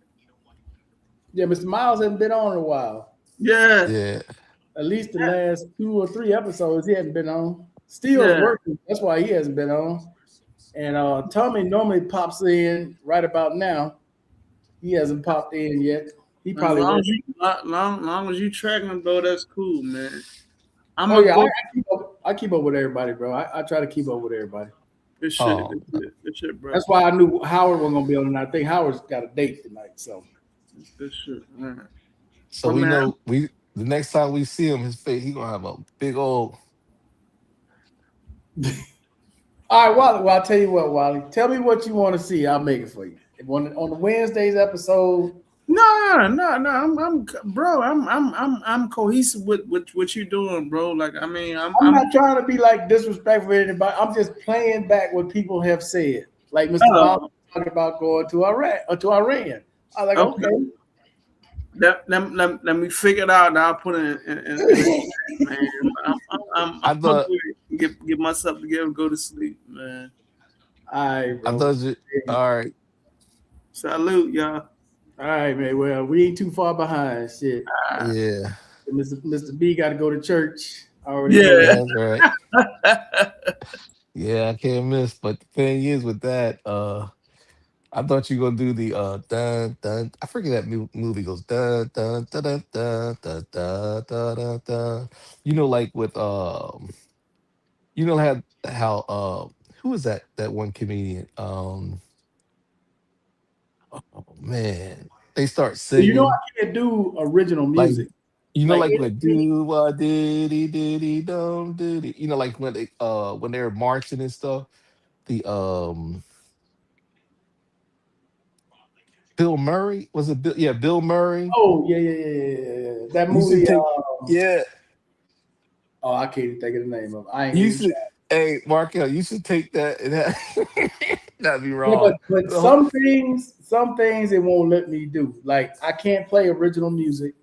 Mr. Miles hasn't been on in a while. Yeah. Yeah. At least the last 2 or 3 episodes he hadn't been on. Still working. That's why he hasn't been on. And Tommy normally pops in right about now. He hasn't popped in yet. He probably long as you tracking, bro, that's cool, man. I keep up with everybody, bro. I try to keep up with everybody. Good shit, Oh. good shit, bro. That's why I knew Howard wasn't gonna be on tonight. I think Howard's got a date tonight. So Good shit, man. So we know the next time we see him, his face, he gonna have a big old. all right, Wally. Well, I'll tell you what, Wally. Tell me what you want to see. I'll make it for you. On the Wednesday's episode. No. I'm cohesive with what you doing, bro. Like, I mean, I'm not trying to be like disrespectful to anybody. I'm just playing back what people have said. Like Mr. Bob talking about going to Iraq or to Iran. I was like, okay. Let me figure it out, and I'll put it in man. I'm get myself together and go to sleep, man. All right, bro. I thought you. All right. Salute, y'all. All right, man. Well, we ain't too far behind. Shit. Yeah. Mr. B got to go to church. Yeah, that's right. Yeah, I can't miss. But the thing is with that, I thought you were gonna do the dun dun. I forget that movie goes dun dun dun dun dun dun dun dun dun. Dun. Like with how who is that one comedian? Oh man, they start You know, singing I can't do original like music. like Like what do what diddy dum diddy. Like when they're marching and stuff. The Bill Murray was it? Bill, yeah, Bill Murray. oh yeah. That You should movie. take yeah. Oh, I can't even think of the name of it. I ain't You even should, trying. hey, Markel, you should take that. That'd be Yeah, wrong. but The whole- some things it won't let me do. Like I can't play original music.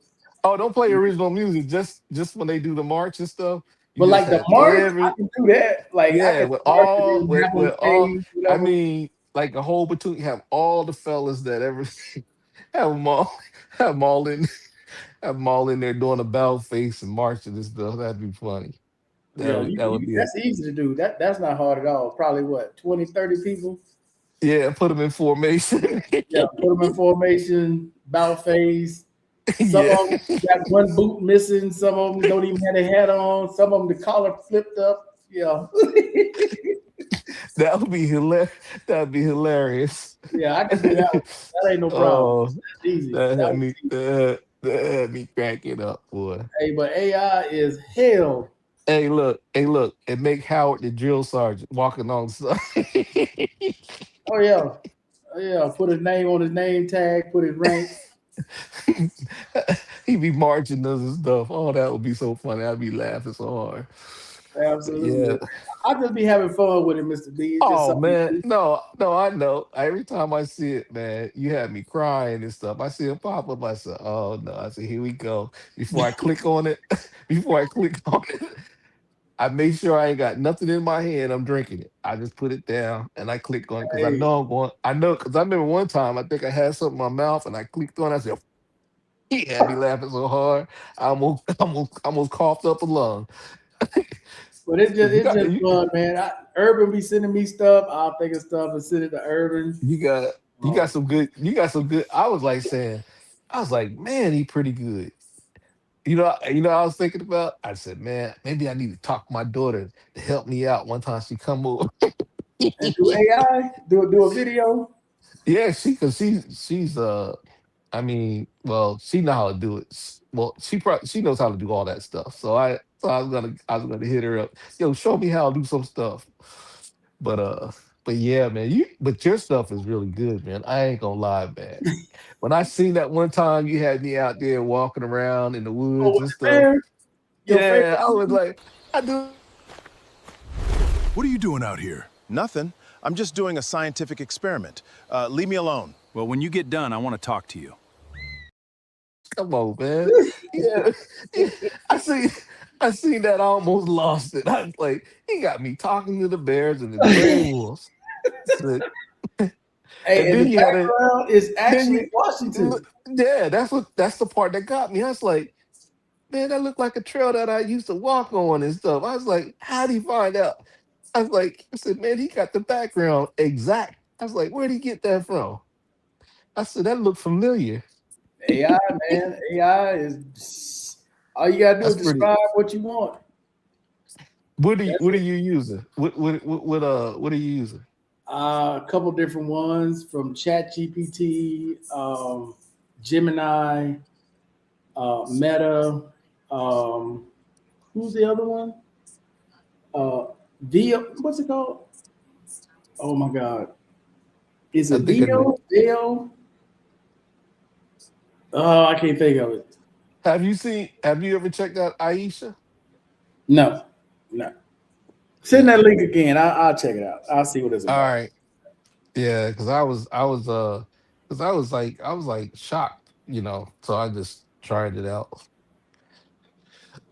Oh, don't play original music. Just when they do the march and stuff, you But just like the have march, I every can do that. Like I yeah can with march all and then have them with all. change I whatever. mean, like a whole between have all the fellas that ever have them all have them all in have them all in there doing a bow face and marching and stuff. That'd be funny. Yeah, That would be it. that's easy to do. That's not hard at all. Probably what 20, 30 people. Yeah, put them in formation. Yeah, put them in formation, bow phase. Some Yeah. of them got one boot missing. Some of them don't even have a hat on. Some of them the collar flipped up. Yeah, That would be hilarious. That'd be hilarious. yeah, I can do that one. That ain't no problem. Oh, That's easy. That was easy. that had me cracking up, boy. Hey, but AI is hell. Hey, look, and make Howard the drill sergeant walking on the side. Oh yeah, oh, yeah. Put his name on his name tag. Put his rank. He be marching us and stuff. Oh, that would be so funny. I'd be laughing so hard. But Absolutely. yeah. I just be having fun with it, Mr. B. It's just Oh something to man, do. no, I know. Every time I see it, man, you have me crying and stuff. I see it pop up. I said, "Oh no!" I said, "Here we go." Before I click on it, before I click on it, I make sure I ain't got nothing in my hand. I'm drinking it. I just put it down and I click on it because I Hey, know I'm going. I know because I remember one time I think I had something in my mouth and I clicked on. It, I said, "He had me laughing so hard, I almost coughed up a lung." but But you it's got just you, fun, man. Urban be sending me stuff. I'll think of stuff and send it to Urban. you got you got Um, some good. You got some good. I was like, man, he pretty good. I was thinking about. I said, man, maybe I need to talk to my daughter to help me out. One time she come over. and do AI, do a video. Yeah, cause she's I mean, well, she know how to do it. Well, she knows how to do all that stuff. So I was gonna hit her up. Yo, show me how to do some stuff. But but yeah, man, but your stuff is really good, man. I ain't gonna lie, man. When I seen that one time you had me out there walking around in the Oh, woods with and the stuff, bear, your favorite yeah, I was movie? like, I do. What are you doing out here? Nothing. I'm just doing a scientific experiment. Leave me alone. Well, when you get done, I want to talk to you. Come on, man. Yeah, I see. I seen that. I almost lost it. I was like, he got me talking to the bears and the gray wolves. So- Hey, and and then the you had it. background is Then actually you, Washington. yeah, that's the part that got me. I was like, man, that looked like a trail that I used to walk on and stuff. I was like, how would he find out? I said, man, he got the background exact. I was like, where'd he get that from? I said, that looked familiar. AI, man, AI is all you gotta do is That's pretty. describe what you want. That's What are it. you using? What are you using? A couple different ones from ChatGPT, Gemini, Meta. Um, who's the other one? Vio. What's it called? Oh my God, is I it think I know. Vio? Vio? Oh, I can't think of it. Have you ever checked out Aisha? No, no. Send Yeah. that link again. I'll check it out. I'll see what it's All about. right. Yeah, because I was like shocked, So I just tried it out.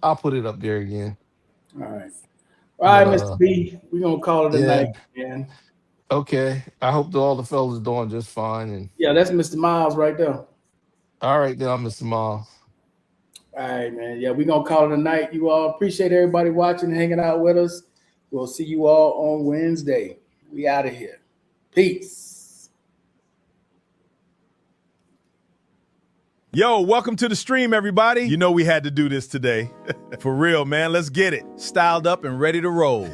I'll put it up there again. All right. All But right, Mr. B. We're gonna call it a yeah, night, man. okay. I hope that all the fellas doing just fine. And Yeah, that's Mr. Miles right there. All all right, then, Mr. Miles. right, man. Yeah, we're gonna call it a night. You all appreciate everybody watching and hanging out with us. We'll see you all on Wednesday. We out of here. Peace. Yo, welcome to the stream, everybody. You know we had to do this today. For real, man. Let's get it. Styled up and ready to roll.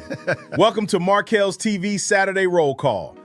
Welcome to Markel's TV Saturday Roll Call.